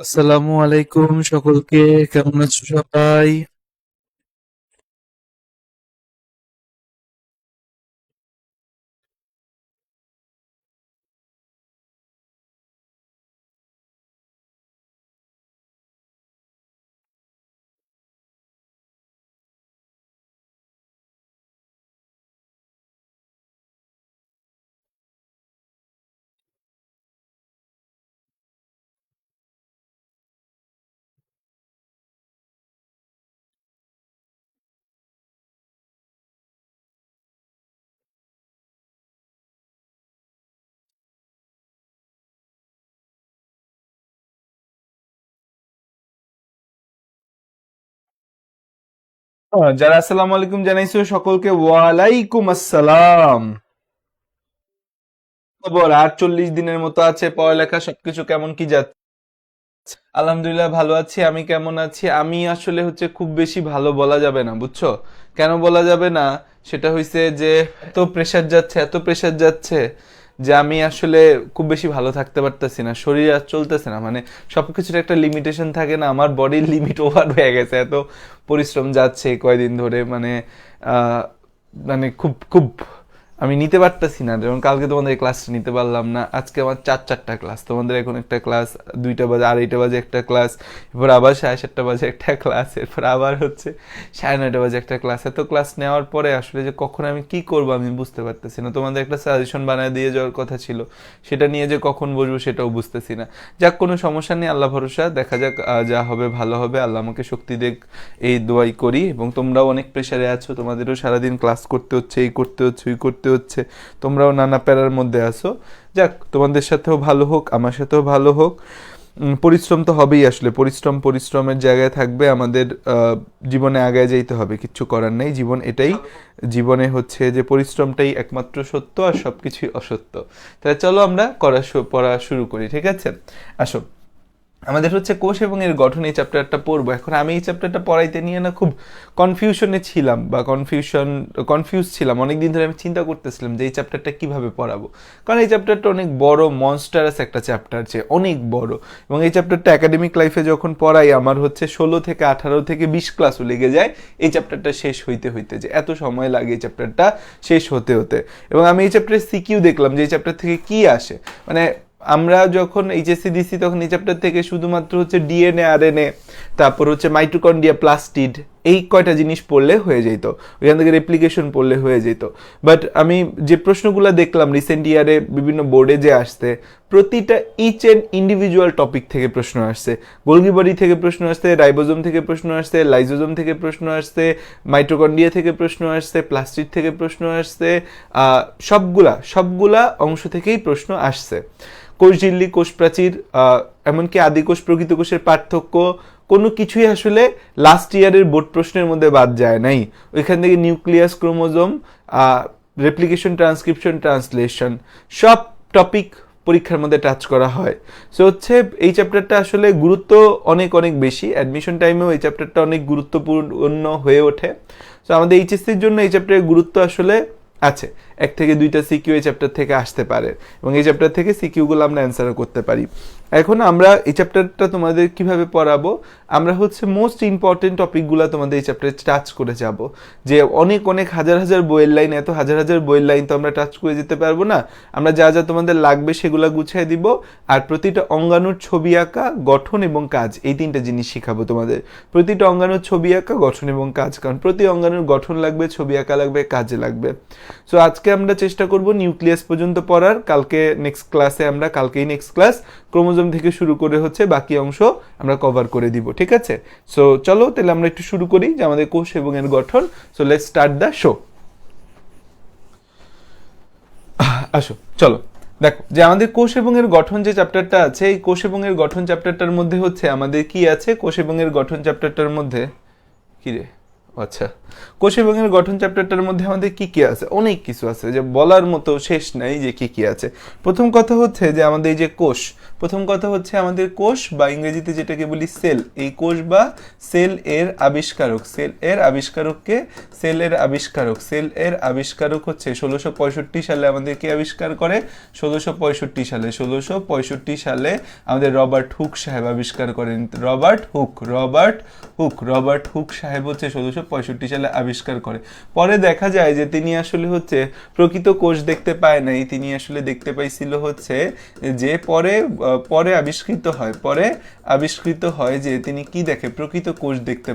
আসসালামু আলাইকুম সকলকে, কেমন আছো সবাই? যারা আসসালামু আলাইকুম জানাইছো সকলকে ওয়ালাইকুম আসসালাম। খবর? আর 40 দিনের মতো আছে, পড়ালেখা সবকিছু কেমন কি যাচ্ছে? আলহামদুলিল্লাহ ভালো আছি। আমি কেমন আছি? আমি আসলে খুব বেশি ভালো বলা যাবে না, বুঝছো? কেন বলা যাবে না? সেটা হইছে যে এত প্রেসার যাচ্ছে, এত প্রেসার যাচ্ছে যে আমি আসলে খুব বেশি ভালো থাকতে পারতেছি না, শরীর আর চলতেছে না। মানে সবকিছুর একটা লিমিটেশন থাকে না, আমার বডির লিমিট ওভার হয়ে গেছে। এত পরিশ্রম যাচ্ছে এই কয়দিন ধরে, আহ, মানে খুব খুব আমি নিতে পারতেছি না। যেমন কালকে তোমাদের ক্লাস নিতে পারলাম না, আজকে আমার চারটা ক্লাস, তোমাদের এখন একটা ক্লাস, 2টা বাজে, আড়াইটা বাজে একটা ক্লাস, এরপর আবার 7:30 বাজে একটা ক্লাস, এরপর আবার 9:30 বাজে একটা ক্লাস। এত ক্লাস নেওয়ার পরে আসলে যে কখন আমি কি করবো আমি বুঝতে পারতেছি না। তোমাদের একটা সাজেশন বানায় দিয়ে যাওয়ার কথা ছিল, সেটা নিয়ে যে কখন বসবো সেটাও বুঝতেছি না। যাক, কোনো সমস্যা নেই, আল্লাহ ভরসা, দেখা যাক, যা হবে ভালো হবে, আল্লাহ আমাকে শক্তি দেখ, এই দোয়াই করি। এবং তোমরাও অনেক প্রেশারে আছো, তোমাদেরও সারাদিন ক্লাস করতে হচ্ছে, এই করতে হচ্ছে, ওই করতে হচ্ছে, তোমরাও নানা প্যারার মধ্যে আছো। যাক, তোমাদের সাথেও ভালো হোক, আমার সাথেও ভালো হোক। পরিশ্রম তো হবেই, আসলে পরিশ্রমের জায়গায় থাকবে আমাদের। জীবনে আগায় যেতে হবে, কিচ্ছু করার নেই, জীবন এটাই। জীবনে যে পরিশ্রমটাই একমাত্র সত্য, আর সবকিছুই অসত্য। তাহলে চলো আমরা পড়া শুরু করি, ঠিক আছে? আসো, আমাদের কোষ এবং এর গঠন, এই চ্যাপ্টারটা পড়বো। এখন আমি এই চ্যাপ্টারটা পড়াইতে নিয়ে না খুব কনফিউশনে ছিলাম, বা কনফিউজ ছিলাম। অনেকদিন ধরে আমি চিন্তা করতেছিলাম যে এই চ্যাপ্টারটা কিভাবে পড়াবো, কারণ এই চ্যাপ্টারটা অনেক বড়, মনস্টারাস একটা চ্যাপ্টার, যে অনেক বড়। এবং এই চ্যাপ্টারটা একাডেমিক লাইফে যখন পড়াই, আমার 16 থেকে 18 থেকে 20 ক্লাসও লেগে যায় এই চ্যাপ্টারটা শেষ হইতে হইতে, যে এত সময় লাগে এই চ্যাপ্টারটা শেষ হতে হতে। এবং আমি এই চ্যাপ্টারের সিকিউ দেখলাম যে এই চ্যাপ্টার থেকে কি আসে। মানে আমরা যখন এইচএসসি দিছি তখন এই চ্যাপ্টার থেকে শুধুমাত্র ডিএনএ, আরএনএ, তারপর মাইটোকন্ড্রিয়া, প্লাস্টিড, এই কয়টা জিনিস পড়লে হয়ে যেত, ওইখান থেকে রেপ্লিকেশন পড়লে হয়ে যেত। বাট আমি যে প্রশ্নগুলো দেখলাম রিসেন্ট ইয়ারে বিভিন্ন বোর্ডে যে আসছে, প্রতিটা ইচ এন্ড ইন্ডিভিজুয়াল টপিক থেকে প্রশ্ন আসছে। গোলগি বডি থেকে প্রশ্ন আসছে, রাইবোজোম থেকে প্রশ্ন আসছে, লাইজোজোম থেকে প্রশ্ন আসছে, মাইটোকন্ড্রিয়া থেকে প্রশ্ন আসছে, প্লাস্টিড থেকে প্রশ্ন আসছে, সবগুলা অংশ থেকেই প্রশ্ন আসছে। কোষঝিল্লি, কোষ প্রাচীর, এমনকি আদিকোষ প্রকৃত কোষের পার্থক্য, কোনো কিছুই আসলে লাস্ট ইয়ারের বোর্ড প্রশ্নের মধ্যে বাদ যায় নাই। ওইখান থেকে nucleus, chromosome, replication, transcription, translation, সব টপিক পরীক্ষার মধ্যে টাচ করা হয়। সো এই চ্যাপ্টারটা আসলে গুরুত্ব অনেক অনেক বেশি, অ্যাডমিশন টাইমেও এই চ্যাপ্টারটা অনেক গুরুত্বপূর্ণ হয়ে ওঠে। সো আমাদের এইচএসসির জন্য এই চ্যাপ্টারের গুরুত্ব আসলে আছে। 1 থেকে 2টা সিকিউ এই চ্যাপ্টার থেকে আসতে পারে, এবং এই চ্যাপ্টার থেকে সিকিউগুলো আমরা অ্যান্সারও করতে পারি। এখন আমরা এই চ্যাপ্টারটা তোমাদের কিভাবে পড়াবো, আমরা মোস্ট ইম্পর্টেন্ট টপিকগুলো তোমাদের এই চ্যাপ্টারে টাচ করে যাব। যে অনেক অনেক হাজার হাজার বইয়ের লাইন, এত হাজার হাজার বইয়ের লাইন তো আমরা টাচ করে যেতে পারবো না। আমরা যা যা তোমাদের লাগবে সেগুলো গুছিয়ে দিব, আর প্রতিটা অঙ্গাণুর ছবি আঁকা, গঠন এবং কাজ, এই 3টে জিনিস শিখাবো তোমাদের। প্রতিটা অঙ্গাণুর ছবি আঁকা, গঠন এবং কাজ, কারণ প্রতি অঙ্গাণুর গঠন লাগবে, ছবি আঁকা লাগবে, কাজে লাগবে। সো আজকে আমরা চেষ্টা করব নিউক্লিয়াস পর্যন্ত পড়ার, কালকেই নেক্সট ক্লাস ক্রোমোজোম থেকে শুরু করে বাকি অংশ আমরা কভার করে দিব, ঠিক আছে? সো চলো তাহলে আমরা একটু শুরু করি যে আমাদের কোষ এবং এর গঠন। So let's start the show. আসো, চলো দেখো যে আমাদের কোষ এবং এর গঠন যে চ্যাপ্টারটা আছে, এই কোষ এবং এর গঠন চ্যাপ্টারটার মধ্যে আমাদের কি আছে, কোষ এবং এর গঠন চ্যাপ্টারটার মধ্যে কি রে, আচ্ছা, কোষ এবং এর গঠন চ্যাপ্টারটার মধ্যে আমাদের কি কি আছে, অনেক কিছু আছে, যে বলার মতো শেষ নাই যে কি কি আছে। প্রথম কথা যে আমাদের এই যে কোষ, প্রথম কথা হচ্ছে আমাদের কোষ বা ইংরেজিতে যেটাকে বলি সেল, এই কোষ বা সেল এর আবিষ্কারক, সেল এর আবিষ্কারককে, সেল এর আবিষ্কারক, সেল এর আবিষ্কারক হচ্ছে 1665 সালে আমাদের কে আবিষ্কার করে, 1665 সালে, 1665 সালে আমাদের রবার্ট হুক সাহেব আবিষ্কার করেন। Robert Hooke, Robert Hooke, Robert Hooke সাহেব হচ্ছে 1665 সালে আবিষ্কার করে। পরে দেখা যায় যে তিনি আসলে হচ্ছে প্রকৃত কোষ দেখতে পায় নাই, তিনি আসলে দেখতে পাইছিল হচ্ছে যে পরে পরে আবিষ্কৃত হয়, পরে আবিষ্কৃত হয় যে তিনি কি দেখে, প্রকৃত কোষ দেখতে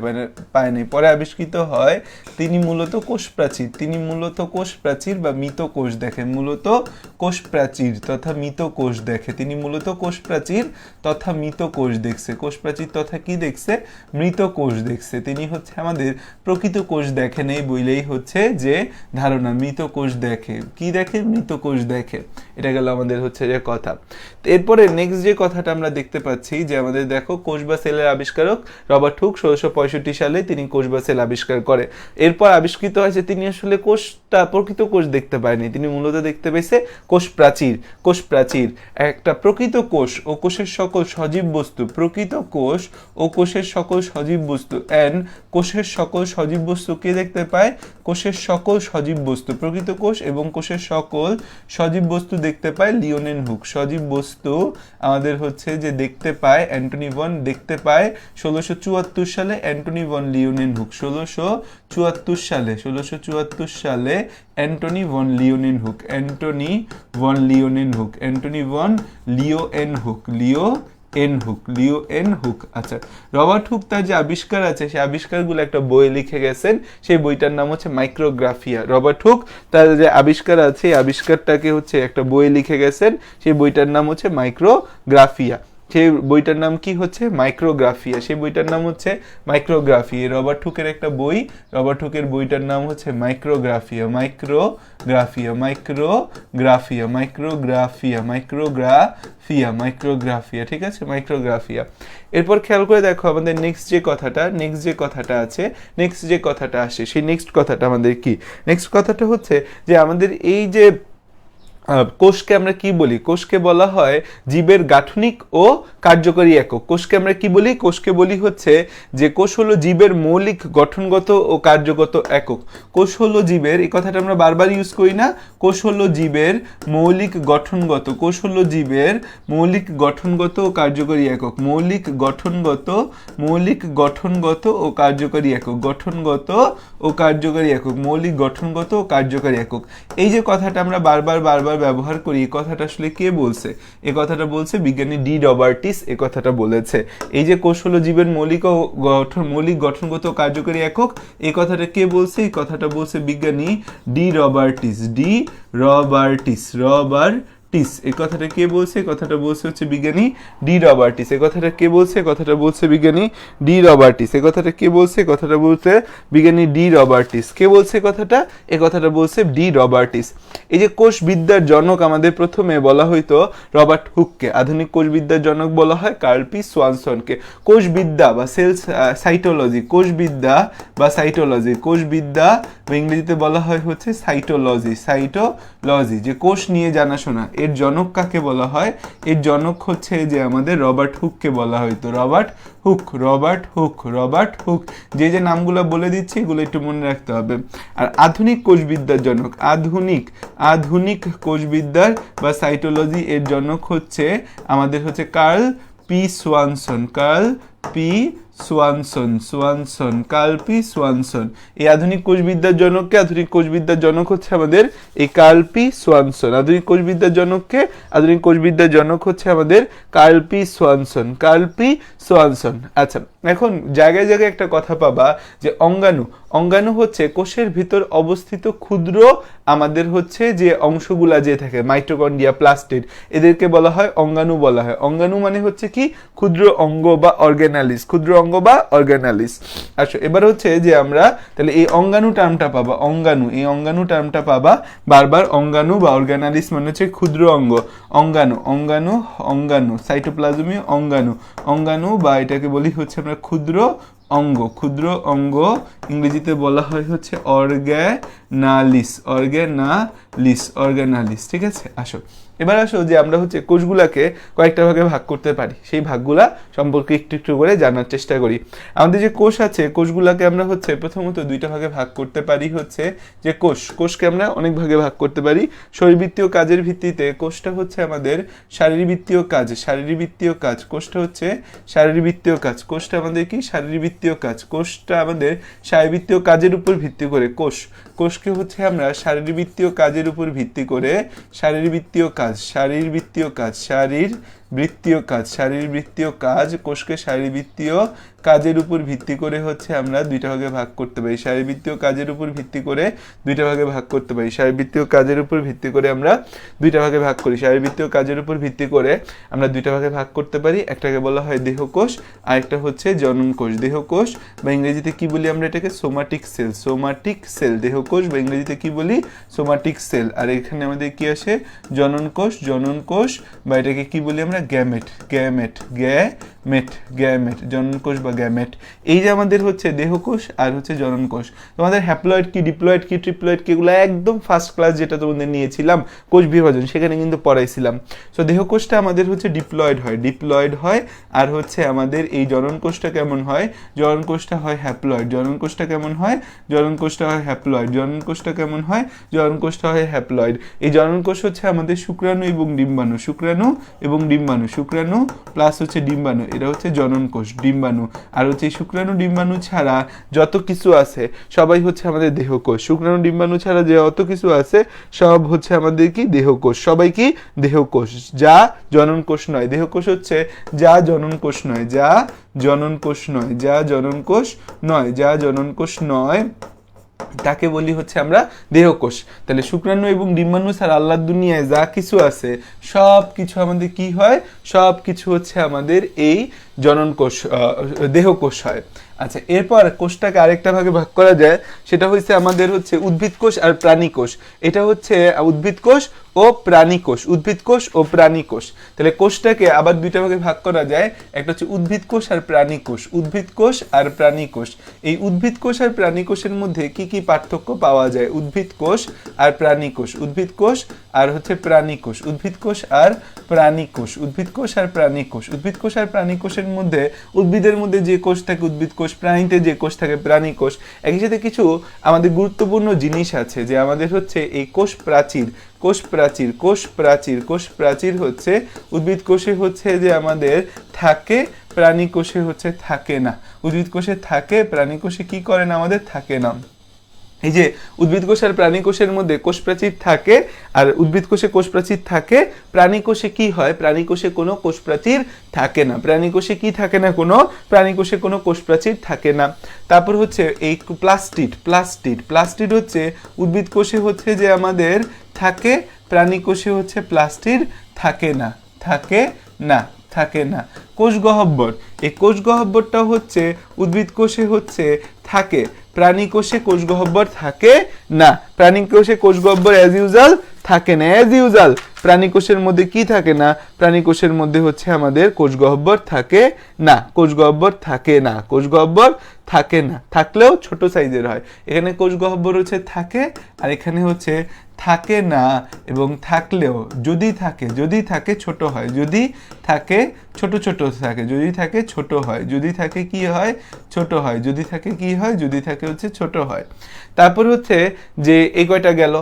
পায় নাই, পরে আবিষ্কৃত হয় তিনি মূলত কোষ প্রাচীর, তিনি মূলত কোষ প্রাচীর বা মৃত কোষ দেখে, মূলত কোষ প্রাচীর তথা মৃত কোষ দেখে, তিনি মূলত কোষ প্রাচীর তথা মৃত কোষ দেখছে, কোষ প্রাচীর তথা কি দেখছে, মৃত কোষ দেখছে। তিনি হচ্ছে আমাদের প্রকৃত কোষ দেখে নেই বইলেই হচ্ছে যে ধারণা, মৃত কোষ দেখে, কি দেখে, মৃত কোষ দেখে। এটা গেল আমাদের হচ্ছে যে কথা। এরপরে নেক্সট যে কথাটা আমরা দেখতে পাচ্ছি যে আমাদের দেখো কোষ বা সেলের আবিষ্কারক রবার্ট হুক 1665 সালে তিনি কোষ বা সেল আবিষ্কার করে। এরপর আবিষ্কৃত হয় যে তিনি আসলে কোষটা, প্রকৃত কোষ দেখতে পায়নি, তিনি মূলত দেখতে পেয়েছে কোষ প্রাচীর, কোষ প্রাচীর একটা প্রকৃত কোষ ও কোষের সকল সজীব বস্তু, প্রকৃত কোষ ও কোষের সকল সজীব বস্তু এন্ড কোষের সকল সজীব বস্তু কে দেখতে পায়, কোষের সকল সজীব বস্তু, প্রকৃত কোষ এবং কোষের সকল সজীব বস্তু দেখতে পায় লিওনেন হুক। সজীব বস্তু আমাদের হচ্ছে যে দেখতে পায়, অ্যান্টনি ভন দেখতে পায় 1674 সালে অ্যান্টনি ভন লিওনেন হুক, 1674 সালে, 1674 সালে Antonie van Leeuwenhoek, Antonie van Leeuwenhoek, Antonie van Leeuwenhoek, Leeuwenhoek, Leeuwenhoek. আচ্ছা, রবার্ট হুক তার যে আবিষ্কার আছে সেই আবিষ্কারগুলো একটা বই লিখে গেছেন, সেই বইটার নাম হচ্ছে মাইক্রোগ্রাফিয়া। রবার্ট হুক তার যে আবিষ্কার আছে এই আবিষ্কারটাকে হচ্ছে একটা বই লিখে গেছেন, সেই বইটার নাম হচ্ছে মাইক্রোগ্রাফিয়া। সেই বইটার নাম কি হচ্ছে, মাইক্রোগ্রাফিয়া, সেই বইটার নাম হচ্ছে মাইক্রোগ্রাফি। রবার্ট হুকের একটা বই, রবার্ট হুকের বইটার নাম হচ্ছে মাইক্রোগ্রাফিয়া, মাইক্রোগ্রাফিয়া, মাইক্রোগ্রাফিয়া, মাইক্রোগ্রাফিয়া, মাইক্রোগ্রাফিয়া, মাইক্রোগ্রাফিয়া, ঠিক আছে, মাইক্রোগ্রাফিয়া। এরপর খেয়াল করে দেখো আমাদের নেক্সট যে কথাটা, নেক্সট যে কথাটা আছে, নেক্সট যে কথাটা আসে সেই নেক্সট কথাটা আমাদের কি, নেক্সট কথাটা হচ্ছে যে আমাদের এই যে কোষকে আমরা কি বলি, কোষকে বলা হয় জীবের গাঠনিক ও কার্যকরী একক। কোষকে আমরা কি বলি, কোষকে বলি হচ্ছে যে কোষ হলো জীবের মৌলিক গঠনগত ও কার্যগত একক। কোষ হলো জীবের, এই কথাটা আমরা বারবার ইউজ করি না, কোষ হলো জীবের মৌলিক গঠনগত, কোষ হলো জীবের মৌলিক গঠনগত ও কার্যকরী একক, মৌলিক গঠনগত, মৌলিক গঠনগত ও কার্যকরী একক, গঠনগত ও কার্যকরী একক, মৌলিক গঠনগত ও কার্যকরী একক। এই যে কথাটা আমরা বারবার বারবার ব্যবহার করি, এই কথাটা আসলে কে বলছে, এই কথাটা বলছে বিজ্ঞানী ডি রবার্টিস, এই কথাটা বলেছে। এই যে কোষ হলো জীবের মৌলিক ও মৌলিক গঠনগত ও কার্যকরী একক, এই কথাটা কে বলছে, এই কথাটা বলছে বিজ্ঞানী D Robertis, D Robertis, Robertis. এই কথাটা কে বলছে, এই কথাটা বলছে হচ্ছে বিজ্ঞানী ডি রবার্টিস। এই কথাটা কে বলছে, এই কথাটা বলছে বিজ্ঞানী ডি রবার্টিস। এই কথাটা কে বলছে, এই কথাটা বলছে বিজ্ঞানী ডি রবার্টিস। কে বলছে কথাটা, এই কথাটা বলছে ডি রবার্টিস। এই যে কোষবিদ্যার জনক আমাদের প্রথমে বলা হইতো রবার্ট হুককে, আধুনিক কোষবিদ্যার জনক বলা হয় কার্ল পি সোয়ানসনকে। কোষবিদ্যা বা সেল সাইটোলজি, কোষবিদ্যা বা সাইটোলজি, কোষবিদ্যা বা ইংরেজিতে বলা হয় হচ্ছে সাইটোলজি, সাইটোলজি, যে কোষ নিয়ে জানাশোনা, এর জনক কাকে বলা হয়, এর জনক হচ্ছে যে আমাদের রবার্ট হুককে বলা হয়তো, Robert Hooke, Robert Hooke, Robert Hooke. যে যে নামগুলো বলে দিচ্ছি এগুলো একটু মনে রাখতে হবে। আর আধুনিক কোষবিদ্যার জনক, আধুনিক, আধুনিক কোষবিদ্যার বা সাইটোলজি এর জনক হচ্ছে আমাদের হচ্ছে Carl P Swanson, Carl P Swanson, Swanson, Carl P Swanson. এই আধুনিক কোষবিদ্যার জনককে, আধুনিক কোষবিদ্যার জনক হচ্ছে আমাদের এই কার্ল পি সোয়ানসন। আধুনিক কোষবিদ্যার জনককে, আধুনিক কোষবিদ্যার জনক হচ্ছে আমাদের Carl P Swanson, Carl P Swanson. আচ্ছা, এখন জায়গায় জায়গায় একটা কথা পাবা যে অঙ্গাণু, অঙ্গাণু হচ্ছে কোষের ভিতর অবস্থিত ক্ষুদ্র আমাদের হচ্ছে যে অংশগুলা যে থাকে, মাইটোকন্ড্রিয়া, প্লাস্টিড, এদেরকে বলা হয় অঙ্গাণু বলা হয়। অঙ্গাণু মানে হচ্ছে কি, ক্ষুদ্র অঙ্গ বা অর্গানালিস, ক্ষুদ্র অঙ্গ বা অর্গানালিস। আচ্ছা, এবার হচ্ছে যে আমরা তাহলে এই অঙ্গাণু টার্মটা পাবা, অঙ্গাণু, এই অঙ্গাণু টার্মটা পাবা বারবার। অঙ্গাণু বা অর্গানালিস মানে হচ্ছে ক্ষুদ্র অঙ্গ, অঙ্গাণু, অঙ্গাণু, অঙ্গাণু, সাইটোপ্লাজমীয় অঙ্গাণু, অঙ্গাণু বা এটাকে বলি হচ্ছে আমরা ক্ষুদ্র অঙ্গ, ক্ষুদ্র অঙ্গ ইংরেজিতে বলা হয় হচ্ছে অর্গ্যানালিস, অর্গ্যানালিস, অর্গ্যানালিস। ঠিক আছে, আসো এবার আসো যে আমরা হচ্ছে কোষগুলাকে কয়েকটা ভাগে ভাগ করতে পারি, সেই ভাগগুলা সম্পর্কে একটু একটু করে জানার চেষ্টা করি। আমাদের যে কোষ আছে, কোষগুলাকে আমরা হচ্ছে প্রথমত দুইটা ভাগে ভাগ করতে পারি। হচ্ছে যে কোষকে আমরা অনেক ভাগে ভাগ করতে পারি। শরীরবৃত্তীয় কাজের ভিত্তিতে কোষটা হচ্ছে আমাদের শারীরবৃত্তীয় কাজ, শারীরবৃত্তীয় কাজ, কোষটা হচ্ছে শারীরবৃত্তীয় কাজ, কোষটা আমাদের কি শারীরবৃত্তীয় কাজ, কোষটা আমাদের শারীরবৃত্তীয় কাজের উপর ভিত্তি করে কোষকে হচ্ছে আমরা শারীরবৃত্তীয় কাজের উপর ভিত্তি করে শারীরবৃত্তীয় কাজ, শারীরবৃত্তীয় কাজ, শারীরবৃত্তীয় কাজ, কোষকে শারীরবৃত্তীয় কাজের উপর ভিত্তি করে হচ্ছে আমরা দুইটা ভাগে ভাগ করতে পারি। শারীরবৃত্তীয় কাজের উপর ভিত্তি করে দুইটা ভাগে ভাগ করতে পারি। শারীরবৃত্তীয় কাজের উপর ভিত্তি করে আমরা দুইটা ভাগে ভাগ করি। শারীরবৃত্তীয় কাজের উপর ভিত্তি করে আমরা দুইটা ভাগে ভাগ করতে পারি। একটাকে বলা হয় দেহকোষ, আর একটা হচ্ছে জননকোষ। দেহকোষ বা ইংরেজিতে কি বলি আমরা এটাকে? Somatic cell, somatic cell. দেহকোষ বা ইংরেজিতে কি বলি? Somatic sell. আর এখানে আমাদের কি আসে? জননকোষ, জননকোষ বা এটাকে কি বলি আমরা? গ্যামেট, গ্যামেট, গ্যামেট, গ্যামেট, জননকোষ বা গ্যামেট। এই যে আমাদের হচ্ছে দেহকোষ আর হচ্ছে জননকোষ। তোমাদের হ্যাপ্লয়েড কি, ডিপ্লয়েড কি, ট্রিপ্লয়েড কি, এগুলো একদম ফার্স্ট ক্লাস যেটা তোমাদের নিয়েছিলাম কোষ বিভাজন, সেখানে কিন্তু পড়াইছিলাম। সো দেহকোষটা আমাদের হচ্ছে ডিপ্লয়েড হয়, ডিপ্লয়েড হয়। আর হচ্ছে আমাদের এই জননকোষটা কেমন হয়? জননকোষটা হয় হ্যাপ্লয়েড। জননকোষটা কেমন হয়? জননকোষটা হয় হ্যাপ্লয়েড। জননকোষটা কেমন হয়? জননকোষটা হয় হ্যাপ্লয়েড। এই জননকোষ হচ্ছে আমাদের শুক্রাণু এবং ডিম্বাণু, শুক্রাণু এবং ডিম্বাণু, শুক্রাণু প্লাস হচ্ছে ডিম্বাণু, এটা হচ্ছে জননকোষ, ডিম্বাণু। আর হচ্ছে শুক্রাণু ডিম্বাণু ছাড়া যত কিছু আছে সবাই হচ্ছে আমাদের দেহকোষ। শুক্রাণু ডিম্বাণু ছাড়া যে যত কিছু আছে সব হচ্ছে আমাদের কি? দেহকোষ। সবাই কি? দেহকোষ, যা জননকোষ নয়। দেহকোষ হচ্ছে যা জননকোষ নয়, যা জননকোষ নয়, যা জননকোষ নয়, যা জননকোষ নয়, তাকে বলি হচ্ছে আমরা দেহকোষ। তাহলে শুক্রাণু এবং ডিম্বাণু ছাড়া আল্লাহর দুনিয়ায় যা কিছু আছে সব কিছু আমাদের কি হয়? সব কিছু হচ্ছে আমাদের এই জননকোষ, দেহকোষ হয়। আচ্ছা, এরপর কোষটাকে আরেকটা ভাগে ভাগ করা যায়, সেটা হচ্ছে আমাদের হচ্ছে উদ্ভিদ কোষ আর প্রাণী কোষ। এটা হচ্ছে উদ্ভিদ কোষ ও প্রাণী কোষ, উদ্ভিদ কোষ ও প্রাণী কোষ। তাহলে কোষটাকে আবার দুইটা ভাগে ভাগ করা যায়, একটা হচ্ছে উদ্ভিদ কোষ আর প্রাণী কোষ, উদ্ভিদ কোষ আর প্রাণী কোষ। এই উদ্ভিদ কোষ আর প্রাণী কোষের মধ্যে কি কি পার্থক্য পাওয়া যায়? উদ্ভিদ কোষ আর প্রাণী কোষ, উদ্ভিদ কোষ আর হচ্ছে প্রাণী কোষ, উদ্ভিদ কোষ আর প্রাণী কোষ, উদ্ভিদ কোষ আর প্রাণী কোষ। উদ্ভিদ কোষ আর প্রাণী কোষের মধ্যে, উদ্ভিদের মধ্যে যে কোষ থাকে উদ্ভিদ কোষ, প্রাণীতে যে কোষ থাকে প্রাণী কোষ। একই সাথে কিছু আমাদের গুরুত্বপূর্ণ জিনিস আছে যে আমাদের হচ্ছে এই কোষ প্রাচীর, কোষ প্রাচীর, কোষ প্রাচীর, কোষ প্রাচীর হচ্ছে উদ্ভিদ কোষে হচ্ছে যে আমাদের থাকে, প্রাণী কোষে হচ্ছে থাকে না। উদ্ভিদ কোষে থাকে, প্রাণী কোষে কি করে না? আমাদের থাকে না। এই যে উদ্ভিদ কোষ আর প্রাণী কোষের মধ্যে কোষ প্রাচীর থাকে, আর উদ্ভিদ কোষে কোষ প্রাচীর থাকে, প্রাণী কোষে কি হয়? প্রাণী কোষে কোনো কোষ প্রাচীর থাকে না। প্রাণী কোষে কি থাকে না? কোনো প্রাণী কোষে কোনো কোষ প্রাচীর থাকে না। তারপর হচ্ছে এই প্লাস্টিড, প্লাস্টিড, প্লাস্টিড হচ্ছে উদ্ভিদ কোষে হচ্ছে যে আমাদের থাকে, প্রাণী কোষে হচ্ছে প্লাস্টিড থাকে না, থাকে না, থাকে না। কোষ গহ্বর, এই কোষ গহ্বরটা হচ্ছে উদ্ভিদ কোষে হচ্ছে থাকে, প্রাণী কোষে কোষ গহ্বর থাকে না। প্রাণী কোষে কোষ গহ্বর অ্যাজ ইউজাল থাকে না, অ্যাজ ইউজাল। প্রাণী কোষের মধ্যে কি থাকে না? প্রাণী কোষের মধ্যে হচ্ছে আমাদের কোষ গহ্বর থাকে না, কোষ গহ্বর থাকে না, কোষ গহ্বর থাকে না। থাকলেও ছোট সাইজের হয়। এখানে কোষ গহ্বর হচ্ছে থাকে, আর এখানে হচ্ছে থাকে না, এবং থাকলেও যদি থাকে, যদি থাকে ছোট হয়, যদি থাকে ছোট ছোট থাকে, যদি থাকে ছোট হয়, যদি থাকে কি হয়? ছোট হয়, যদি থাকে কি হয়? যদি থাকে হচ্ছে ছোট হয়। তারপর হচ্ছে যে এই কয়টা গেল,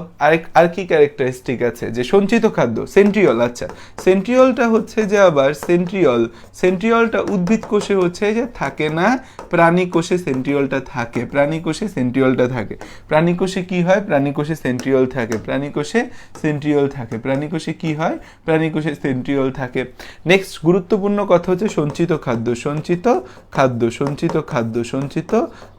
আর কি ক্যারেক্টারিস্টিক আছে? যে সঞ্চিত খাদ্য, সেন্ট্রিওল। আচ্ছা, সেন্ট্রিওলটা হচ্ছে যে আবার সেন্ট্রিওল, সেন্ট্রিওলটা উদ্ভিদ কোষে হচ্ছে যে থাকে না, প্রাণী কোষে সেন্ট্রিওলটা থাকে, প্রাণী কোষে সেন্ট্রিওলটা থাকে। প্রাণী কোষে কি হয়? প্রাণী কোষে সেন্ট্রিওল থাকে, প্রাণী কোষে সেন্ট্রিওল থাকে, প্রাণী কোষে কি হয়? প্রাণী কোষে সেন্ট্রিওল থাকে। নেক্সট গুরুত্বপূর্ণ কথা হচ্ছে সঞ্চিত খাদ্য, সঞ্চিত খাদ্য, সঞ্চিত খাদ্য, সঞ্চিত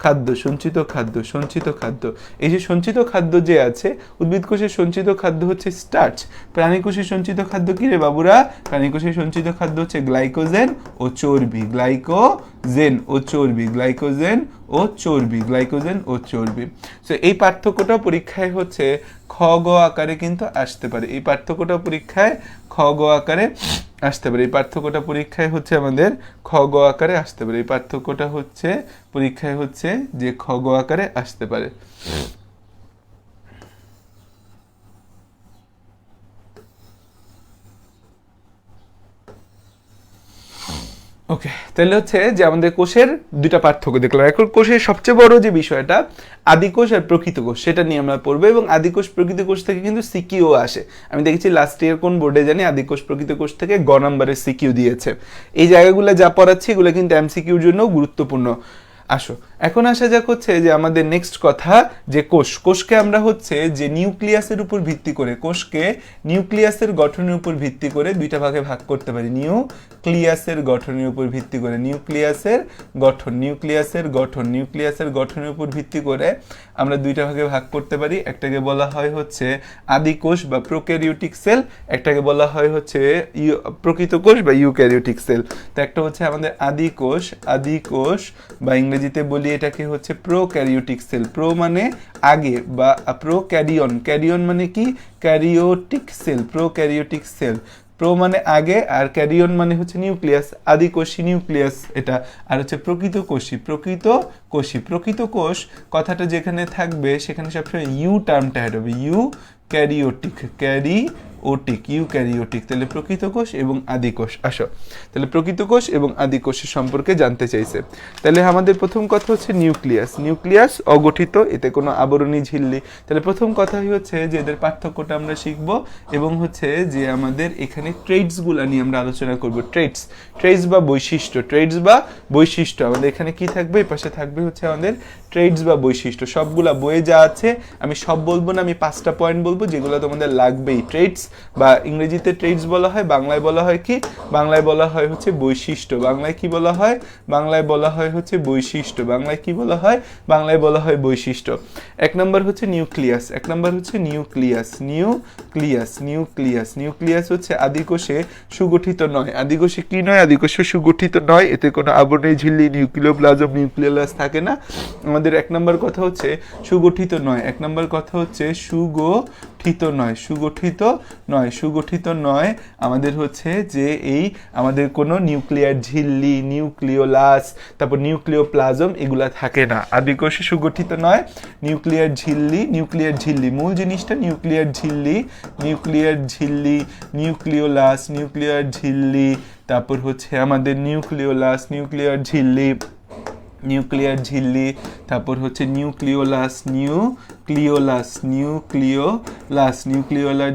খাদ্য, সঞ্চিত খাদ্য, সঞ্চিত খাদ্য। এই যে সঞ্চিত খাদ্য যে আছে, উদ্ভিদ কোষের সঞ্চিত খাদ্য হচ্ছে স্টার্চ। প্রাণীকোষে সঞ্চিত খাদ্য কি রে বাবুরা? প্রাণীকোষে সঞ্চিত খাদ্য হচ্ছে গ্লাইকোজেন ও চর্বি, গ্লাইকোজেন ও চর্বি, গ্লাইকোজেন ও চর্বি, গ্লাইকোজেন ও চর্বি। সো এই পার্থক্যটা পরীক্ষায় হচ্ছে খ গ আকারে কিন্তু আসতে পারে, এই পার্থক্যটা পরীক্ষায় খ গ আকারে আসতে পারে, এই পার্থক্যটা পরীক্ষায় হচ্ছে আমাদের খ গ আকারে আসতে পারে, এই পার্থক্যটা হচ্ছে পরীক্ষায় হচ্ছে যে খ গ আকারে আসতে পারে। ওকে, তাহলে হচ্ছে যে আমাদের কোষের দুইটা পার্থক্য দেখলাম। এখন কোষের সবচেয়ে বড় যে বিষয়টা আদি কোষ আর প্রকৃত কোষ, সেটা নিয়ে আমরা পড়বো। এবং আদি কোষ প্রকৃত কোষ থেকে কিন্তু সিকিউ আসে। আমি দেখেছি লাস্ট ইয়ার কোন বোর্ডে জানি আদি কোষ প্রকৃত কোষ থেকে গ নাম্বারের সিকিউ দিয়েছে। এই জায়গাগুলো যা পড়াচ্ছি এগুলো কিন্তু এমসিকিউর জন্য গুরুত্বপূর্ণ। আসো এখন আসা যাক হচ্ছে যে আমাদের নেক্সট কথা যে কোষকে আমরা হচ্ছে যে নিউক্লিয়াসের উপর ভিত্তি করে, কোষকে নিউক্লিয়াসের গঠনের উপর ভিত্তি করে দুইটা ভাগে ভাগ করতে পারি। নিউক্লিয়াসের গঠনের উপর ভিত্তি করে, নিউক্লিয়াসের গঠন, নিউক্লিয়াসের গঠন, নিউক্লিয়াসের গঠনের উপর ভিত্তি করে আমরা দুইটা ভাগে ভাগ করতে পারি। একটাকে বলা হয় হচ্ছে আদি কোষ বা প্রোক্যারিওটিক সেল, একটাকে বলা হয় হচ্ছে প্রকৃত কোষ বা ইউক্যারিওটিক সেল। তো একটা হচ্ছে আমাদের আদি কোষ বা ইংরেজিতে বলি এটাকে হচ্ছে প্রোক্যারিওটিক সেল। প্রো মানে আগে বা প্রোক্যারিয়ন, ক্যারিয়ন মানে কি karyotic cell, prokaryotic cell. Pro মানে আগে আর ক্যারিয়ন মানে হচ্ছে নিউক্লিয়াস, আদি কোষী নিউক্লিয়াস এটা। আর হচ্ছে প্রকৃত কোষী। প্রকৃত কোষ কথাটা যেখানে থাকবে সেখানে সবসময় ইউ টার্মটা অ্যাড হবে, ইউ ক্যারিওটিক, ইউক্যারিওটিক। তাহলে প্রকৃত কোষ এবং আদি কোষ। আসো তাহলে প্রকৃত কোষ এবং আদি কোষের সম্পর্কে জানতে চাইছে। তাহলে আমাদের প্রথম কথা হচ্ছে নিউক্লিয়াস অগঠিত, এতে কোনো আবরণী ঝিল্লি। তাহলে প্রথম কথাই হচ্ছে যে এদের পার্থক্যটা আমরা শিখবো এবং হচ্ছে যে আমাদের এখানে ট্রেটসগুলো নিয়ে আমরা আলোচনা করব। ট্রেটস বা বৈশিষ্ট্য আমাদের এখানে কি থাকবে? এই পাশে থাকবে হচ্ছে আমাদের ট্রেটস বা বৈশিষ্ট্য। সবগুলা বইয়ে যা আছে আমি সব বলবো না, আমি 5টা পয়েন্ট বলবো যেগুলো তোমাদের লাগবেই। ট্রেটস বা ইংরেজিতে ট্রেটস বলা হয়, বাংলায় বলা হয় কি? বাংলায় বলা হয় হচ্ছে বৈশিষ্ট্য। বাংলায় কি বলা হয়? বাংলায় বলা হয় হচ্ছে বৈশিষ্ট্য। বাংলায় কি বলা হয়? বাংলায় বলা হয় বৈশিষ্ট্য। এক নম্বর হচ্ছে নিউক্লিয়াস, নিউক্লিয়াস হচ্ছে আদি কোষে সুগঠিত নয়। আদি কোষে কি নয়? আদি কোষে সুগঠিত নয়, এতে কোনো আবরণী ঝিল্লি, নিউক্লিওপ্লাজম, নিউক্লিয়াস থাকে না। আমাদের এক নম্বর কথা হচ্ছে সুগঠিত নয়, এক নম্বর কথা হচ্ছে সুগঠিত নয়। আমাদের হচ্ছে যে এই আমাদের কোনো নিউক্লিয়ার ঝিল্লি, নিউক্লিওলাস, তারপর নিউক্লিওপ্লাজম এগুলা থাকে না। আদি কোষে সুগঠিত নয়, নিউক্লিয়ার ঝিল্লি মূল জিনিসটা নিউক্লিয়ার ঝিল্লি, নিউক্লিওলাস, তারপর হচ্ছে আমাদের নিউক্লিওলাস, নিউক্লিয়ার ঝিল্লি, তারপর হচ্ছে নিউক্লিওলার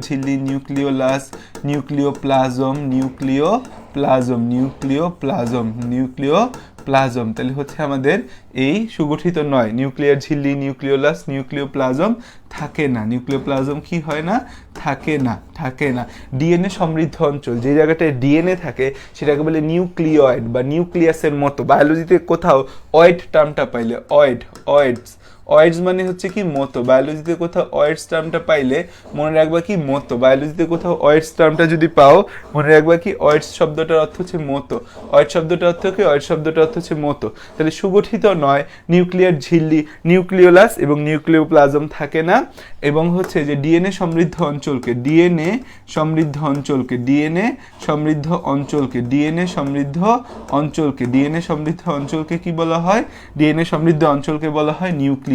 ঝিল্লি, নিউক্লিওপ্লাজম। তাহলে হচ্ছে আমাদের এই সুগঠিত নয়, নিউক্লিয়ার ঝিল্লি, নিউক্লিওপ্লাজম থাকে না। নিউক্লিওপ্লাজম কি হয় না? থাকে না। ডিএনএ সমৃদ্ধ অঞ্চল, যে জায়গাটায় ডিএনএ থাকে সেটাকে বলে নিউক্লিয়েড বা নিউক্লিয়াসের মতো। বায়োলজিতে কোথাও অয়েড টার্মটা পাইলে, অয়েডস মানে হচ্ছে কি মতো। বায়োলজিতে কোথাও অয়েডস টার্মটা পাইলে মনে রাখবা কি মতো। বায়োলজিতে কোথাও অয়েডস টার্মটা যদি পাও মনে রাখবা কি অয়েডস শব্দটার অর্থ হচ্ছে মতো। অয়েড শব্দটার অর্থ কি? অয়েড শব্দটার অর্থ হচ্ছে মতো। তাহলে সুগঠিত নয়, নিউক্লিয়ার ঝিল্লি, নিউক্লিওলাস এবং নিউক্লিওপ্লাজম থাকে না। এবং হচ্ছে যে ডিএনএ সমৃদ্ধ অঞ্চলকে কি বলা হয়? ডিএনএ সমৃদ্ধ অঞ্চলকে বলা হয় নিউক্লিয়েড।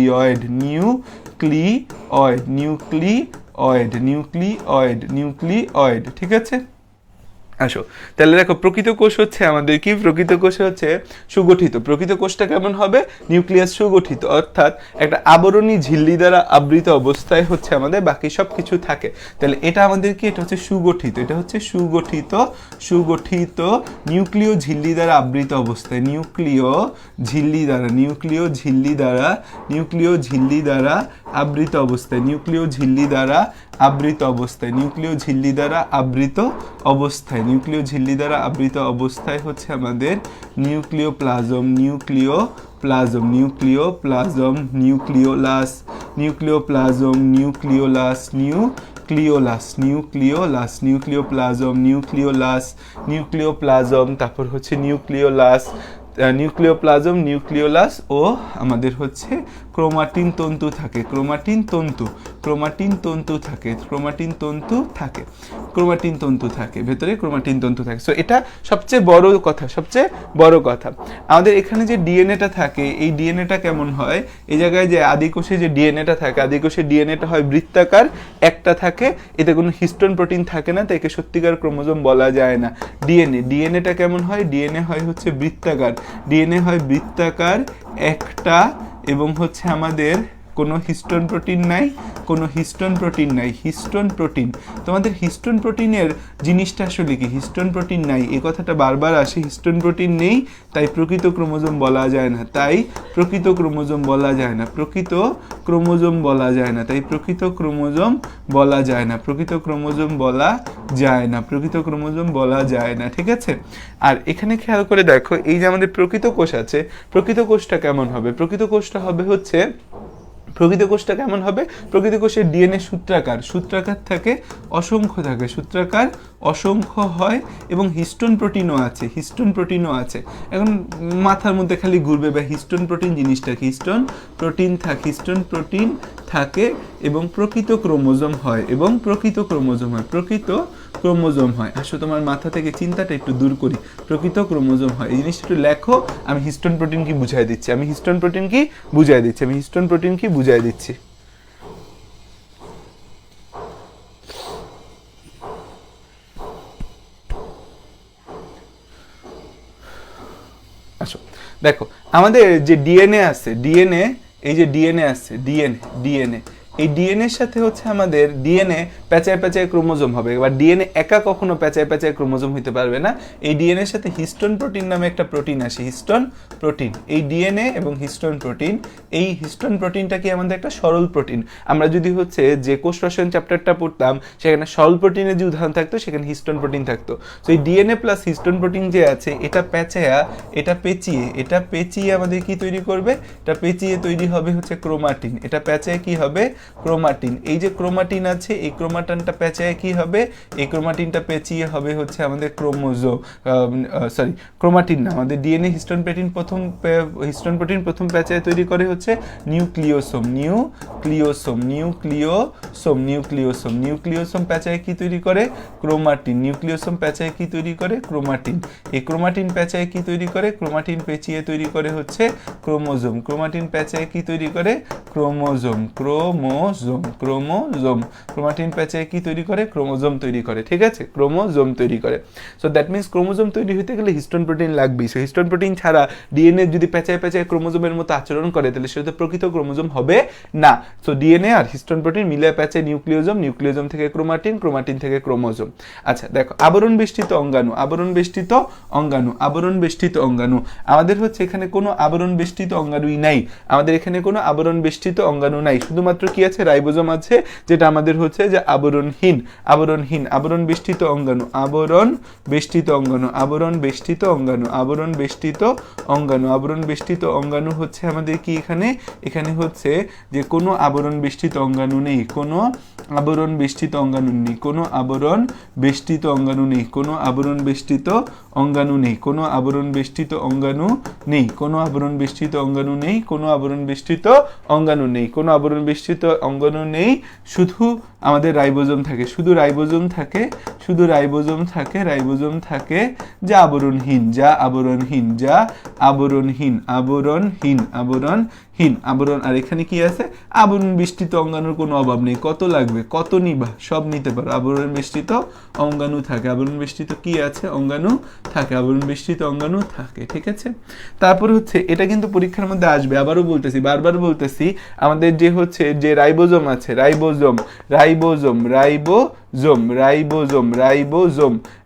ঠিক আছে? আসো তাহলে দেখো প্রকৃত কোষ হচ্ছে আমাদের কি? প্রকৃত কোষে হচ্ছে সুগঠিত। প্রকৃত কোষটা কেমন হবে? নিউক্লিয়াস সুগঠিত, অর্থাৎ একটা আবরণী ঝিল্লি দ্বারা আবৃত অবস্থায় হচ্ছে আমাদের বাকি সব কিছু থাকে। তাহলে এটা আমাদের কি? এটা হচ্ছে সুগঠিত, নিউক্লিয় ঝিল্লি দ্বারা আবৃত অবস্থায়, নিউক্লিয় ঝিল্লি দ্বারা আবৃত অবস্থায়, হচ্ছে আমাদের nucleoplasm, nucleolus, nucleolus, nucleolus, nucleoplasm, nucleolus, nucleoplasm, তারপর হচ্ছে নিউক্লিওলাস, নিউক্লিওপ্লাজম, নিউক্লিওলাস ও আমাদের হচ্ছে ক্রোমাটিন তন্তু থাকে, ক্রোমাটিন তন্তু, ক্রোমাটিন তন্তু থাকে, ক্রোমাটিন তন্তু থাকে, ক্রোমাটিন তন্তু থাকে, ভেতরে ক্রোমাটিন তন্তু থাকে। সো এটা সবচেয়ে বড় কথা, সবচেয়ে বড় কথা। আমাদের এখানে যে ডিএনএটা থাকে, এই ডিএনএটা কেমন হয়, এই জায়গায় যে আদিকোষে যে ডিএনএটা থাকে, আদিকোষে ডিএনএটা হয় বৃত্তাকার, একটা থাকে, এতে কোনো হিস্টোন প্রোটিন থাকে না, তাই একে সত্যিকার ক্রোমোজোম বলা যায় না। ডিএনএটা কেমন হয়, ডিএনএ হয় হচ্ছে বৃত্তাকার, ডিএনএ হয় বৃত্তাকার একটা, এবং হচ্ছে আমাদের কোনো হিস্টোন প্রোটিন নাই, কোনো হিস্টোন প্রোটিন নাই, হিস্টোন প্রোটিন। তোমাদের হিস্টোন প্রোটিনের জিনিসটা আসলে কি, হিস্টোন প্রোটিন নাই এই কথাটা বারবার আসে, হিস্টোন প্রোটিন নেই, তাই প্রকৃত ক্রোমোজোম বলা যায় না, তাই প্রকৃত ক্রোমোজোম বলা যায় না, প্রকৃত ক্রোমোজোম বলা যায় না, তাই প্রকৃত ক্রোমোজোম বলা যায় না, প্রকৃত ক্রোমোজোম বলা যায় না, প্রকৃত ক্রোমোজোম বলা যায় না, ঠিক আছে। আর এখানে খেয়াল করে দেখো, এই যে আমাদের প্রকৃত কোষ আছে, প্রকৃত কোষটা কেমন হবে, প্রকৃত কোষটা হবে হচ্ছে, প্রকৃত কোষটা কেমন হবে, প্রকৃত কোষের ডিএনএ সূত্রাকার, সূত্রাকার থাকে, অসংখ্য থাকে, সূত্রাকার অসংখ্য হয়, এবং হিস্টোন প্রোটিনও আছে, হিস্টোন প্রোটিনও আছে। এখন মাথার মধ্যে খালি ঘুরবে বা হিস্টোন প্রোটিন জিনিসটা কি, হিস্টোন প্রোটিন থাকে, হিস্টোন প্রোটিন থাকে, এবং প্রকৃত ক্রোমোজোম হয়, এবং প্রকৃত ক্রোমোজোম হয়, প্রকৃত ক্রোমোজোম হয়। আসলে তোমার মাথা থেকে চিন্তাটা একটু দূর করি, প্রকৃত ক্রোমোজোম হয়, এই জিনিসটা একটু লেখো। আমি হিস্টোন প্রোটিন কি বুঝাই দিচ্ছি, আমি হিস্টোন প্রোটিন কি বুঝাই দিচ্ছি, আমি হিস্টোন প্রোটিন কি বুঝাই দিচ্ছি। আসো দেখো, আমাদের যে ডিএনএ আছে, ডিএনএ, এই যে ডিএনএ আছে, ডিএনএ, ডিএনএ, এই ডিএনএর সাথে হচ্ছে আমাদের ডিএনএ প্যাচায় প্যাচায় ক্রোমোজোম হবে। এবার ডিএনএ একা কখনো প্যাচায় প্যাচায় ক্রোমোজোম হতে পারবে না, এই ডিএনএর সাথে হিস্টোন প্রোটিন নামে একটা প্রোটিন আসে, হিস্টোন প্রোটিন। এই ডিএনএ এবং হিস্টোন প্রোটিন, এই হিস্টোন প্রোটিনটা কি আমাদের একটা সরল প্রোটিন। আমরা যদি হচ্ছে যে কোষ রসায়ন চ্যাপ্টারটা পড়তাম, সেখানে সরল প্রোটিনের যে উদাহরণ থাকতো, সেখানে হিস্টোন প্রোটিন থাকতো। তো এই ডিএনএ প্লাস হিস্টোন প্রোটিন যে আছে, এটা প্যাচায়া, এটা পেঁচিয়ে, এটা পেঁচিয়ে আমাদের কি তৈরি করবে, এটা পেঁচিয়ে তৈরি হবে হচ্ছে ক্রোমাটিন, এটা প্যাচায় কি হবে, ক্রোমাটিন। এই যে ক্রোমাটিন আছে, এই ক্রোমাটিনটা পেঁচায় কি হবে, এই ক্রোমাটিনটা পেঁচিয়ে হবে হচ্ছে আমাদের ক্রোমোজোম, সরি ক্রোমাটিন না, আমাদের ডিএনএ হিস্টোন প্রোটিন প্রথম, হিস্টোন প্রোটিন প্রথম পেঁচায় তৈরি করে হচ্ছে nucleosome, nucleosome, nucleosome, nucleosome, nucleosome পেঁচায় কি তৈরি করে, ক্রোমাটিন, নিউক্লিওসোম পেঁচায় কি তৈরি করে, ক্রোমাটিন। এই ক্রোমাটিন পেঁচায় কি তৈরি করে, ক্রোমাটিন পেঁচিয়ে তৈরি করে হচ্ছে ক্রোমোজোম, ক্রোমাটিন পেঁচায় কি তৈরি করে, ক্রোমোজোম, ক্রোমোজোম, ক্রোমোজোম, ক্রোমাটিন পেঁচায় কি তৈরি করে, ক্রোমোজোম তৈরি করে, ঠিক আছে, ক্রোমোজোম তৈরি করে। সো দ্যাট মিনস ক্রোমোজোম তৈরি হতে গেলে হিস্টোন প্রোটিন লাগবেই। সো হিস্টোন প্রোটিন ছাড়া ডিএনএ যদি পেঁচায় পেঁচায় ক্রোমোজোমের মতো আচরণ করে, তাহলে সেটা প্রকৃত ক্রোমোজোম হবে না। সো ডিএনএ আর হিস্টোন প্রোটিন মিলে পেঁচায় নিউক্লিওজোম, নিউক্লিওজোম থেকে ক্রোমাটিন, ক্রোমাটিন থেকে ক্রোমোজোম। আচ্ছা দেখো, আবরণ বেষ্টিত অঙ্গাণু, আবরণ বেষ্টিত অঙ্গাণু, আবরণ বেষ্টিত অঙ্গাণু। আমাদের হচ্ছে এখানে কোনো আবরণ বেষ্টিত অঙ্গাণুই নাই, আমাদের এখানে কোনো আবরণ বেষ্টিত অঙ্গাণু নাই, শুধুমাত্র কি আছে, রাইবোজোম আছে, যেটা আমাদের হচ্ছে যে আবরণহীন, আবরণহীন, আবরণ বেষ্টিত অঙ্গাণু, আবরণ বেষ্টিত অঙ্গাণু, আবরণ বেষ্টিত অঙ্গাণু, আবরণ বেষ্টিত অঙ্গাণু, আবরণ বেষ্টিত অঙ্গাণু হচ্ছে আমাদের কি, এখানে, এখানে হচ্ছে যে কোনো আবরণ বেষ্টিত অঙ্গাণু নেই, কোনো আবরণ বেষ্টিত অঙ্গাণু নেই, কোনো আবরণ বেষ্টিত অঙ্গাণু নেই, কোনো আবরণ বেষ্টিত অঙ্গাণু নেই, কোনো আবরণ বেষ্টিত অঙ্গাণু নেই, কোনো আবরণ বেষ্টিত অঙ্গাণু নেই, কোনো আবরণ বেষ্টিত অঙ্গাণু নেই, কোনো আবরণ বেষ্টিত অঙ্গাণু নেই, শুধু আমাদের রাইবোজোম থাকে, শুধু রাইবোজোম থাকে, শুধু রাইবোজোম থাকে, রাইবোজোম থাকে, যা আবরণহীন, যা আবরণহীন, যা আবরণহীন, আবরণহীন, আবরণহীন, আবরণ। আর এখানে কি আছে, আবরণ বেষ্টিত অঙ্গাণুর কোনো অভাব নেই, কত লাগবে, কত নিবা, সব নিতে পারো, আবরণ বেষ্টিত অঙ্গাণু থাকে, আবরণ বেষ্টিত কি আছে, অঙ্গাণু থাকে, আবরণ বেষ্টিত অঙ্গাণু থাকে, ঠিক আছে। তারপর হচ্ছে এটা কিন্তু পরীক্ষার মধ্যে আসবে, আবারও বলতেছি, বারবার বলতেছি, আমাদের যে হচ্ছে যে রাইবোজোম আছে, রাইবোজোম, রাইবোজোম, রাইবোজোম,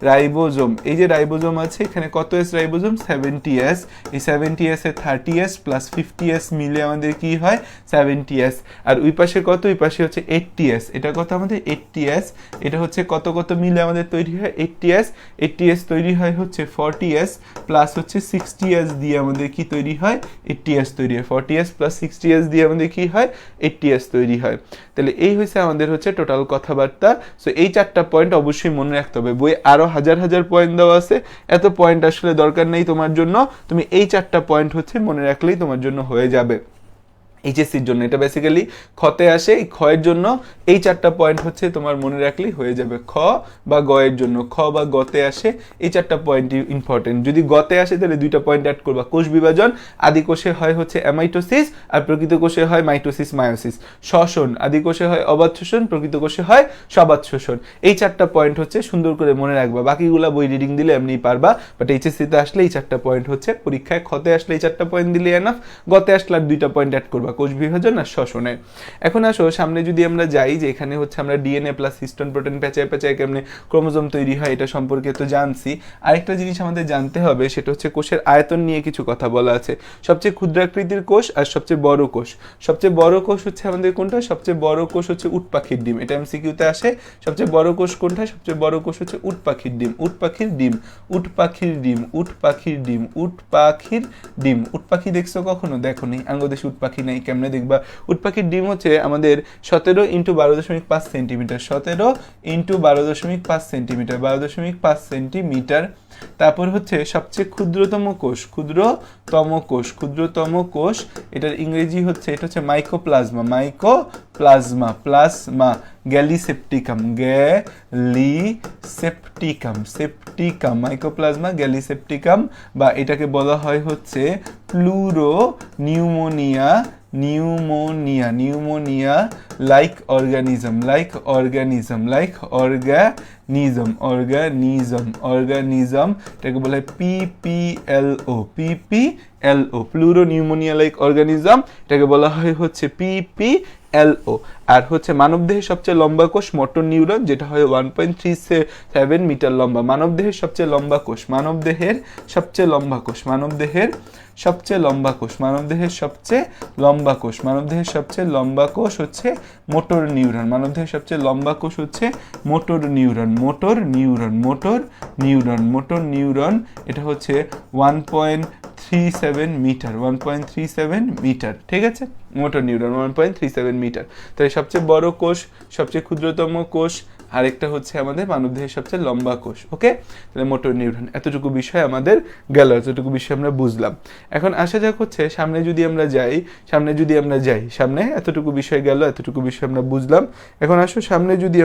রাইবোজোম। এই যে রাইবোজোম আছে, এখানে কত এস রাইবোজোম? 70s। এই 70s এর 30s প্লাস 50s মিলে আমাদের কি হয়? 70s। আর ওই পাশে কত? ওই পাশে হচ্ছে 80s। এটা কত আমাদের? 80s। এটা হচ্ছে কত কত মিলে আমাদের তৈরি হয়? 80s। 80s তৈরি হয় হচ্ছে 40s প্লাস হচ্ছে 60s দিয়ে আমাদের কি তৈরি হয়? 80s তৈরি হয়। 40s প্লাস 60s দিয়ে আমাদের কি হয়? 80s তৈরি হয়। তাহলে এই হচ্ছে আমাদের হচ্ছে টোটাল কথাবার্তা। সো এই 4টা পয়েন্ট অবশ্যই মনে রাখতে হবে। বই আরো হাজার হাজার পয়েন্ট দেওয়া আছে, এত পয়েন্ট আসলে দরকার নেই তোমার জন্য। তুমি এই 4টা পয়েন্ট হচ্ছে মনে রাখলেই তোমার জন্য হয়ে যাবে এইচএসসির জন্য। এটা বেসিক্যালি খতে আসে, এই খয়ের জন্য এই 4টা পয়েন্ট হচ্ছে তোমার মনে রাখলেই হয়ে যাবে। খ বা গ এর জন্য, খ বা গতে আসে এই 4টা পয়েন্টই ইম্পর্টেন্ট। যদি গতে আসে তাহলে 2টা পয়েন্ট অ্যাড করবা। কোষ বিভাজন, আদি কোষে হয় হচ্ছে অ্যামাইটোসিস আর প্রকৃত কোষে হয় মাইটোসিস মায়োসিস। শ্বসন, আদি কোষে হয় অবাধ শোষণ, প্রকৃত কোষে হয় সবাধ শোষণ। এই 4টা পয়েন্ট হচ্ছে সুন্দর করে মনে রাখবা। বাকিগুলা বই রিডিং দিলে এমনি পারবা, বাট এইচএসসিতে আসলে এই 4টা পয়েন্ট হচ্ছে, পরীক্ষায় খতে আসলে এই 4টা পয়েন্ট দিলে এনাফ, গতে আসলে আর 2টা পয়েন্ট অ্যাড করবা কোষ বিভাজন আর শ্বসনের। এখন আসো সামনে যদি আমরা যাই, যে এখানে হচ্ছে আমরা ডিএনএ প্লাস হিস্টোন প্রোটিন পেঁচায় পেঁচায় কেমনে ক্রোমোজোম তৈরি হয় এটা সম্পর্কে তো জানছি। আরেকটা জিনিস আমাদের জানতে হবে, সেটা হচ্ছে কোষের আয়তন নিয়ে কিছু কথা বলা আছে। সবচেয়ে ক্ষুদ্রাকৃতির কোষ আর সবচেয়ে বড় কোষ। সবচেয়ে বড় কোষ হচ্ছে আমাদের কোনটা? সবচেয়ে বড় কোষ হচ্ছে উট পাখির ডিম। এটা এমসিকিউতে আসে। সবচেয়ে বড় কোষ কোনটা? সবচেয়ে বড় কোষ হচ্ছে উট পাখির ডিম। উট পাখির ডিম, উট পাখির ডিম, উট পাখির ডিম, উট পাখির ডিম। উট পাখি দেখছো কখনো? দেখো নি। আঙ্গদেশে উট পাখি নাই, কেমনে দেখবা? উট পাখির ডিম হচ্ছে আমাদের 17 into 12.5 centimetre. 17 into 12.5 centimetre, 12.5 centimetre. তারপর হচ্ছে সবচেয়ে ক্ষুদ্রতম কোষ, ক্ষুদ্রতম কোষ, এটার ইংরেজি হচ্ছে, এটা হচ্ছে mycoplasma, mycoplasma, plasma, gallisepticum, gallisepticum, septicum, mycoplasma gallisepticum, বা এটাকে বলা হয় হচ্ছে pleuropneumonia, pneumonia like organism, organism, এটাকে বলা হয় PPLO, pleuropneumonia like organism, এটাকে বলা হয় হচ্ছে পিপিএলও। আর হচ্ছে মানবদেহের সবচেয়ে লম্বা কোষ মোটর নিউরন, যেটা হয় 1.37 মিটার লম্বা। মানবদেহের সবচেয়ে লম্বা কোষ, মানবদেহের সবচেয়ে লম্বা কোষ, মানবদেহের সবচেয়ে লম্বা কোষ, মানবদেহের সবচেয়ে লম্বা কোষ, মানবদেহের সবচেয়ে লম্বা কোষ হচ্ছে মোটর নিউরন, মানবদেহের সবচেয়ে লম্বা কোষ হচ্ছে মোটর নিউরন, মোটর নিউরন। এটা হচ্ছে 1.37 মিটার, 1.37 মিটার, ঠিক আছে? Motor neuron 1.37 metre. তাই সবচেয়ে বড় কোষ, সবচেয়ে ক্ষুদ্রতম কোষ, আরেকটা হচ্ছে আমাদের মানবদেহের সবচেয়ে লম্বা কোষ। ওকে, তাহলে মোটর নিউরন, এতটুকু বিষয় আমাদের গেল, এতটুকু বিষয় আমরা বুঝলাম। এখন আসা যাক হচ্ছে সামনে যদি আমরা যাই, সামনে এতটুকু বিষয় গেল, এতটুকু বিষয় আমরা বুঝলাম। এখন আসো সামনে যদি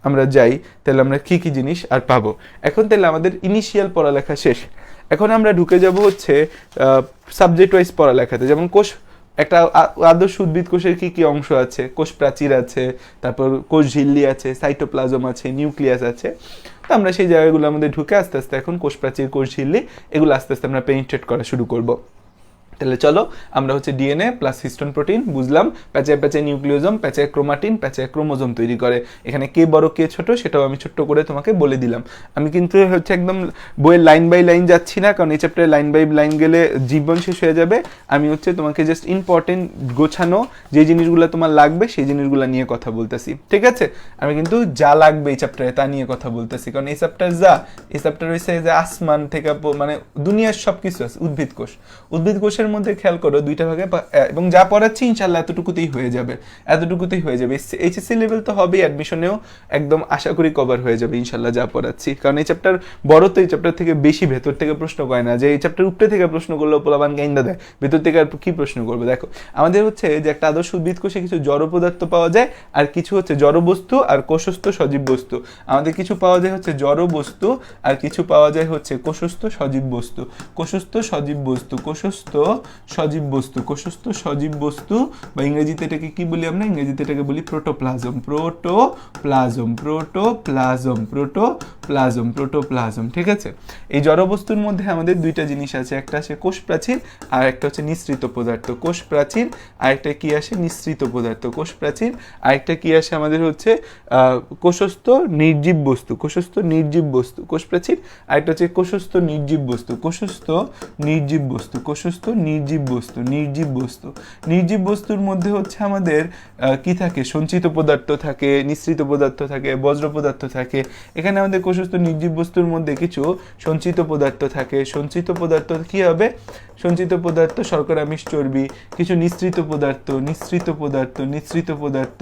আমরা যাই, তাহলে আমরা কি কি জিনিস আর পাবো। এখন তাহলে আমাদের ইনিশিয়াল পড়ালেখা শেষ। এখন আমরা ঢুকে যাব হচ্ছে সাবজেক্ট ওয়াইজ পড়ালেখাতে। যেমন কোষ, একটা আদর্শ উদ্ভিদ কোষের কি কি অংশ আছে? কোষ প্রাচীর আছে, তারপর কোষ ঝিল্লি আছে, সাইটোপ্লাজম আছে, নিউক্লিয়াস আছে। তো আমরা সেই জায়গাগুলো আমাদের ঢুকে আস্তে আস্তে এখন কোষ প্রাচীর, কোষ ঝিল্লি, এগুলো আস্তে আস্তে আমরা পেনিট্রেট করা শুরু করব। তাহলে চলো আমরা হচ্ছে ডিএনএ প্লাস হিস্টোন প্রোটিন বুঝলাম, প্যাচায় প্যাচায় নিউক্লিওজোম, প্যাচায় ক্রোমাটিন, প্যাচায় ক্রোমোজোম তৈরি করে। এখানে কে বড় কে ছোট সেটাও আমি ছোট্ট করে তোমাকে বলে দিলাম। আমি কিন্তু হচ্ছে একদম বইয়ের লাইন বাই লাইন যাচ্ছি না, কারণ এই চ্যাপ্টারে লাইন বাই লাইন গেলে জীবন শেষ হয়ে যাবে। আমি হচ্ছে তোমাকে জাস্ট ইম্পর্টেন্ট গোছানো যে জিনিসগুলো তোমার লাগবে সেই জিনিসগুলো নিয়ে কথা বলতেছি, ঠিক আছে? আমি কিন্তু যা লাগবে এই চ্যাপ্টারে তা নিয়ে কথা বলতেছি, কারণ এই চ্যাপ্টার হচ্ছে যে আসমান থেকে মানে দুনিয়ার সব কিছু আছে। উদ্ভিদ কোষের মধ্যে খেয়াল করো 2টা ভাগে, এবং যা পড়াচ্ছি ইনশাআল্লাহ এতটুকুতেই হয়ে যাবে। এইচএসসি লেভেল তো হবেই, অ্যাডমিশনেও একদম আশা করি কভার হয়ে যাবে ইনশাআল্লাহ যা পড়াচ্ছি। কারণ এই চ্যাপ্টার বড়, তো এই চ্যাপ্টার থেকে বেশি ভেতর থেকে প্রশ্ন করে না, যে এই চ্যাপ্টার উপরে থেকে প্রশ্ন করলেও পোলাবান গাইন্দা দেয়, ভেতর থেকে আর কি প্রশ্ন করবে। দেখো আমাদের হচ্ছে যে একটা আদর্শ উদ্ভিদ কোষে কিছু জড় পদার্থ পাওয়া যায়, আর কিছু হচ্ছে জড় বস্তু আর কোষস্থ সজীব বস্তু। আমাদের কিছু পাওয়া যায় হচ্ছে জড় বস্তু, আর কিছু পাওয়া যায় হচ্ছে কোষস্থ সজীব বস্তু। সজীব বস্তু, কোষস্থ সজীব বস্তু, বা ইংরেজিতে এটাকে কি বলি আমরা, ইংরেজিতে এটাকে বলি protoplasm, protoplasm, protoplasm, protoplasm, protoplasm. ঠিক আছে, এই জড়বস্তুর মধ্যে আমাদের দুইটা জিনিস আছে, একটা আছে কোষ প্রাচীর আর একটা হচ্ছে নিঃসৃত পদার্থ। কোষ প্রাচীর আর একটা কি আসে, নিঃসৃত পদার্থ। কোষ প্রাচীর আর একটা কি আসে আমাদের হচ্ছে কোষস্থ নির্জীব বস্তু, কোষস্থ নির্জীব বস্তু। কোষ প্রাচীর আর একটা হচ্ছে কোষস্থ নির্জীব বস্তু, কোষস্থ নির্জীব বস্তু, কোষস্থ নির্জীব বস্তু, নির্জীব বস্তু। নির্জীব বস্তুর মধ্যে হচ্ছে আমাদের কি থাকে, সঞ্চিত পদার্থ থাকে, নিঃসৃত পদার্থ থাকে, বজ্র পদার্থ থাকে। এখানে আমাদের কোষস্থ নির্জীব বস্তুর মধ্যে কিছু সঞ্চিত পদার্থ থাকে। সঞ্চিত পদার্থ কি হবে, সঞ্চিত পদার্থ শর্করা, আমিষ, চর্বি, কিছু নিঃসৃত পদার্থ, নিঃসৃত পদার্থ, নিঃসৃত পদার্থ,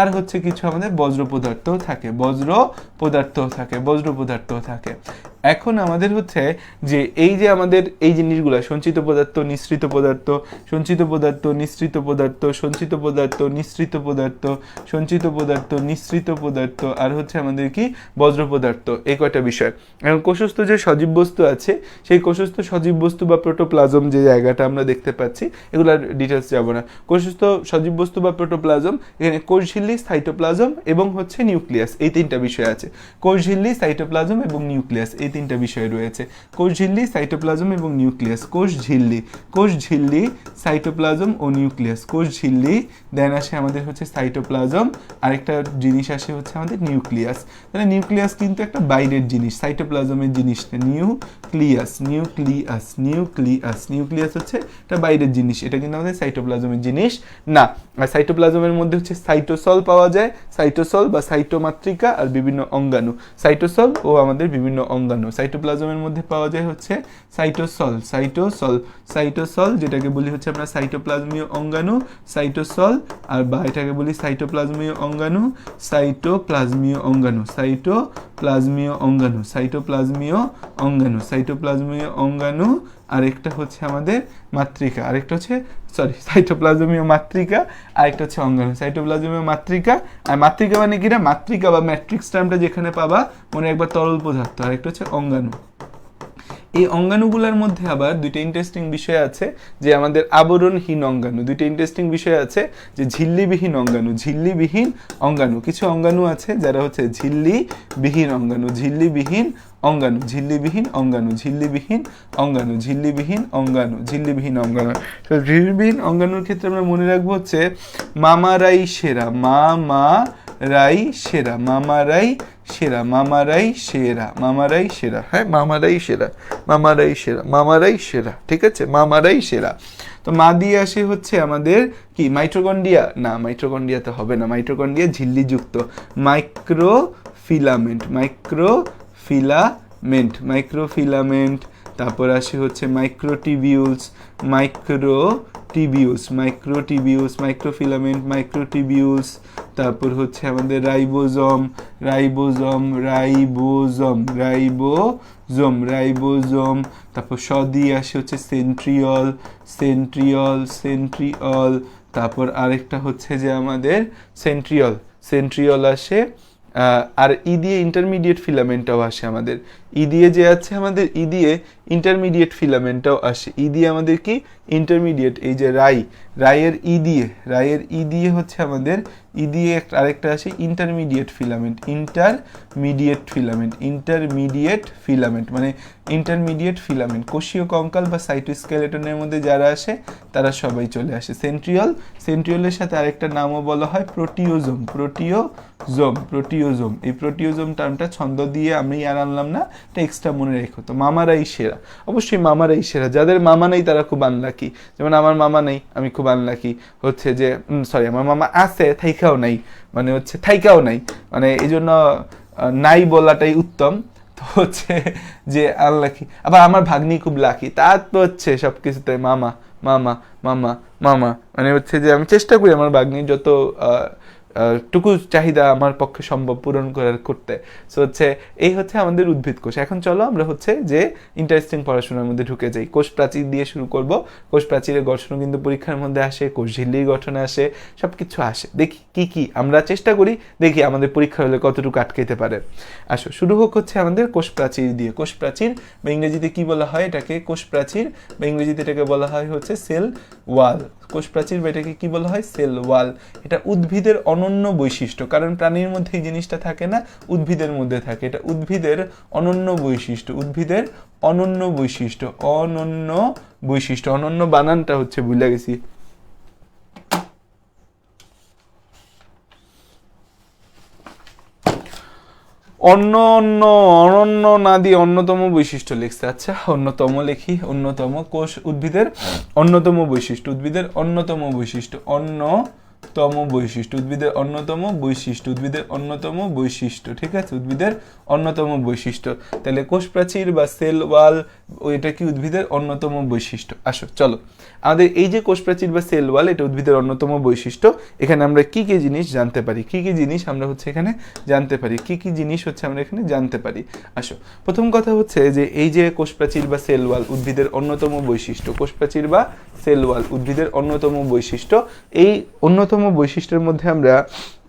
আর হচ্ছে কিছু আমাদের বজ্র পদার্থ থাকে, বজ্র পদার্থ থাকে, বজ্র পদার্থ থাকে। এখন আমাদের হচ্ছে যে এই যে আমাদের এই জিনিসগুলো সঞ্চিত পদার্থ, নিঃসৃত পদার্থ, সঞ্চিত পদার্থ, নিঃসৃত পদার্থ, সঞ্চিত পদার্থ, নিঃসৃত পদার্থ, সঞ্চিত পদার্থ, নিঃসৃত পদার্থ, আর হচ্ছে আমাদের কি বজ্র পদার্থ, এই কয়টা বিষয়। এখন কোষস্থ যে সজীব বস্তু আছে, সেই কোষস্থ সজীব বস্তু বা প্রোটোপ্লাজম যে জায়গাটা আমরা দেখতে পাচ্ছি, এগুলোর ডিটেলস যাব না। কোষস্থ সজীব বস্তু বা প্রোটোপ্লাজম, এখানে কোষঝিল্লি, সাইটোপ্লাজম এবং হচ্ছে নিউক্লিয়াস, এই তিনটা বিষয় আছে। কোষঝিল্লি, সাইটোপ্লাজম এবং নিউক্লিয়াস, এই তিনটা বিষয় রয়েছে। কোষঝিল্লি, সাইটোপ্লাজম এবং নিউক্লিয়াস। কোষঝিল্লি, কোষঝিল্লি, সাইটোপ্লাজম ও নিউক্লিয়াস। কোষঝিল্লি, দেন আসে আমাদের হচ্ছে সাইটোপ্লাজম, আরেকটা জিনিস আসে হচ্ছে আমাদের নিউক্লিয়াস। তাহলে নিউক্লিয়াস কিন্তু একটা বাইরের জিনিস, সাইটোপ্লাজমের জিনিস না। নিউক্লিয়াস, নিউক্লিয়াস, নিউক্লিয়াস, নিউক্লিয়াস হচ্ছে একটা বাইরের জিনিস, এটা কিন্তু আমাদের সাইটোপ্লাজমের জিনিস না। আর সাইটোপ্লাজমের মধ্যে হচ্ছে সাইটোসল পাওয়া যায়, সাইটোসল বা সাইটোমাত্রিকা আর বিভিন্ন অঙ্গাণু। সাইটোসল ও আমাদের বিভিন্ন অঙ্গাণু। সাইটোপ্লাজমের মধ্যে পাওয়া যায় হচ্ছে সাইটোসল, সাইটোসল, সাইটোসল যেটাকে বলি হচ্ছে আমরা সাইটোপ্লাজমীয় অঙ্গাণু, সাইটোসল, আর বা এটাকে বলি সাইটোপ্লাজমীয় অঙ্গাণু, সাইটোপ্লাজমীয় অঙ্গাণু, সাইটোপ্লাজমীয় অঙ্গাণু, সাইটোপ্লাজমীয় অঙ্গাণু, সাইটোপ্লাজমীয় অঙ্গাণু। আরেকটা হচ্ছে আমাদের মাতৃকা, আরেকটা হচ্ছে সাইটোপ্লাজমীয় মাতৃকা, আরেকটা হচ্ছে অঙ্গাণু। সাইটোপ্লাজমীয় মাতৃকা, আর মাতৃকা মানে কিনা, মাতৃকা বা ম্যাট্রিক্স টার্মটা যেখানে পাবা মনে একবার তরল পদার্থ, আরেকটা হচ্ছে অঙ্গাণু। এই অঙ্গাণুগুলোর মধ্যে আবার দুইটা ইন্টারেস্টিং বিষয় আছে, যে আমাদের আবরণহীন অঙ্গাণু। দুইটা ইন্টারেস্টিং বিষয় আছে, যে ঝিল্লিবিহীন অঙ্গাণু, ঝিল্লিবিহীন অঙ্গাণু। কিছু অঙ্গাণু আছে যারা হচ্ছে ঝিল্লিবিহীন অঙ্গাণু, ঝিল্লিবিহীন অঙ্গাণু, ঝিল্লিবিহীন অঙ্গাণু, ঝিল্লিবিহীন অঙ্গাণু, ঝিল্লিবিহীন অঙ্গাণু, ঝিল্লিবিহীন অঙ্গাণু। তো ঝিল্লিবিহীন অঙ্গাণুর ক্ষেত্রে আমরা মনে রাখবো হচ্ছে মামারাই সেরা, মামারাই সেরা, মামারাই সেরা, মামারাই সেরা, মামারাই সেরা, হ্যাঁ মামারাই সেরা, মামারাই সেরা, মামারাই সেরা। ঠিক আছে, মামারাই সেরা। তো মা দিয়ে আসে হচ্ছে আমাদের কি, মাইটোকন্ড্রিয়া না, মাইটোকন্ড্রিয়া তো হবে না, মাইটোকন্ড্রিয়া ঝিল্লিযুক্ত, মাইক্রোফিলামেন্ট, মাইক্রোফিলামেন্ট, মাইক্রোফিলামেন্ট। তারপর আসে হচ্ছে মাইক্রোটিবিউলস, মাইক্রোটিবিউলস, মাইক্রোটিবিউলস, মাইক্রোফিলামেন্ট, মাইক্রোটিবিউলস। তারপর হচ্ছে আমাদের ribosome, ribosome, ribosome, ribosome, ribosome. তারপর স দিয়ে আসে হচ্ছে সেন্ট্রিওল, সেন্ট্রিওল, সেন্ট্রিওল। তারপর আরেকটা হচ্ছে যে আমাদের সেন্ট্রিওল, সেন্ট্রিওল আসে। আর ই দিয়ে ইন্টারমিডিয়েট ফিলামেন্টটাও আসে আমাদের, ই দিয়ে যে আছে আমাদের, ই দিয়ে ইন্টারমিডিয়েট ফিলামেন্টটাও আসে। ই দিয়ে আমাদের কি ইন্টারমিডিয়েট, এই যে রায়ের ই দিয়ে, রায়ের ই দিয়ে হচ্ছে আমাদের, ই দিয়ে আরেকটা আসে intermediate filament, intermediate filament, intermediate filament মানে ইন্টারমিডিয়েট ফিলামেন্ট। কোষীয় কঙ্কাল বা সাইটোস্কেলেটনের মধ্যে যারা আসে তারা সবাই চলে আসে। সেন্ট্রিওল, সেন্ট্রিওলের সাথে আরেকটা নামও বলা হয় প্রোটিওজোম, প্রোটিওজোম, প্রোটিওজোম। এই প্রোটিওজোম টার্মটা ছন্দ দিয়ে আমি আর আনলাম না, এটা এক্সট্রা মনে রেখো। তো মামারাই সেরা, অবশ্যই মামারাই সেরা। যাদের মামা নেই তারা খুব আনলাকি, যেমন আমার মামা নেই, আমি খুব আনলাকি। হচ্ছে যে সরি, আমার মামা আছে থাইকাও নাই, মানে হচ্ছে থাইকাও নাই, মানে এই জন্য নাই বলাটাই উত্তম। তো হচ্ছে যে আনলাকি। আবার আমার ভাগ্নি খুব লাকি, তার তো হচ্ছে সব কিছুতে মামা মামা মামা মামা, মানে হচ্ছে যে আমি চেষ্টা করি আমার ভাগ্নির যত টুকু চাহিদা আমার পক্ষে সম্ভব পূরণ করতে। সো হচ্ছে এই হচ্ছে আমাদের উদ্ভিদ কোষ। এখন চলো আমরা হচ্ছে যে ইন্টারেস্টিং পড়াশোনার মধ্যে ঢুকে যাই। কোষ প্রাচীর দিয়ে শুরু করব। কোষ প্রাচীরের গঠনও কিন্তু পরীক্ষার মধ্যে আসে, কোষ ঝিল্লির গঠনে আসে, সব কিছু আসে। দেখি কি কি আমরা চেষ্টা করি, দেখি আমাদের পরীক্ষা হলে কতটুকু আটকাইতে পারে। আসো শুরু হোক হচ্ছে আমাদের কোষ প্রাচীর দিয়ে। কোষ প্রাচীর বা ইংরেজিতে কি বলা হয় এটাকে, কোষ প্রাচীর বা ইংরেজিতে এটাকে বলা হয় হচ্ছে সেল ওয়াল। কোষ প্রাচীর বা এটাকে কি বলা হয়, সেল ওয়াল। এটা উদ্ভিদের অনন্য বৈশিষ্ট্য, কারণ প্রাণীর মধ্যে এই জিনিসটা থাকে না, উদ্ভিদের মধ্যে থাকে। এটা উদ্ভিদের অনন্য বৈশিষ্ট্য, উদ্ভিদের অনন্য বৈশিষ্ট্য, অনন্য বৈশিষ্ট্য। অনন্য বানানটা হচ্ছে ভুলে গেছি। অনন্য না দিয়ে অন্যতম বৈশিষ্ট্য লিখছে। আচ্ছা অন্যতম লিখি, অন্যতম। কোষ উদ্ভিদের অন্যতম বৈশিষ্ট্য, উদ্ভিদের অন্যতম বৈশিষ্ট্য, অন্যতম বৈশিষ্ট্য, উদ্ভিদের অন্যতম বৈশিষ্ট্য, উদ্ভিদের অন্যতম বৈশিষ্ট্য। ঠিক আছে, উদ্ভিদের অন্যতম বৈশিষ্ট্য। তাহলে কোষ প্রাচীর বা সেল ওয়াল ওইটা কি উদ্ভিদের অন্যতম বৈশিষ্ট্য। আসো চলো আমাদের এই যে কোষ প্রাচীর বা সেল ওয়াল, এটা উদ্ভিদের অন্যতম বৈশিষ্ট্য। এখানে আমরা কি কি জিনিস জানতে পারি, কি কি জিনিস আমরা হচ্ছে এখানে জানতে পারি, কি কি জিনিস হচ্ছে আমরা এখানে জানতে পারি। আসো প্রথম কথা হচ্ছে যে এই যে কোষ প্রাচীর বা সেল ওয়াল উদ্ভিদের অন্যতম বৈশিষ্ট্য, কোষ প্রাচীর বা সেল ওয়াল উদ্ভিদের অন্যতম বৈশিষ্ট্য। এই অন্যতম বৈশিষ্ট্যের মধ্যে আমরা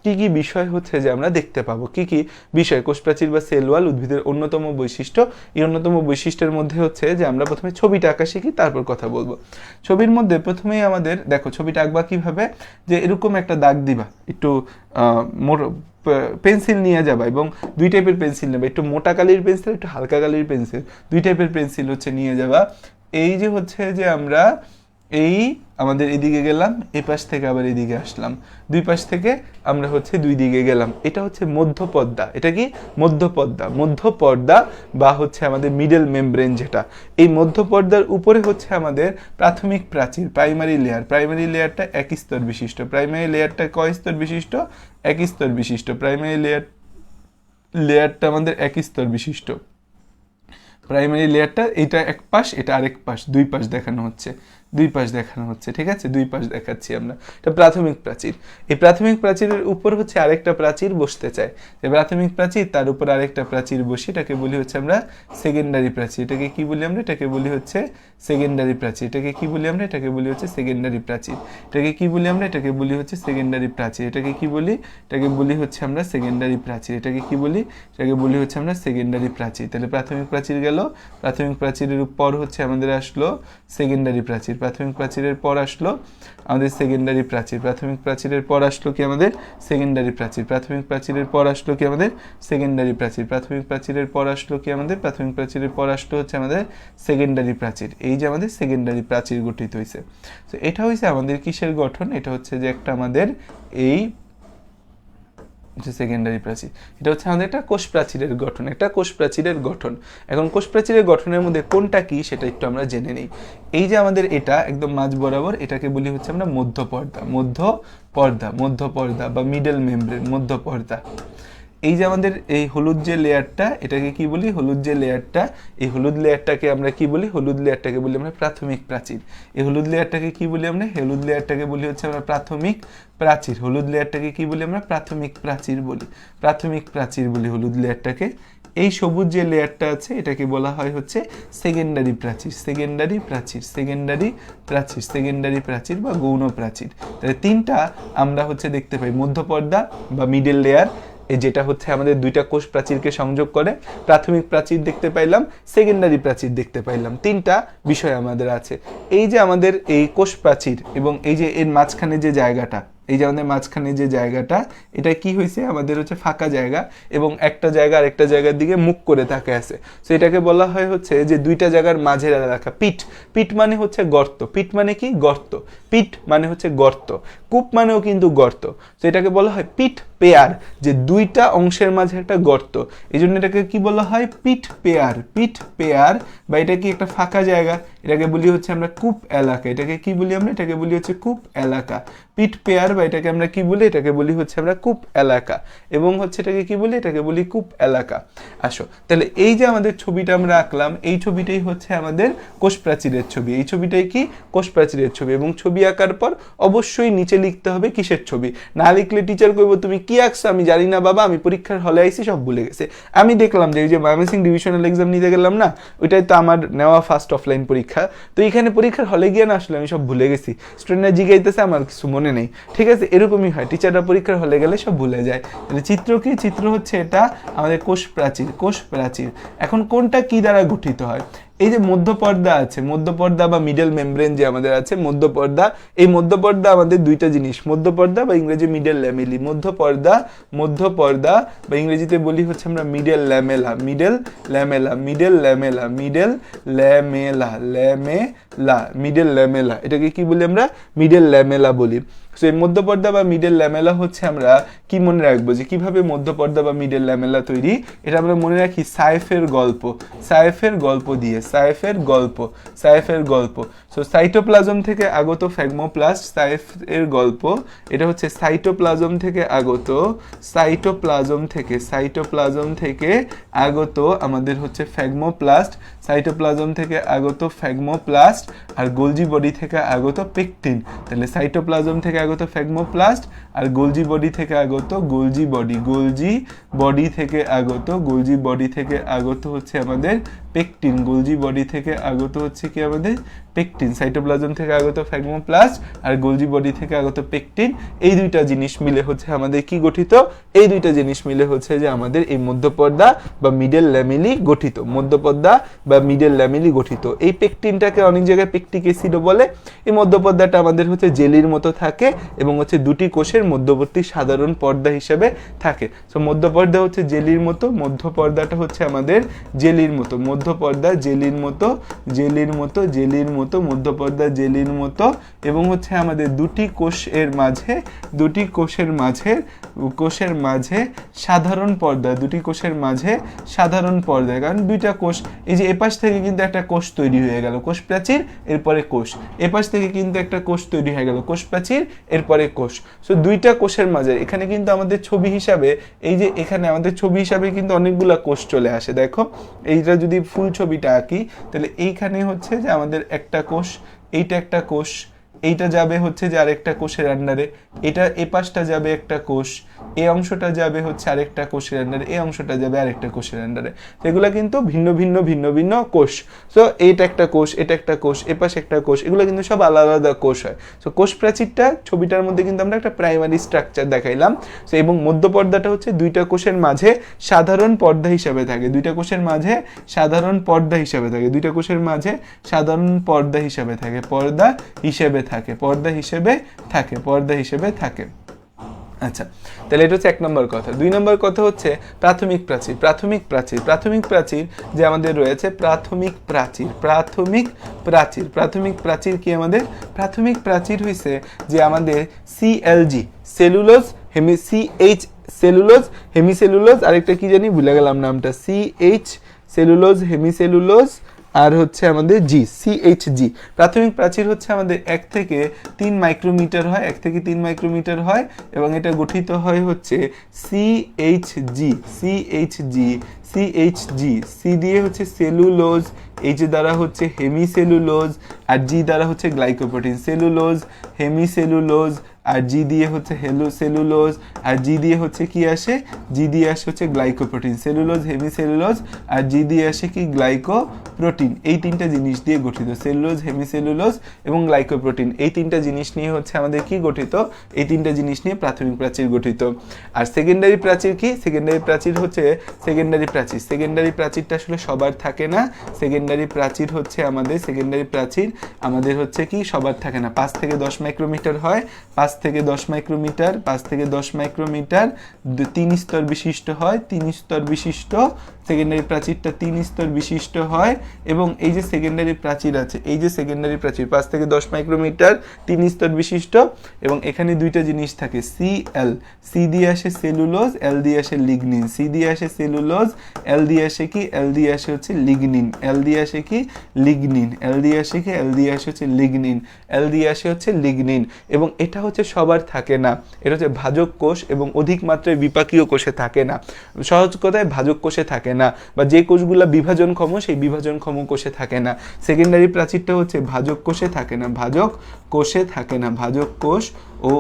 কি কি বিষয় হচ্ছে যে আমরা দেখতে পাবো, কি কি বিষয় কোষ প্রাচীর বা সেল ওয়াল উদ্ভিদের অন্যতম বৈশিষ্ট্য। এই অন্যতম বৈশিষ্ট্যের মধ্যে হচ্ছে যে আমরা প্রথমে ছবিটা আঁকা শিখি, তারপর কথা বলবো। ছবির মধ্যে প্রথমেই আমাদের দেখো ছবিটা আঁকবা কিভাবে, যে এরকম একটা দাগ দিবা, একটু পেন্সিল নিয়ে যাবা, এবং দুই টাইপের পেন্সিল নেবে, একটু মোটা কালির পেন্সিল, একটু হালকা কালির পেন্সিল, দুই টাইপের পেন্সিল হচ্ছে নিয়ে যাবা। এই যে হচ্ছে যে আমরা এই আমাদের এদিকে গেলাম, এই পাশ থেকে আবার এদিকে আসলাম, দুই পাশ থেকে আমরা হচ্ছে দুই দিকে গেলাম। এটা হচ্ছে মধ্যপর্দা। এটা কি মধ্যপর্দা, মধ্যপর্দা বা হচ্ছে আমাদের মিডল মেমব্রেন যেটা। এই মধ্যপর্দার উপরে হচ্ছে আমাদের প্রাথমিক প্রাচীর, প্রাইমারি লেয়ার। প্রাইমারি লেয়ারটা এক স্তর বিশিষ্ট। প্রাইমারি লেয়ারটা কয় স্তর বিশিষ্ট, এক স্তর বিশিষ্ট। প্রাইমারি লেয়ারটা আমাদের এক স্তর বিশিষ্ট। প্রাইমারি লেয়ারটা এটা এক পাশ, এটা আরেক পাশ, দুই পাশ দেখানো হচ্ছে, দুই পাশ দেখানো হচ্ছে। ঠিক আছে, দুই পাশ দেখাচ্ছি আমরা। এটা প্রাথমিক প্রাচীর। এই প্রাথমিক প্রাচীরের উপর হচ্ছে আরেকটা প্রাচীর বসতে চায়। যে প্রাথমিক প্রাচীর তার উপর আরেকটা প্রাচীর বসি, এটাকে বলি হচ্ছে আমরা সেকেন্ডারি প্রাচীর। এটাকে কি বলি আমরা, এটাকে বলি হচ্ছে সেকেন্ডারি প্রাচীর। এটাকে কি বলি আমরা, এটাকে বলি হচ্ছে সেকেন্ডারি প্রাচীর। এটাকে কি বলি আমরা, এটাকে বলি হচ্ছে সেকেন্ডারি প্রাচীর। এটাকে কি বলি, এটাকে বলি হচ্ছে আমরা সেকেন্ডারি প্রাচীর। এটাকে কি বলি, এটাকে বলি হচ্ছে আমরা সেকেন্ডারি প্রাচীর। তাহলে প্রাথমিক প্রাচীর গেল, প্রাথমিক প্রাচীরের পর হচ্ছে আমাদের আসলো সেকেন্ডারি প্রাচীর। প্রাথমিক প্রাচীরের পর আসলো আমাদের সেকেন্ডারি প্রাচীর। প্রাথমিক প্রাচীরের পর আসলো কি আমাদের সেকেন্ডারি প্রাচীর। প্রাথমিক প্রাচীরের পর আসলো কি আমাদের সেকেন্ডারি প্রাচীর। প্রাথমিক প্রাচীরের পর আসলো কি আমাদের, প্রাথমিক প্রাচীরের পর আসলো হচ্ছে আমাদের সেকেন্ডারি প্রাচীর। এই যে আমাদের সেকেন্ডারি প্রাচীর গঠিত হয়েছে। তো এটা হচ্ছে আমাদের কিসের গঠন, এটা হচ্ছে যে একটা আমাদের এই সেকেন্ডারি প্রাচীর। এটা হচ্ছে আমাদের একটা কোষ প্রাচীরের গঠন, একটা কোষ প্রাচীরের গঠন। এখন কোষ প্রাচীরের গঠনের মধ্যে কোনটা কি সেটা একটু আমরা জেনে নিই। এই যে আমাদের এটা একদম মাঝ বরাবর, এটাকে বলি হচ্ছে আমরা মধ্যপর্দা, মধ্যপর্দা, মধ্যপর্দা বা মিডল মেমব্রেন, মধ্যপর্দা। এই যে আমাদের এই হলুদ যে লেয়ারটা, এটাকে কি বলি, হলুদ যে লেয়ারটা, এই হলুদ লেয়ারটাকে আমরা কি বলি, হলুদ লেয়ারটাকে বলি আমরা প্রাথমিক প্রাচীর। এই হলুদ লেয়ারটাকে কি বলি আমরা, হলুদ লেয়ারটাকে বলি হচ্ছে আমরা প্রাথমিক প্রাচীর। হলুদ লেয়ারটাকে কি বলি আমরা, প্রাথমিক প্রাচীর বলি, প্রাথমিক প্রাচীর বলি হলুদ লেয়ারটাকে। এই সবুজ যে লেয়ারটা আছে এটাকে বলা হয় হচ্ছে সেকেন্ডারি প্রাচীর, সেকেন্ডারি প্রাচীর, সেকেন্ডারি প্রাচীর, সেকেন্ডারি প্রাচীর বা গৌণ প্রাচীর। তাহলে তিনটা আমরা হচ্ছে দেখতে পাই, মধ্যপর্দা বা মিডল লেয়ার, যেটা হচ্ছে আমাদের দুইটা কোষ প্রাচীরকে সংযোগ করে। প্রাথমিক প্রাচীর দেখতে পাইলাম, সেকেন্ডারি প্রাচীর দেখতে পাইলাম, তিনটা বিষয় আমাদের আছে। এই যে আমাদের এই কোষ প্রাচীর এবং এই যে এর মাঝখানে যে জায়গাটা, এই যে আমাদের মাঝখানে যে জায়গাটা, এটা কি হয়েছে আমাদের হচ্ছে ফাঁকা জায়গা, এবং একটা জায়গা আরেকটা জায়গার দিকে মুখ করে তাকে আছে। তো এটাকে বলা হয় হচ্ছে যে দুইটা জায়গার মাঝের এলাকা পিট। পিট মানে হচ্ছে গর্ত। পিট মানে কি, গর্ত। পিট মানে হচ্ছে গর্ত। কূপ মানেও কিন্তু গর্ত। তো এটাকে বলা হয় পিট পেয়ার, যে দুইটা অংশের মাঝে একটা গর্ত। এই জন্য এটাকে কি বলা হয়, পিট পেয়ার, পিট পেয়ার। বা এটা কি একটা ফাঁকা জায়গা, এটাকে বলি হচ্ছে আমরা কূপ এলাকা। এটাকে কি বলি আমরা? এটাকে বলি হচ্ছে কূপ এলাকা। পিট পেয়ার বা এটাকে আমরা কি বলি? এটাকে বলি হচ্ছে আমরা কূপ এলাকা, এবং হচ্ছে এটাকে কি বলি? এটাকে বলি কূপ এলাকা। আসো তাহলে এই যে আমাদের ছবিটা আমরা আঁকলাম, এই ছবিটাই হচ্ছে আমাদের কোষ প্রাচীরের ছবি। এই ছবিটাই কি? কোষ প্রাচীরের ছবি। এবং ছবি আঁকার পর অবশ্যই নিচে লিখতে হবে কিসের ছবি। না লিখলে টিচার কইবো তুমি কি আঁকছো, আমি জানি না বাবা, আমি পরীক্ষার হলে আইছি সব ভুলে গেছে। আমি দেখলাম যে এই যে ময়মনসিং ডিভিশনাল এক্সাম নিতে গেলাম না, ওইটাই তো আমার নেওয়া ফার্স্ট অফলাইন পরীক্ষা। তো এখানে পরীক্ষার হলে গিয়ে না আসলে আমি সব ভুলে গেছি, স্টুডেন্টরা জিজ্ঞাইতেছে আমার কিছু মনে নেই। ঠিক আছে, এরকমই হয়, টিচাররা পরীক্ষার হলে গেলে সব ভুলে যায়। তাহলে চিত্র কি? চিত্র হচ্ছে এটা আমাদের কোষ প্রাচীর। কোষ প্রাচীর এখন কোনটা কি দ্বারা গঠিত হয়? এই যে মধ্যপর্দা আছে, মধ্যপর্দা বা মিডল মেমব্রেন যে আমাদের আছে, মধ্যপর্দা। এই মধ্যপর্দা আমাদের দুইটা জিনিস, মধ্যপর্দা বা ইংরেজি মিডল ল্যামেলি। মধ্যপর্দা, মধ্যপর্দা বা ইংরেজিতে বলি হচ্ছে আমরা middle lamella. Middle lamella, middle lamella, middle lamella, lamella, middle lamella. এটাকে কি বলি আমরা? মিডল ল্যামেলা বলি। সো এই মধ্যপর্দা বা মিডল ল্যামেলা হচ্ছে আমরা কি মনে রাখবো যে কিভাবে মধ্যপর্দা বা মিডল ল্যামেলা তৈরি, এটা আমরা মনে রাখি সাইফের গল্প। সাইফের গল্প দিয়ে, সাইফের গল্প, সাইফের গল্প। সো সাইটোপ্লাজম থেকে আগত ফ্যাগমোপ্লাস্ট, সাইফের গল্প। এটা হচ্ছে সাইটোপ্লাজম থেকে আগত, সাইটোপ্লাজম থেকে, সাইটোপ্লাজম থেকে আগত আমাদের হচ্ছে ফ্যাগমোপ্লাস্ট, সাইটোপ্লাজম থেকে আগত ফ্যাগমোপ্লাস্ট, আর গোলজি বডি থেকে আগত পেকটিন। তাহলে সাইটোপ্লাজম থেকে আগত ফ্যাগমোপ্লাস্ট আর গোলজি বডি থেকে আগত গোলজি বডি, গোলজি বডি থেকে আগত, গোলজি বডি থেকে আগত হচ্ছে আমাদের পেকটিন। গোলজি বডি থেকে আগত হচ্ছে কি আমাদের পেকটিন। সাইটোপ্লাজম থেকে আগত ফ্যাগমোপ্লাস্ট আর গোলজি বডি থেকে আগত পেকটিন, এই দুইটা জিনিস মিলে হচ্ছে আমাদের কি গঠিত? এই দুইটা জিনিস মিলে হচ্ছে যে আমাদের এই মধ্যপর্দা বা মিডল ল্যামেলি গঠিত। মধ্যপর্দা বা মিডল ল্যামেলি গঠিত। এই পেকটিনটাকে অনেক জায়গায় পেকটিক অ্যাসিডও বলে। এই মধ্যপর্দাটা আমাদের হচ্ছে জেলির মতো থাকে এবং হচ্ছে দুটি কোষের মধ্যবর্তী সাধারণ পর্দা হিসেবে থাকে। সো মধ্যপর্দা হচ্ছে জেলির মতো, মধ্যপর্দাটা হচ্ছে আমাদের জেলির মতো। মধ্যপর্দা জেলির মতো, জেলির মতো, জেলির মতো, মধ্যপর্দা জেলির মতো, এবং হচ্ছে আমাদের দুটি কোষের মাঝে, দুটি কোষের মাঝে, কোষের মাঝে সাধারণ পর্দা, দুটি কোষের মাঝে সাধারণ পর্দা। কারণ দুইটা কোষ, এই যে এপাশ থেকে কিন্তু একটা কোষ তৈরি হয়ে গেল, কোষ প্রাচীর, এরপরে কোষ। এপাশ থেকে কিন্তু একটা কোষ তৈরি হয়ে গেল, কোষ প্রাচীর, এরপরে কোষ। সো দুইটা কোষের মাঝে এখানে কিন্তু আমাদের ছবি হিসাবে, এই যে এখানে আমাদের ছবি হিসাবে কিন্তু অনেকগুলা কোষ চলে আসে। দেখো এইটা যদি ফুল ছবিটা আঁকি, তাহলে এইখানে হচ্ছে যে আমাদের একটা কোষ, এইটা একটা কোষ, এইটা যাবে হচ্ছে যে আরেকটা কোষের আন্ডারে, এটা এ পাশটা যাবে একটা কোষ, এই অংশটা যাবে হচ্ছে আরেকটা কোষের আন্ডারে, এই অংশটা যাবে আরেকটা কোষের আন্ডারে। এগুলো কিন্তু ভিন্ন ভিন্ন ভিন্ন ভিন্ন কোষ। সো এইটা একটা কোষ, এটা একটা কোষ, এ পাশে একটা কোষ, এগুলো কিন্তু সব আলাদা আলাদা কোষ হয়। সো কোষ প্রাচীরটা ছবিটার মধ্যে কিন্তু আমরা একটা প্রাইমারি স্ট্রাকচার দেখাইলাম। সো এবং মধ্যপর্দাটা হচ্ছে দুইটা কোষের মাঝে সাধারণ পর্দা হিসাবে থাকে, দুইটা কোষের মাঝে সাধারণ পর্দা হিসাবে থাকে, দুইটা কোষের মাঝে সাধারণ পর্দা হিসাবে থাকে, পর্দা হিসেবে থাকে, পর্দা হিসেবে থাকে, পর্দা হিসেবে থাকে। আচ্ছা, তাহলে এটা হচ্ছে এক নম্বর কথা। দুই নম্বর কথা হচ্ছে প্রাথমিক প্রাচীর। প্রাথমিক প্রাচীর, প্রাথমিক প্রাচীর যে আমাদের রয়েছে, প্রাথমিক প্রাচীর, প্রাথমিক প্রাচীর, প্রাথমিক প্রাচীর কি আমাদের? প্রাথমিক প্রাচীর হইছে যে আমাদের সিএলজি, সেলুলোজ, সিএইচ সেলুলোজ, হেমিসেলুলোজ, আরেকটা কি জানি ভুলে গেলাম নামটা, সিএইচ সেলুলোজ, হেমিসেলুলোজ, আর হচ্ছে আমাদের জি, সিএইচজি। প্রাথমিক প্রাচীর হচ্ছে আমাদের 1 থেকে 3 মাইক্রোমিটার হয়, 1 থেকে 3 মাইক্রোমিটার হয়, এবং এটা গঠিত হয় হচ্ছে সিএইচজি, সিএইচজি, সিএইচজি। সি দিয়ে হচ্ছে সেলুলোজ, এইচ দ্বারা হচ্ছে হেমিসেলুলোজ, আর জি দ্বারা হচ্ছে গ্লাইকোপ্রোটিন। সেলুলোজ, হেমিসেলুলোজ, আর জি দিয়ে হচ্ছে সেলুলোজ, আর জি দিয়ে হচ্ছে কি আসে? জি দিয়ে আসে হচ্ছে গ্লাইকোপ্রোটিন। সেলুলোজ, হেমিসেলুলোজ, আর জি দিয়ে আসে কি? গ্লাইকোপ্রোটিন। এই তিনটা জিনিস দিয়ে গঠিত, সেলুলোজ, হেমিসেলুলোজ এবং গ্লাইকোপ্রোটিন। এই তিনটা জিনিস নিয়ে হচ্ছে আমাদের কি গঠিত? এই তিনটা জিনিস নিয়ে প্রাথমিক প্রাচীর গঠিত। আর সেকেন্ডারি প্রাচীর কি? সেকেন্ডারি প্রাচীর হচ্ছে সেকেন্ডারি প্রাচীর। সেকেন্ডারি প্রাচীরটা আসলে সবার থাকে না। সেকেন্ডারি প্রাচীর হচ্ছে আমাদের, সেকেন্ডারি প্রাচীর আমাদের হচ্ছে কি সবার থাকে না। 5 থেকে 10 মাইক্রোমিটার হয়, 5 থেকে 10 মাইক্রোমিটার, 5 থেকে 10 মাইক্রোমিটার, 3 স্তর বিশিষ্ট হয়, 3 স্তর বিশিষ্ট সেকেন্ডারি প্রাচীরটা 3 স্তর বিশিষ্ট হয়। এবং এই যে সেকেন্ডারি প্রাচীর আছে, এই যে সেকেন্ডারি প্রাচীর 5 থেকে 10 মাইক্রোমিটার 3 স্তর বিশিষ্ট, এবং এখানে দুইটা জিনিস থাকে Cl, সি দিয়ে আসে সেলুলোজ, এল দিয়ে আসে লিগনিন, সি দিয়ে আসে সেলুলোজ, এল দিয়ে আসে কি, এল দিয়ে আসে হচ্ছে লিগনিন, এল দিয়ে আসে কি লিগনিন, এল দিয়ে আসে কি, এল দিয়ে আসে হচ্ছে লিগনিন, এল দিয়ে আসে হচ্ছে লিগনিন। এবং এটা হচ্ছে সবার থাকে না, এটা হচ্ছে ভাজক কোষ এবং অধিক মাত্রায় বিপাকীয় কোষে থাকে না, সহজ কথায় ভাজক কোষে থাকে না, বা যে কোষগুলো বিভাজনক্ষম সেই বিভাজনক্ষম কোষে থাকে না। সেকেন্ডারি প্রাচীরটা হচ্ছে ভাজক কোষে থাকে না, ভাজক কোষে থাকে না, ভাজক কোষ ও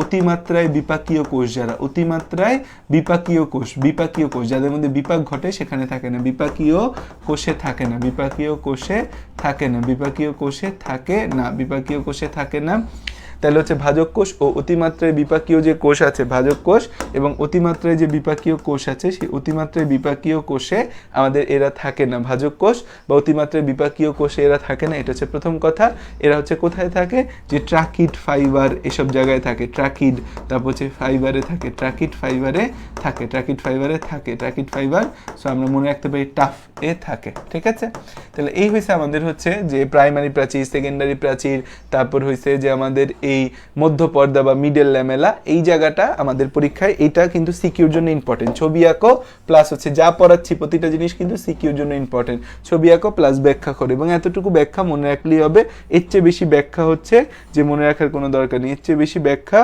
অতিমাত্রায় বিপাকীয় কোষ, যারা অতিমাত্রায় বিপাকীয় কোষ, বিপাকীয় কোষ যাদের মধ্যে বিপাক ঘটে সেখানে থাকে না, বিপাকীয় কোষে থাকে না, বিপাকীয় কোষে থাকে না, বিপাকীয় কোষে থাকে না, বিপাকীয় কোষে থাকে না। তাহলে হচ্ছে ভাজক কোষ ও অতিমাত্রায় বিপাকীয় যে কোষ আছে ভাজক কোষ, এবং অতিমাত্রায় যে বিপাকীয় কোষ আছে সেই অতিমাত্রায় বিপাকীয় কোষে আমাদের এরা থাকে না, ভাজক কোষ বা অতিমাত্রায় বিপাকীয় কোষে এরা থাকে না। এটা হচ্ছে প্রথম কথা। এরা হচ্ছে কোথায় থাকে, যে ট্রাকিড ফাইবার এসব জায়গায় থাকে, ট্রাকিড, তারপর হচ্ছে ফাইবারে থাকে, ট্রাকিড ফাইবারে থাকে, ট্রাকিড ফাইবারে থাকে, ট্রাকিড ফাইবার। সো আমরা মনে রাখতে পারি টাফ এ থাকে, ঠিক আছে। তাহলে এই হয়েছে আমাদের হচ্ছে যে প্রাইমারি প্রাচীর, সেকেন্ডারি প্রাচীর, তারপর হয়েছে যে আমাদের এই মধ্য পর্দা বা মিডল ল্যামেলা, এই জায়গাটা আমাদের পরীক্ষায় এটা কিন্তু সিকিউর জন্য ইম্পর্টেন্ট। ছবি আঁকো প্লাস হচ্ছে যা পড়াচ্ছি প্রতিটা জিনিস কিন্তু সিকিউর জন্য ইম্পর্টেন্ট। ছবি আঁকো প্লাস ব্যাখ্যা করো, এবং এতটুকু ব্যাখ্যা মনে রাখলেই হবে। এর চেয়ে বেশি ব্যাখ্যা হচ্ছে যে মনে রাখার কোনো দরকার নেই, এর চেয়ে বেশি ব্যাখ্যা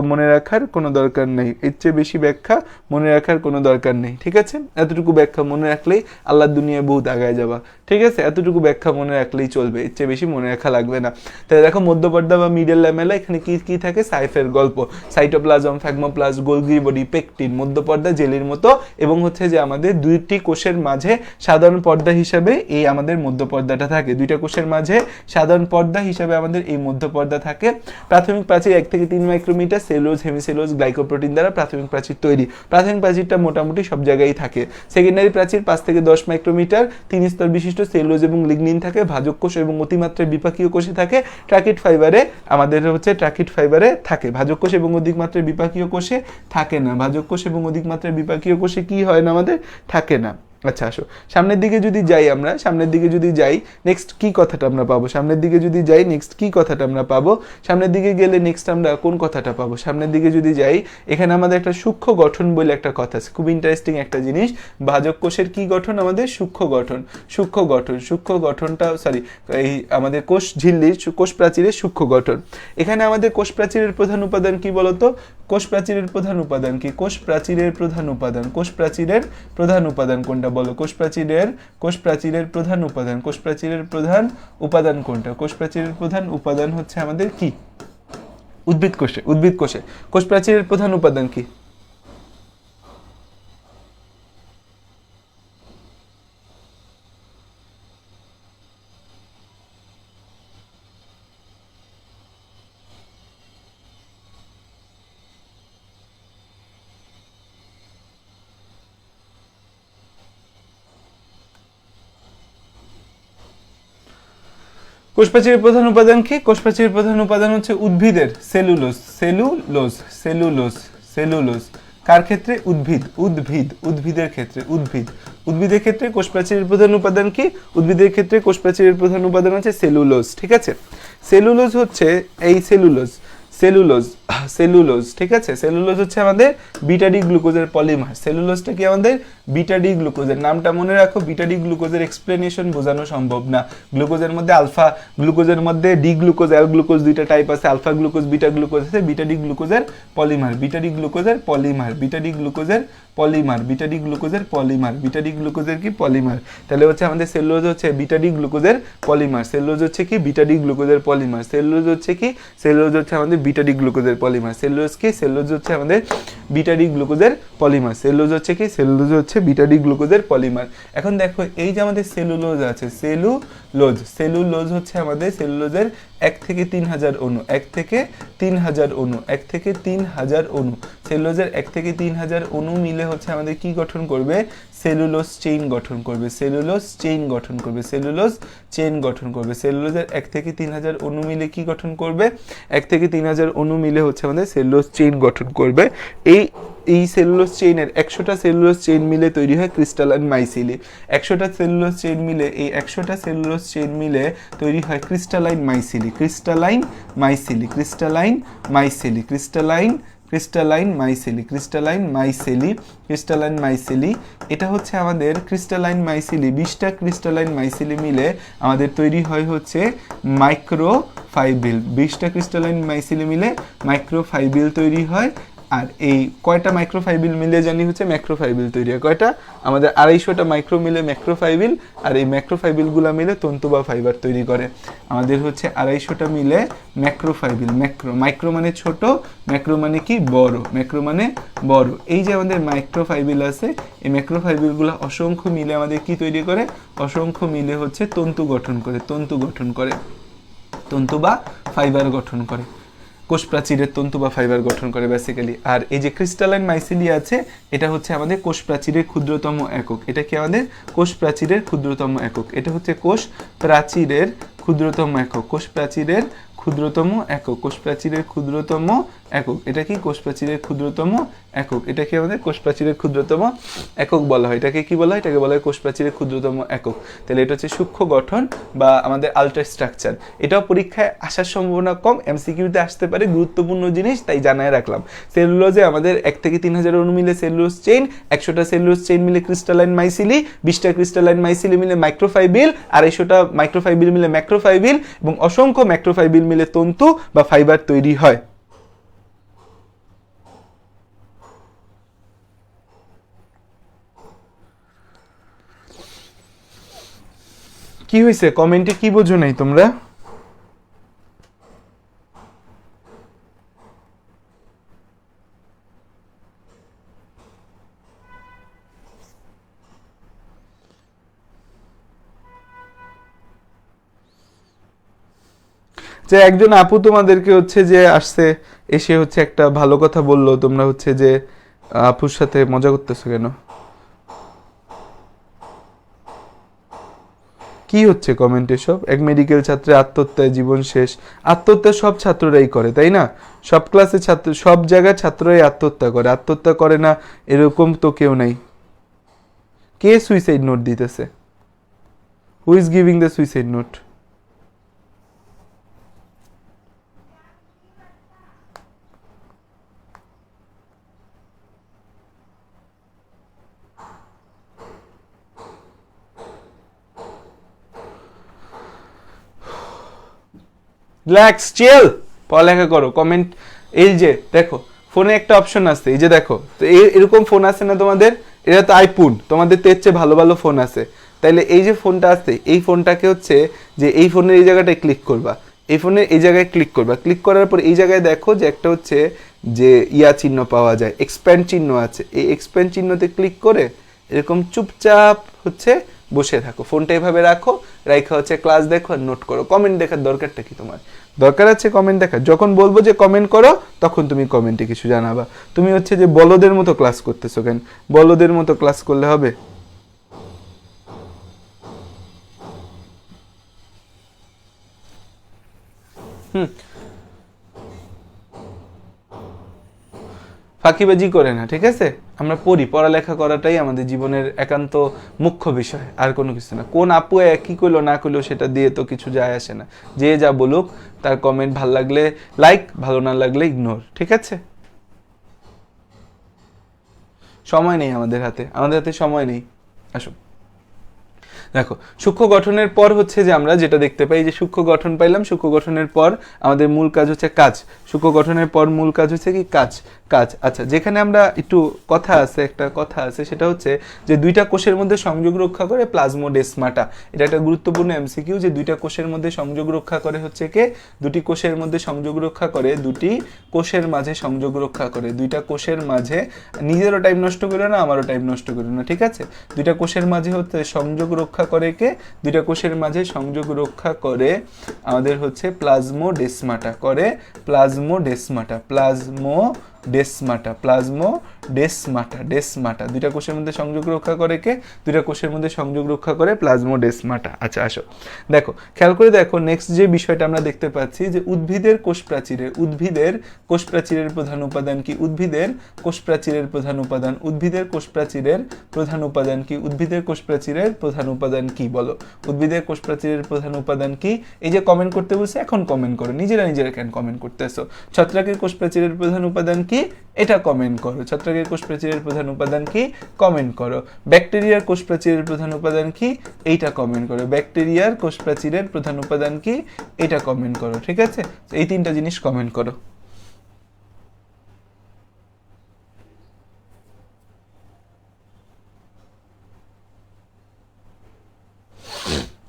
মনে রাখার কোনো দরকার নেই, এর চেয়ে বেশি ব্যাখ্যা মনে রাখার কোনো দরকার নেই, ঠিক আছে। এতটুকু ব্যাখ্যা মনে রাখলেই আল্লাহর দুনিয়ায় বহুত আগায় যাবা, ঠিক আছে। এতটুকু ব্যাখ্যা মনে রাখলেই চলবে, এর চেয়ে বেশি মনে রাখা লাগবে না। তাহলে দেখো মধ্যপর্দা বা মিডল ল্যামেলা, এখানে কি কি থাকে, সাইফের গল্প, সাইটোপ্লাজম, ফ্যাগমোপ্লাস্ট, গোলগি বডি, পেকটিন, মধ্যপর্দা জেলির মতো, এবং হচ্ছে যে আমাদের দুইটি কোষের মাঝে সাধারণ পর্দা হিসাবে এই আমাদের মধ্যপর্দাটা থাকে, দুইটা কোষের মাঝে সাধারণ পর্দা হিসাবে আমাদের এই মধ্যপর্দা থাকে। প্রাথমিক প্রাচীর 1 থেকে 3 মাইক্রোমিটার, সেলুলোজ, হেমিসেলুলোজ, গ্লাইকোপ্রোটিন দ্বারা প্রাথমিক প্রাচীর তৈরি। প্রাথমিক প্রাচীরটা মোটামুটি সব জায়গায় থাকে। সেকেন্ডারি প্রাচীর 5 থেকে 10 মাইক্রোমিটার, 3 স্তর বিশিষ্ট, সেলুলোজ এবং লিগনিন থাকে, ভাজক কোষ এবং অতিমাত্রায় বিপাকীয় কোষে থাকে। ট্রাকিড ফাইবারে আমাদের হচ্ছে ট্রাকিড ফাইবারে থাকে, ভাজক কোষ এবং অধিক মাত্রায় বিপাকীয় কোষে থাকে না, ভাজক কোষ এবং অধিক মাত্রায় বিপাকীয় কোষে কি হয় না, আমাদের থাকে না। আচ্ছা আসো সামনের দিকে যদি যাই, আমরা সামনের দিকে যদি যাই নেক্সট কি কথাটা আমরা পাবো, সামনের দিকে যদি যাই নেক্সট কি কথাটা আমরা পাবো, সামনের দিকে গেলে নেক্সট আমরা কোন কথাটা পাবো, সামনের দিকে যদি যাই এখানে আমাদের একটা সূক্ষ্ম গঠন বলে একটা কথা আছে, খুব ইন্টারেস্টিং একটা জিনিস। ভাজক কোষের কি গঠন, আমাদের সূক্ষ্ম গঠন, সূক্ষ্ম গঠন, সূক্ষ্ম গঠনটা সরি এই আমাদের কোষ ঝিল্লির কোষ প্রাচীরের সূক্ষ্ম গঠন। এখানে আমাদের কোষ প্রাচীরের প্রধান উপাদান কি বলতো, কোষ প্রাচীরের প্রধান উপাদান কি, কোষ প্রাচীরের প্রধান উপাদান, কোষ প্রাচীরের প্রধান উপাদান কোনটা বলো, কোষ প্রাচীরের প্রধান উপাদান, কোষ প্রাচীরের প্রধান উপাদান কোনটা, কোষ প্রাচীরের প্রধান উপাদান হচ্ছে আমাদের কি, উদ্ভিদ কোষে, উদ্ভিদ কোষে কোষ প্রাচীরের প্রধান উপাদান কি, কোষ প্রাচীরের প্রধান উপাদান কি, কোষ প্রাচীরের প্রধান উপাদান হচ্ছে উদ্ভিদের সেলুলোজ, সেলুলোজ, সেলুলোজ, সেলুলোজ। কার ক্ষেত্রে, উদ্ভিদ, উদ্ভিদ, উদ্ভিদের ক্ষেত্রে, উদ্ভিদ, উদ্ভিদের ক্ষেত্রে কোষ প্রাচীরের প্রধান উপাদান কি, উদ্ভিদের ক্ষেত্রে কোষ প্রাচীরের প্রধান উপাদান হচ্ছে সেলুলোজ, ঠিক আছে। সেলুলোজ হচ্ছে এই সেলুলোজ, সেলুলোজ, সেলুলোজ, ঠিক আছে। সেলুলোজ হচ্ছে আমাদের বিটা ডি গ্লুকোজের পলিমার, সেলুলোজটা কি আমাদের বিটা ডি গ্লুকোজের, নামটা মনে রাখো, বিটা ডি গ্লুকোজের এক্সপ্লেনেশন বোঝানো সম্ভব না। গ্লুকোজের মধ্যে আলফা, গ্লুকোজের মধ্যে ডি গ্লুকোজ, অ্যাল গ্লুকোজ দুইটা টাইপ আছে, আলফা গ্লুকোজ, বিটা গ্লুকোজ আছে, বিটা ডি গ্লুকোজের পলিমার, বিটা ডি গ্লুকোজের পলিমার, বিটা ডি গ্লুকোজের পলিমার, বিটা ডি গ্লুকোজের পলিমার, বিটা ডি গ্লুকোজের কি পলিমার। তাহলে হচ্ছে আমাদের সেলুলোজ হচ্ছে বিটা ডি গ্লুকোজের পলিমার, সেলুলোজ হচ্ছে কি বিটা ডি গ্লুকোজের পলিমার, সেলুলোজ হচ্ছে কি, সেলুলোজ হচ্ছে আমাদের বিটা ডি গ্লুকোজের পলিমার, সেলুলোজ কি, সেলুলোজ হচ্ছে আমাদের বিটা ডি গ্লুকোজের পলিমার, সেলুলোজ হচ্ছে কি, সেলুলোজ হচ্ছে বিটা ডি গ্লুকোজের পলিমার। এখন দেখো এই যে আমাদের সেলুলোজ আছে, সেলুলোজ, সেলুলোজ হচ্ছে আমাদের সেলুলোজের 1 থেকে 3000 অণু, 1 থেকে 3000 অণু, 1 থেকে 3000 অণু, সেলুলোজের 1 থেকে 3000 অণু মিলে হচ্ছে আমাদের কি গঠন করবে, সেলুলোজ চেইন গঠন করবে, সেলুলোজ চেইন গঠন করবে, সেলুলোজ চেইন গঠন করবে। সেলুলোজের 1 থেকে 3000 অণু মিলে কি গঠন করবে? 1 থেকে 3000 অণু মিলে হচ্ছে আমাদের সেলুলোজ চেইন গঠন করবে। এই সেলুলোজ চেইনের 100টা সেলুলোজ চেইন মিলে তৈরি হয় ক্রিস্টালাইন মাইসিলি। 100টা সেলুলোজ চেইন মিলে, এই 100টা সেলুলোজ চেইন মিলে তৈরি হয় crystalline micelle, crystalline micelle, crystalline micelle, crystalline crystalline micelle, crystalline micelle, crystalline micelle. এটা হচ্ছে আমাদের ক্রিস্টালাইন মাইসিলি। 20টা ক্রিস্টালাইন মাইসিলি মিলে আমাদের তৈরি হয় হচ্ছে মাইক্রোফাইবিল। 20টা ক্রিস্টালাইন মাইসিলি মিলে মাইক্রোফাইবিল তৈরি হয়। আর এই কয়টা মাইক্রোফাইবিল মিলে জানি হচ্ছে ম্যাক্রোফাইবিল তৈরি হয়। কয়টা? আমাদের 250টা মাইক্রো মিলে ম্যাক্রোফাইবিল, আর এই ম্যাক্রোফাইবিলগুলো মিলে তন্তু বা ফাইবার তৈরি করে। আমাদের হচ্ছে 250টা মিলে ম্যাক্রোফাইবিল। মাইক্রো মানে ছোট, ম্যাক্রো মানে কি? বড়। ম্যাক্রো মানে বড়। এই যে আমাদের মাইক্রোফাইবিল আছে, এই ম্যাক্রোফাইবিলগুলো অসংখ্য মিলে আমাদের কি তৈরি করে? অসংখ্য মিলে হচ্ছে তন্তু গঠন করে, তন্তু গঠন করে, তন্তু বা ফাইবার গঠন করে। কোষ প্রাচীরের তন্তু বা ফাইবার গঠন করে বেসিক্যালি। আর এই যে ক্রিস্টালাইন মাইসিলি আছে, এটা হচ্ছে আমাদের কোষ প্রাচীরের ক্ষুদ্রতম একক। এটা কি আমাদের কোষ প্রাচীরের ক্ষুদ্রতম একক। এটা হচ্ছে কোষ প্রাচীরের ক্ষুদ্রতম একক, কোষ প্রাচীরের ক্ষুদ্রতম একক, কোষ প্রাচীরের ক্ষুদ্রতম একক। এটা কি? কোষ প্রাচীরের ক্ষুদ্রতম একক। এটা কি আমাদের কোষ প্রাচীরের ক্ষুদ্রতম একক বলা হয়। এটাকে কি বলা হয়? এটাকে বলা হয় কোষ প্রাচীরের ক্ষুদ্রতম একক। তাহলে এটা হচ্ছে সূক্ষ্ম গঠন বা আমাদের আল্ট্রা স্ট্রাকচার। এটাও পরীক্ষায় আসার সম্ভাবনা কম, এমসিকিউতে আসতে পারে, গুরুত্বপূর্ণ জিনিস, তাই জানায় রাখলাম। সেলুলোজে আমাদের 1 থেকে 3000 অণু মিলে সেলুলোজ চেইন, 100টা সেলুলোজ চেইন মিলে ক্রিস্টালাইন মাইসিলি, 20টা ক্রিস্টালাইন মাইসিলি মিলে মাইক্রোফাইবিল, 250টা মাইক্রোফাইবিল মিলে ম্যাক্রোফাইবিল, এবং অসংখ্য ম্যাক্রোফাইবিল মিলে তন্তু বা ফাইবার তৈরি হয়। কি হয়েছে? কমেন্টে কি বোঝো নাই তোমরা? যে একজন আপু তোমাদেরকে হচ্ছে যে আসছে, এসে হচ্ছে একটা ভালো কথা বললো, তোমরা হচ্ছে যে আপুর সাথে মজা করতেছো কেন? কি হচ্ছে কমেন্টে সব? এক মেডিকেল ছাত্রের আত্মহত্যায় জীবন শেষ। আত্মহত্যা সব ছাত্ররাই করে, তাই না? সব ক্লাসে ছাত্র, সব জায়গায় ছাত্ররাই আত্মহত্যা করে। আত্মহত্যা করে না এরকম তো কেউ নাই। কে সুইসাইড নোট দিতেছে? Who is giving the suicide note? Relax, chill, পড়ালেখা করো। কমেন্ট, এই যে দেখো ফোনে একটা অপশন আছে, এই যে দেখো, তো এরকম ফোন আছে না তোমাদের? এটা তো আইফোন, তোমাদের তো এর চেয়ে ভালো ভালো ফোন আছে। তাইলে এই যে ফোনটা আছে, এই ফোনটাকে হচ্ছে যে এই ফোনের এই জায়গাটায় ক্লিক করবা, এই ফোনের এই জায়গায় ক্লিক করবা। ক্লিক করার পর এই জায়গায় দেখো যে একটা হচ্ছে যে ইয়া চিহ্ন পাওয়া যায়, এক্সপ্যান্ড চিহ্ন আছে। এই এক্সপ্যান্ড চিহ্নতে ক্লিক করে এরকম চুপচাপ হচ্ছে বসে থাকো, ফোনটা এভাবে রাখো, রাখা হচ্ছে ক্লাস দেখো আর নোট করো। কমেন্ট দেখার দরকারটা কি তোমার? দরকার আছে কমেন্ট দেখার? যখন বলবো যে কমেন্ট করো, তখন তুমি কমেন্টে কিছু জানাবা। তুমি হচ্ছে যে বলদের মতো ক্লাস করতেছো কেন? বলদের মতো ক্লাস করলে হবে? ফাঁকিবাজি করে না, ঠিক আছে? আমরা পড়ি, পড়ালেখা করাটাই আমাদের জীবনের একান্ত মুখ্য বিষয়, আর কোনো কিছু না। কোন আপু কি করলো না করলো সেটা দিয়ে তো কিছু যায় আসে না। যে যা বলুক, তার কমেন্ট ভালো লাগলে লাইক, ভালো না লাগলে ইগনোর, ঠিক আছে? সময় নেই আমাদের হাতে, আমাদের হাতে সময় নেই। আসো দেখো, সূক্ষ্ম গঠনের পর হচ্ছে যে আমরা যেটা দেখতে পাই, যে সূক্ষ্ম গঠন পাইলাম, সূক্ষ্ম গঠনের পর আমাদের মূল কাজ হচ্ছে কাজ। সূক্ষ্ম গঠনের পর মূল কাজ হচ্ছে কি? কাজ। কাজ, আচ্ছা, যেখানে আমরা একটু কথা আছে, একটা কথা আছে, সেটা হচ্ছে যে দুইটা কোষের মধ্যে সংযোগ রক্ষা করে প্লাজমোডেসমাটা। এটা একটা গুরুত্বপূর্ণ এমসিকিউ, যে দুইটা কোষের মধ্যে সংযোগ রক্ষা করে হচ্ছে কে? দুটি কোষের মধ্যে সংযোগ রক্ষা করে, দুটি কোষের মাঝে সংযোগ রক্ষা করে, দুইটা কোষের মাঝে। নিজেরও টাইম নষ্ট করে না, আমারও টাইম নষ্ট করে না, ঠিক আছে? দুইটা কোষের মাঝে হচ্ছে সংযোগ রক্ষা করে কে? দুইটা কোষের মাঝে সংযোগ রক্ষা করে আমাদের হচ্ছে প্লাজমোডেসমাটা, করে প্লাজমোডেসমাটা, প্লাজমোডেসমাটা, প্লাজমোডেসমাটা। ডেসমাটা, ডেসমাটা। দুইটা কোষের মধ্যে সংযোগ রক্ষা করে কে? দুইটা কোষের মধ্যে সংযোগ রক্ষা করে প্লাজমোডেসমাটা। আচ্ছা আসো দেখো, খেয়াল করে দেখো নেক্সট যে বিষয়টা আমরা দেখতে পাচ্ছি যে উদ্ভিদের কোষ প্রাচীরের, উদ্ভিদের কোষ প্রাচীরের প্রধান উপাদান কি? উদ্ভিদের কোষ প্রাচীরের প্রধান উপাদান, উদ্ভিদের কোষ প্রাচীরের প্রধান উপাদান কি? উদ্ভিদের কোষ প্রাচীরের প্রধান উপাদান কি? বলো, উদ্ভিদের কোষ প্রাচীরের প্রধান উপাদান কি? এই যে কমেন্ট করতে বলছে, এখন কমেন্ট করো, নিজেরা নিজেরা কেন কমেন্ট করতেছো? ছত্রাকের কোষ প্রাচীরের প্রধান উপাদান কি? এটা কমেন্ট করো। ছত্রাকের কোষ প্রাচীরের প্রধান উপাদান কি? কমেন্ট করো। ব্যাকটেরিয়ার কোষ প্রাচীরের প্রধান উপাদান কি? এইটা কমেন্ট করো। ব্যাকটেরিয়ার কোষ প্রাচীরের প্রধান উপাদান কি? এটা কমেন্ট করো। ঠিক আছে, এই তিনটা জিনিস কমেন্ট করো।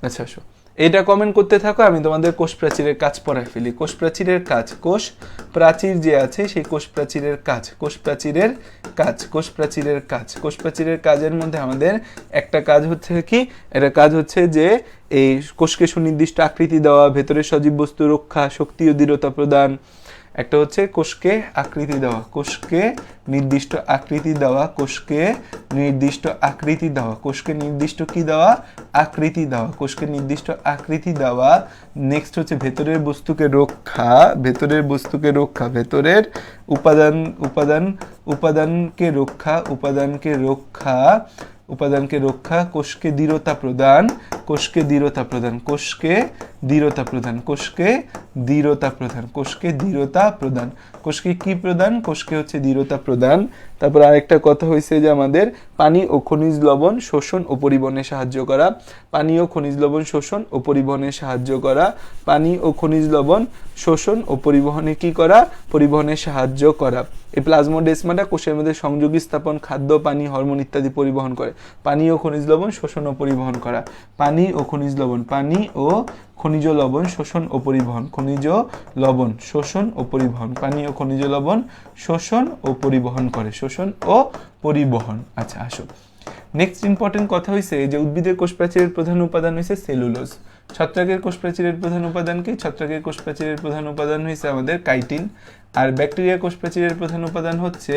আচ্ছা আসো, এটা কমেন্ট করতে থাকো, আমি তোমাদের কোষ প্রাচীরের কাজ পড়ায় ফেলি। কোষ প্রাচীরের কাজ, কোষ প্রাচীর যে আছে সেই কোষ প্রাচীরের কাজ, কোষ প্রাচীরের কাজ, কোষ প্রাচীরের কাজ। কোষ প্রাচীরের কাজের মধ্যে আমাদের একটা কাজ হচ্ছে কি? এটা কাজ হচ্ছে যে এই কোষকে সুনির্দিষ্ট আকৃতি দেওয়া, ভেতরের সজীব বস্তু রক্ষা, শক্তি ও দৃঢ়তা প্রদান। একটা হচ্ছে কোষকে আকৃতি দেওয়া, কোষকে নির্দিষ্ট আকৃতি দেওয়া, কোষকে নির্দিষ্ট আকৃতি দেওয়া, কোষকে নির্দিষ্ট কি দেওয়া? আকৃতি দেওয়া, কোষকে নির্দিষ্ট আকৃতি দেওয়া। নেক্সট হচ্ছে ভেতরের বস্তুকে রক্ষা, ভেতরের বস্তুকে রক্ষা, ভেতরের উপাদান উপাদান উপাদানকে রক্ষা, উপাদানকে রক্ষা, উপাদানকে রক্ষা, কোষকে দৃঢ়তা প্রদান, কোষকে দৃঢ়তা প্রদান, কোষকে দৃঢ়তা প্রদান, কোষকে দৃঢ়তা প্রদান, কোষকে দৃঢ়তা প্রদান, কোষকে কি প্রদান? কোষকে হচ্ছে দৃঢ়তা প্রদান। তারপর আরেকটা কথা হয়েছে যে আমাদের পানি ও খনিজ লবণ শোষণ ও পরিবহনে সাহায্য করা, পানি ও খনিজ লবণ শোষণ ও পরিবহনে সাহায্য করা, পানি ও খনিজ লবণ শোষণ ও পরিবহনে কি করা? পরিবহনে সাহায্য করা। এই প্লাজমোডেসমাটা কোষের মধ্যে সংযোগ স্থাপন, খাদ্য, পানি, হরমোন ইত্যাদি পরিবহন করে। পানি ও খনিজ লবণ শোষণ ও পরিবহন করা, পানি ও খনিজ লবণ, পানি ও খনিজ লবণ শোষণ ও পরিবহন, খনিজ লবণ শোষণ ও পরিবহন, পানি ও খনিজ লবণ শোষণ ও পরিবহন করে, শোষণ ও পরিবহন। আচ্ছা আসো, নেক্সট ইম্পর্টেন্ট কথা হয়েছে যে উদ্ভিদের কোষ প্রাচীরের প্রধান উপাদান হয়েছে সেলুলোজ। ছত্রাকের কোষ প্রাচীরের প্রধান উপাদান কি? ছত্রাকের কোষ প্রাচীরের প্রধান উপাদান হয়েছে আমাদের কাইটিন। আর ব্যাকটেরিয়া কোষ প্রাচীরের প্রধান উপাদান হচ্ছে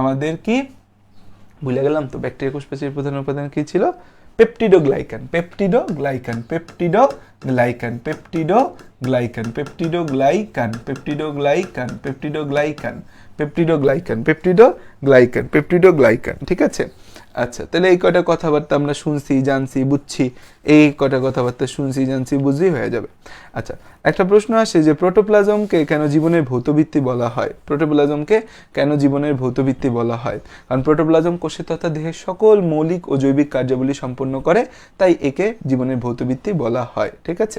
আমাদের কি? ভুলে গেলাম তো, ব্যাকটেরিয়া কোষ প্রাচীরের প্রধান উপাদান কি ছিল? Peptidoglycan, peptidoglycan, peptidoglycan, peptidoglycan, peptidoglycan, peptidoglycan, peptidoglycan, peptidoglycan, peptidoglycan, peptidoglycan. ঠিক আছে, আচ্ছা তাহলে এই কটা কথাবার্তা আমরা শুনছি, জানছি, বুঝছি, এই কটা কথাবার্তা শুনছি, জানছি, বুঝলেই হয়ে যাবে। আচ্ছা, একটা প্রশ্ন আসে যে প্রোটোপ্লাজমকে কেন জীবনের ভৌতভিত্তি বলা হয়? প্রোটোপ্লাজমকে কেন জীবনের ভৌতভিত্তি বলা হয়? কারণ প্রোটোপ্লাজম কোষে তথা দেহের সকল মৌলিক ও জৈবিক কার্যাবলী সম্পন্ন করে, তাই একে জীবনের ভৌতভিত্তি বলা হয়। ঠিক আছে,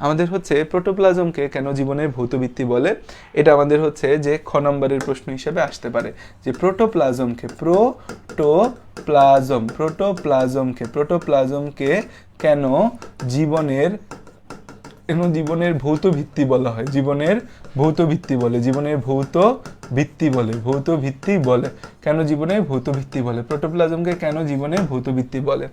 আমাদের হচ্ছে প্রোটোপ্লাজমকে কেন জীবনের ভৌতভিত্তি বলে, এটা আমাদের হচ্ছে যে খ নম্বরের প্রশ্ন হিসেবে আসতে পারে যে প্রোটোপ্লাজমকে প্রোটোপ্লাজমকে কেন জীবনের ভৌত ভিত্তি বলা হয়? জীবনের ভৌত ভিত্তি বলে, জীবনের ভৌত ভিত্তি বলে, ভৌত ভিত্তি বলে। কেন জীবনের ভৌত ভিত্তি বলে? প্রোটোপ্লাজমকে কেন জীবনের ভৌত ভিত্তি বলে?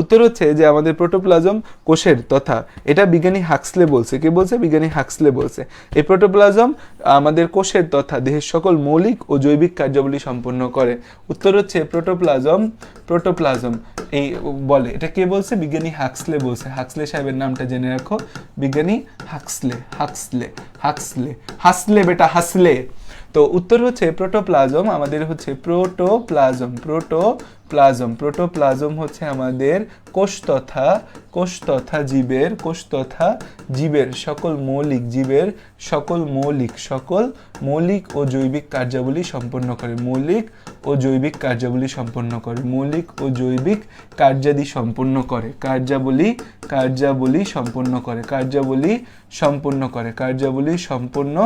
উত্তর হচ্ছে যে আমাদের প্রোটোপ্লাজম কোষের তথা, এটা বিজ্ঞানী হাক্সলে বলছে। কে বলছে? বিজ্ঞানী হাক্সলে বলছে। এই প্রোটোপ্লাজম আমাদের কোষের তথা দেহের সকল মৌলিক ও জৈবিক কার্যাবলী সম্পন্ন করে। উত্তর হচ্ছে প্রোটোপ্লাজম এই বলে। এটা কে বলছে? বিজ্ঞানী হাক্সলে বলছে। হাক্সলে সাহেবের নামটা জেনে রাখো, বিজ্ঞানী হাক্সলে, হাক্সলে, হাক্সলে, হাসলে বেটা হাসলে। তো উত্তর হচ্ছে প্রোটোপ্লাজম আমাদের হচ্ছে প্রোটোপ্লাজম হচ্ছে আমাদের কোষ তথা জীবের সকল মৌলিক ও জৈবিক কার্যাবলী সম্পন্ন করে, মৌলিক ও জৈবিক কার্যাবলী সম্পন্ন করে, মৌলিক ও জৈবিক কার্যাদি সম্পন্ন করে, কার্যাবলী সম্পন্ন করে, কার্যাবলী সম্পন্ন করে, কার্যাবলী সম্পন্ন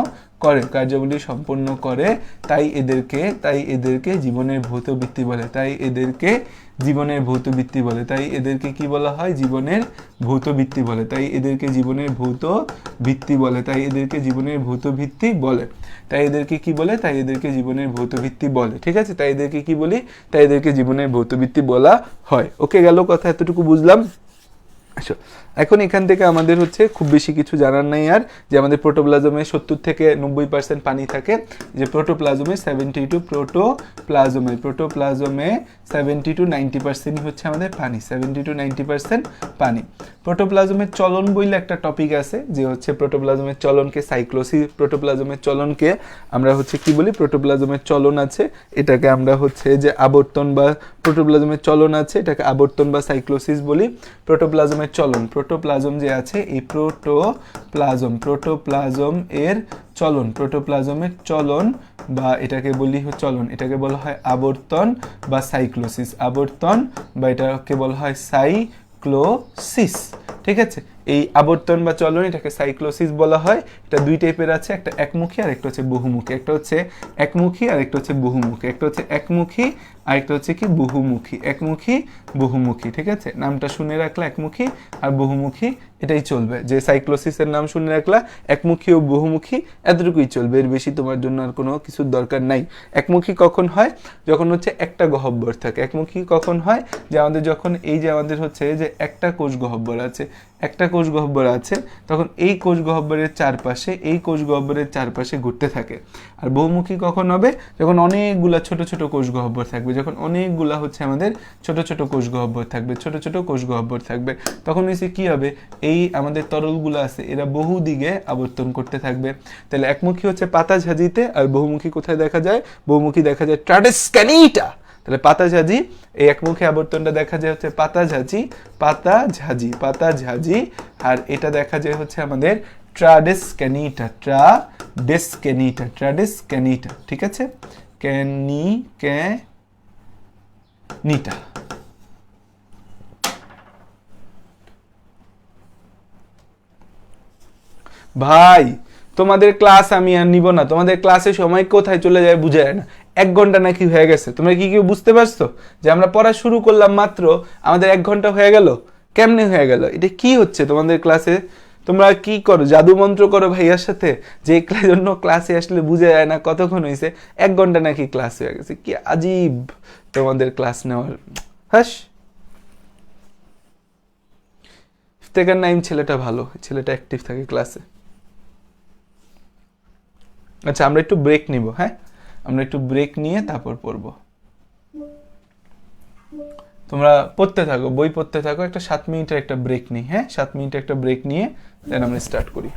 করে, কার্যাবলী সম্পন্ন করে। তাই এদেরকে জীবনের ভৌত ভিত্তি বলে, তাই এদেরকে জীবনের ভৌত ভিত্তি বলে, তাই এদেরকে কি বলা হয়? জীবনের ভৌত ভিত্তি বলে, তাই এদেরকে জীবনের ভৌত ভিত্তি বলে, তাই এদেরকে জীবনের ভৌত ভিত্তি বলে, তাই এদেরকে কি বলে? তাই এদেরকে জীবনের ভৌত ভিত্তি বলে। ঠিক আছে, তাই এদেরকে কি বলি? তাই এদেরকে জীবনের ভৌত ভিত্তি বলা হয়। ওকে, গেল কথা, এতটুকু বুঝলাম। আচ্ছা, এখন এখান থেকে আমাদের হচ্ছে খুব বেশি কিছু জানার নাই আর, যে আমাদের প্রোটোপ্লাজমে 70 থেকে 90% পানি থাকে, যে প্রোটোপ্লাজমে 70 টু 90% হচ্ছে আমাদের পানি, 70 টু 90% পানি। প্রোটোপ্লাজমের চলন বইলে একটা টপিক আছে, যে হচ্ছে প্রোটোপ্লাজমের চলনকে সাইক্লোসিস, প্রোটোপ্লাজমের চলনকে আমরা হচ্ছে কি বলি, প্রোটোপ্লাজমের চলন আছে এটাকে আমরা হচ্ছে যে আবর্তন, বা প্রোটোপ্লাজমের চলন আছে এটাকে আবর্তন বা সাইক্লোসিস বলি। প্রোটোপ্লাজমের চলন, প্রোটোপ্লাজম যে আছে এই প্রোটোপ্লাজম এর চলন, প্রোটোপ্লাজমের চলন বা এটাকে বলি চলন, এটাকে বলা হয় আবর্তন বা সাইক্লোসিস, আবর্তন বা এটাকে বলা হয় সাইক্লোসিস। ঠিক আছে, এই আবর্তন বা চলন এটাকে সাইক্লোসিস বলা হয়। এটা দুই টাইপের আছে, একটা একমুখী আর একটা হচ্ছে বহুমুখী, একটা হচ্ছে একমুখী আর একটা হচ্ছে বহুমুখী, একটা হচ্ছে একমুখী আর একটা হচ্ছে কি বহুমুখী, একমুখী বহুমুখী। ঠিক আছে, নামটা শুনে রাখলা একমুখী আর বহুমুখী, এটাই চলবে। যে সাইক্লোসিসের নাম শুনে রাখলা, একমুখী ও বহুমুখী, এতটুকুই চলবে, এর বেশি তোমার জন্য আর কোনো কিছুর দরকার নাই। একমুখী কখন হয়, যখন হচ্ছে একটা গহ্বর থাকে। একমুখী কখন হয়, যে আমাদের যখন এই যে আমাদের হচ্ছে যে একটা কোষ গহ্বর আছে, একটা কোষ গহ্বর আছে, তখন এই কোষ গহ্বরের চারপাশে, এই কোষ গহ্বরের চারপাশে ঘুরতে থাকে। আর বহুমুখী কখন হবে, যখন অনেকগুলা ছোট ছোট কোষ গহ্বর থাকবে, যখন অনেকগুলা হচ্ছে আমাদের ছোট ছোট কোষ গহ্বর থাকবে, ছোট ছোট কোষ গহ্বর থাকবে, তখন হচ্ছে কি হবে, এই আমাদের তরলগুলো আছে এরা বহু দিকে আবর্তন করতে থাকবে। তাহলে একমুখী হচ্ছে পাতা ঝাঁঝিতে, আর বহুমুখী কোথায় দেখা যায়, বহুমুখী দেখা যায় ট্রাডেস ক্যানিটা। তাহলে পাতা ঝাঁঝি, এই একমুখী আবর্তনটা দেখা যায় হচ্ছে পাতা ঝাঁঝি, পাতা ঝাঁঝি, পাতা ঝাঁঝি। আর এটা দেখা যায় হচ্ছে আমাদের ট্রাডেস ক্যানিটা, ট্রাডেস ক্যানিটা। ঠিক আছে, ক্যানিটা। ভাই তোমাদের ক্লাস আমি আর নিব না, তোমাদের ক্লাসে সময় কোথায় চলে যায় বুঝা যায় না। 1 ঘন্টা নাকি হয়ে গেছে, তোমরা কি কেউ বুঝতে পারছো যে আমরা পড়া শুরু করলাম মাত্র, আমাদের 1 ঘন্টা হয়ে গেল? কেমনে হয়ে গেল? এটা কি হচ্ছে তোমাদের ক্লাসে? তোমরা কি করো, জাদু মন্ত্র করো ভাইয়ার সাথে, যে জন্য ক্লাসে আসলে বুঝা যায় না কতক্ষণ হয়েছে, 1 ঘন্টা নাকি ক্লাস হয়ে গেছে? কি আজীব তোমাদের ক্লাস নেওয়ার। হাস, ইফতেখার নাইম ছেলেটা ভালো, ছেলেটা অ্যাক্টিভ থাকে ক্লাসে। আচ্ছা আমরা একটু ব্রেক নিব, হ্যাঁ আমরা একটু ব্রেক নিয়ে তারপর পড়বো। তোমরা পড়তে থাকো, বই পড়তে থাকো, একটা 7 মিনিটের একটা ব্রেক নিই, হ্যাঁ 7 মিনিটের একটা ব্রেক নিয়ে দেন আমরা স্টার্ট করি।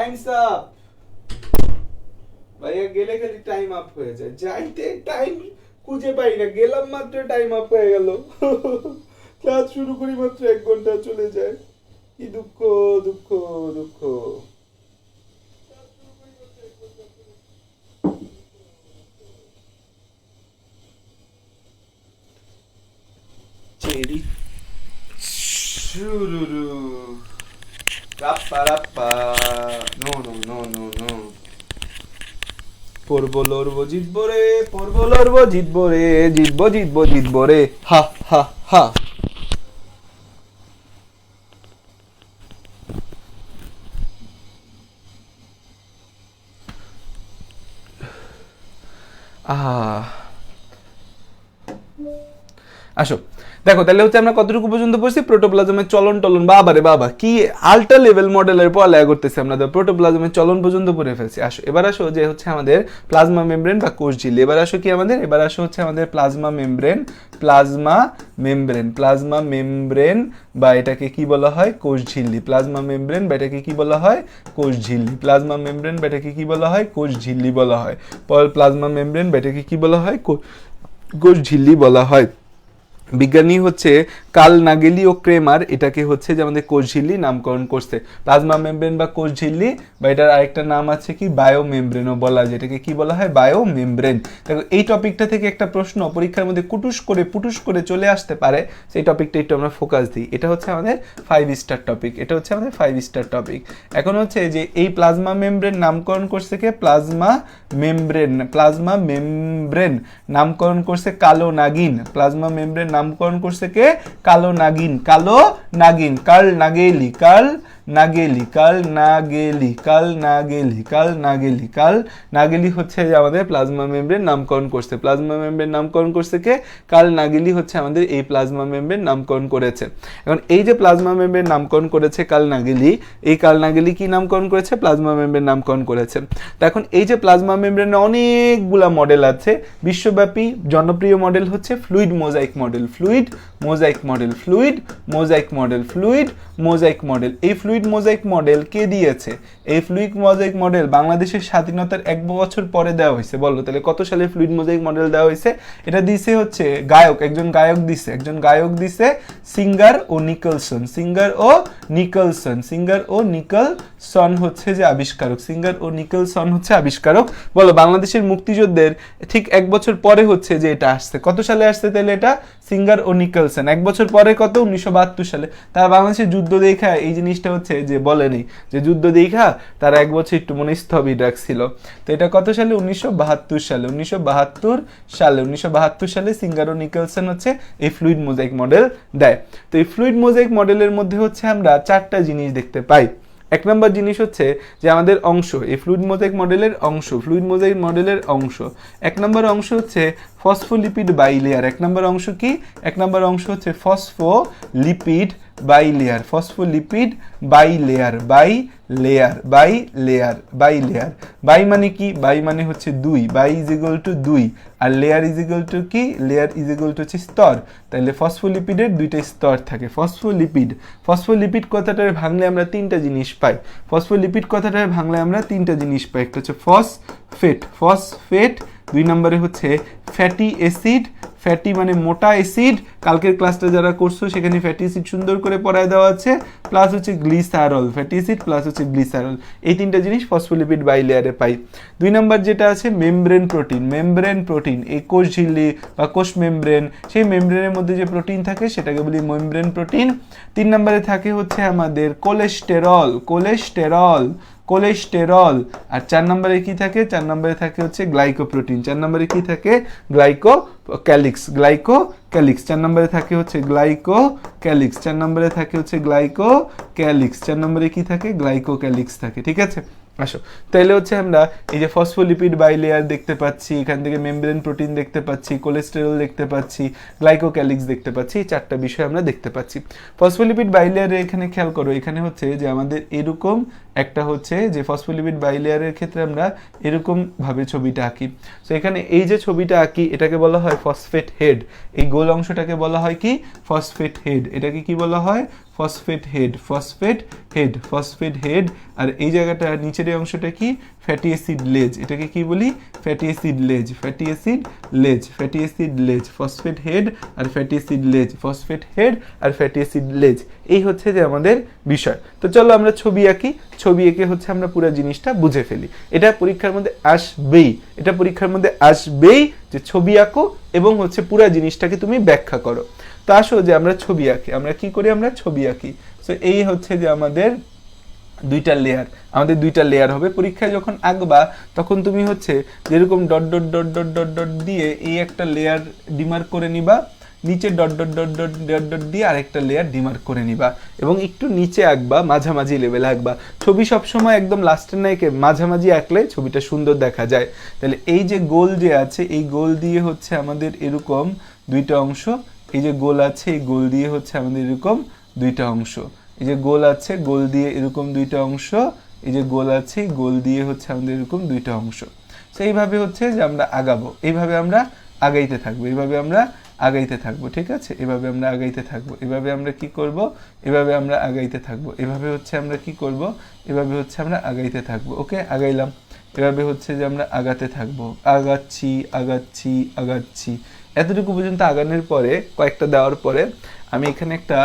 Times up. ভাইয়া গেলে খালি টাইম আপ হয়ে যায়, যাইতে টাইম খুঁজে পাই না, গেলাম মাত্র টাইম আপ হয়ে গেল। ক্লাস শুরু করি মাত্র 1 ঘন্টা চলে যায়। কি দুঃখ দুঃখ দুঃখ। চেরি শুরুরু রাপ্পা রাপ্পা। No no no no no. পড়বো লড়বো জিতবো রে, পড়বো লড়বো জিতবো রে, জিতবো জিতবো জিতবো রে, হা হা হা। আহ আসো দেখো, তাহলে হচ্ছে আমরা কতটুকু পর্যন্ত পড়ছি? প্রোটোপ্লাজমের চলন টলন, বাবা রে বাবা কি আল্ট্রা লেভেল মডেলের পড়ালেখা করতেছি আমরা, প্রোটোপ্লাজমের চলন পর্যন্ত পড়ে ফেলছি। আসো এবার আসো যে হচ্ছে আমাদের প্লাজমা মেমব্রেন বা কোষ ঝিল্লি। এবার আসো কি আমাদের, এবার আসো হচ্ছে আমাদের plasma membrane, plasma membrane, plasma membrane বা এটাকে কি বলা হয়? কোষ ঝিল্লি। প্লাজমা মেমব্রেন বা এটাকে কি বলা হয়? কোষ ঝিল্লি। প্লাজমা মেমব্রেন বা এটাকে কি বলা হয়? কোষ ঝিল্লি বলা হয়। প্লাজমা মেমব্রেন বা এটাকে কি বলা হয়? কোষ ঝিল্লি বলা হয়। বিজ্ঞানী হচ্ছে কার্ল নাগেলি ও ক্রেমার এটাকে হচ্ছে যে আমাদের কোষ ঝিল্লি নামকরণ করছে। প্লাজমা মেমব্রেন বা কোষ ঝিল্লি বা এটার আরেকটা নাম আছে কি? বায়ো মেমব্রেনও বলা যায়। এটাকে কি বলা হয়? Bio membrane. দেখো এই টপিকটা থেকে একটা প্রশ্ন পরীক্ষার মধ্যে পুটুস করে চলে আসতে পারে, সেই টপিকটা একটু আমরা ফোকাস দিই। এটা হচ্ছে আমাদের 5 স্টার টপিক, এটা হচ্ছে আমাদের 5 স্টার টপিক। এখন হচ্ছে যে এই প্লাজমা মেমব্রেন নামকরণ করছে কে? Plasma membrane. প্লাজমা মেমব্রেন নামকরণ করছে কালো নাগিন। প্লাজমা মেমব্রেন নামকরণ করছে কে? কালো নাগিন। কালো নাগিন, Karl Nageli, Karl Nageli, Karl Nageli, Karl Nageli, Karl Nageli, Karl Nageli হচ্ছে আমাদের প্লাজমা মেমব্রেন নামকরণ করছে। প্লাজমা মেমব্রেন নামকরণ করছে কে? কার্ল নাগেলি হচ্ছে আমাদের এই প্লাজমা মেমব্রেন নামকরণ করেছে। এখন এই যে প্লাজমা মেমব্রেন নামকরণ করেছে কার্ল নাগেলি, এই কার্ল নাগেলি কি নামকরণ করেছে? প্লাজমা মেমব্রেন নামকরণ করেছে। তো এখন এই যে প্লাজমা মেমব্রেনের অনেকগুলা মডেল আছে, বিশ্বব্যাপী জনপ্রিয় মডেল হচ্ছে fluid mosaic model, fluid mosaic model, fluid mosaic model, fluid mosaic model. এই ফ্লুইড মোজাইক মডেল কে দিয়েছে? এই ফ্লুইড মোজাইক মডেল বাংলাদেশের স্বাধীনতার 1 বছর পরে দেওয়া হয়েছে। বলো তাহলে কত সালে ফ্লুইড মোজাইক মডেল দেওয়া হয়েছে? এটা দিছে হচ্ছে গায়ক, একজন গায়ক দিছে, একজন গায়ক দিছে সিঙ্গার ও নিকলসন। সিঙ্গার ও নিকলসন, সিঙ্গার ও নিকলসন হচ্ছে যে আবিষ্কারক, সিঙ্গার ও নিকলসন হচ্ছে আবিষ্কারক। বলো বাংলাদেশের মুক্তিযুদ্ধের ঠিক 1 বছর পরে হচ্ছে যে এটা আসছে। কত সালে আসছে তাহলে এটা? সিঙ্গার ও নিকলসন 1 বছর পরে, কত? 1972 সালে। তারা বাংলাদেশের যুদ্ধ দেখা এই জিনিসটা হচ্ছে যে বলেনি যে যুদ্ধ দেখা তারা 1 বছর একটু মনে স্থবির রাখছিল। তো এটা কত সালে? 1972 সালে, 1972 সালে, 1972 সালে সিঙ্গার ও নিকলসন হচ্ছে এই ফ্লুইড মোজাইক মডেল দেয়। তো এই ফ্লুইড মোজাইক মডেলের মধ্যে হচ্ছে আমরা 4টা জিনিস দেখতে পাই। 1 নম্বর জিনিস হচ্ছে যে আমাদের অংশ, এই ফ্লুইড মোজাইক মডেলের অংশ, ফ্লুইড মোজাইক মডেলের অংশ 1 নম্বর অংশ হচ্ছে ফসফোলিপিড বাইলেয়ার। 1 নম্বর অংশ কি? 1 নম্বর অংশ হচ্ছে phospholipid bilayer, phospholipid bilayer, bilayer, bilayer, bilayer. Bi মানে কি? বাই মানে হচ্ছে 2, বাই ইজ ইকুয়াল টু 2, আর লেয়ার ইজ ইকুয়াল টু কি? লেয়ার ইজ ইকুয়াল টু হচ্ছে স্তর। তাহলে ফসফোলিপিডের 2টা স্তর থাকে। ফসফোলিপিড, ফসফোলিপিড কথাটার ভাঙলে আমরা 3টা জিনিস পাই। ফসফোলিপিড কথাটার ভাঙলে আমরা 3টা জিনিস পাই। একটা হচ্ছে ফসফেট, ফসফেট। 2 নম্বরে হচ্ছে ফ্যাটি অ্যাসিড, ফ্যাটি মানে মোটা অ্যাসিড, কালকের ক্লাসটা যারা করছো সেখানে ফ্যাটি অ্যাসিড সুন্দর করে পড়ায় দেওয়া আছে, প্লাস হচ্ছে গ্লিসারল, ফ্যাটি অ্যাসিড প্লাস হচ্ছে গ্লিসারল। এই 3টা জিনিস ফসফোলিপিড বাইলেয়ারে পাই। 2 নম্বর যেটা আছে মেমব্রেন প্রোটিন, মেমব্রেন প্রোটিন, এই কোষ ঝিল্লি বা কোষ মেমব্রেন, সেই মেমব্রেনের মধ্যে যে প্রোটিন থাকে সেটাকে বলি মেমব্রেন প্রোটিন। 3 নম্বরে থাকে হচ্ছে আমাদের কোলেস্টেরল, কোলেস্টেরল, কোলেস্টেরল। আর 4 নম্বরে কি থাকে? 4 নম্বরে থাকে হচ্ছে গ্লাইকোপ্রোটিন। 4 নম্বরে কি থাকে? Glycocalyx, glycocalyx. 4 নম্বরে থাকে হচ্ছে গ্লাইকোক্যালিক্স, 4 নম্বরে থাকে হচ্ছে গ্লাইকোক্যালিক্স। 4 নম্বরে কি থাকে? গ্লাইকোক্যালিক্স থাকে। ঠিক আছে, আসো তাহলে হচ্ছে আমরা এই যে ফসফোলিপিড বাইলেয়ার দেখতে পাচ্ছি, এখান থেকে মেমব্রেন প্রোটিন দেখতে পাচ্ছি, কোলেস্টেরল দেখতে পাচ্ছি, গ্লাইকোক্যালিক্স দেখতে পাচ্ছি, এই 4টা বিষয় আমরা দেখতে পাচ্ছি। ফসফোলিপিড বাইলেয়ারে এখানে খেয়াল করো, এখানে হচ্ছে যে আমাদের এরকম একটা হচ্ছে যে ফসফোলিপিড বাইলেয়ারের ক্ষেত্রে আমরা এরকম ভাবে ছবিটা আঁকি। সো এখানে এই যে ছবিটা আঁকি এটাকে বলা হয় ফসফেট হেড, এই গোল অংশটাকে বলা হয় কি ফসফেট হেড, এটাকে কি বলা হয় phosphate head, phosphate head, phosphate head. আর এই জায়গাটা নিচের এই অংশটা কি ফ্যাটি অ্যাসিড লেজ, এটাকে কি বলি ফ্যাটি অ্যাসিড লেজ, ফ্যাটি অ্যাসিড লেজ, ফ্যাটি অ্যাসিড লেজ, ফসফেট হেড আর ফ্যাটি অ্যাসিড লেজ, ফসফেট হেড আর ফ্যাটি অ্যাসিড লেজ। এই হচ্ছে যে আমাদের বিষয়। তো চলো আমরা ছবি আঁকি, ছবি এঁকে হচ্ছে আমরা পুরো জিনিসটা বুঝে ফেলি। এটা পরীক্ষার মধ্যে আসবেই, এটা পরীক্ষার মধ্যে আসবেই যে ছবি আঁকো এবং হচ্ছে পুরো জিনিসটাকে তুমি ব্যাখ্যা করো। তো আসো যে আমরা ছবি আঁকি, আমরা কি করি আমরা ছবি আঁকি। সো এই হচ্ছে যে আমাদের দুইটা লেয়ার, আমাদের দুইটা লেয়ার হবে। পরীক্ষায় যখন আঁকবা তখন তুমি হচ্ছে যেরকম dot dot dot dot dot dot দিয়ে এই একটা লেয়ার ডিমার্ক করে নিবা, নিচে dot dot dot dot dot dot দিয়ে আরেকটা লেয়ার ডিমার্ক করে নিবা এবং একটু নিচে আঁকবা, মাঝামাঝি লেভেলে আঁকবা। ছবি সবসময় একদম লাস্টের নাইকে মাঝামাঝি আঁকলে ছবিটা সুন্দর দেখা যায়। তাহলে এই যে গোল যে আছে এই গোল দিয়ে হচ্ছে আমাদের এরকম দুইটা অংশ, এই যে গোল আছে এই গোল দিয়ে হচ্ছে আমাদের এরকম দুইটা অংশ, এই যে গোল আছে গোল দিয়ে এরকম দুইটা অংশ, এই যে গোল আছে গোল দিয়ে হচ্ছে আমাদের এরকম দুইটা অংশ। তো এইভাবে হচ্ছে যে আমরা আগাবো, এইভাবে আমরা আগাইতে থাকবো, এইভাবে আমরা আগাইতে থাকবো, ঠিক আছে, এভাবে আমরা আগাইতে থাকবো, এভাবে আমরা কি করব, এভাবে আমরা আগাইতে থাকবো, এভাবে হচ্ছে আমরা কি করব, এভাবে হচ্ছে আমরা আগাইতে থাকবো। ওকে, আগাইলাম, এভাবে হচ্ছে যে আমরা আগাতে থাকবো, আগাচ্ছি আগাচ্ছি আগাচ্ছি। এতটুকু পর্যন্ত আগানোর পরে কয়েকটা দেওয়ার পরে আমি এখানে একটা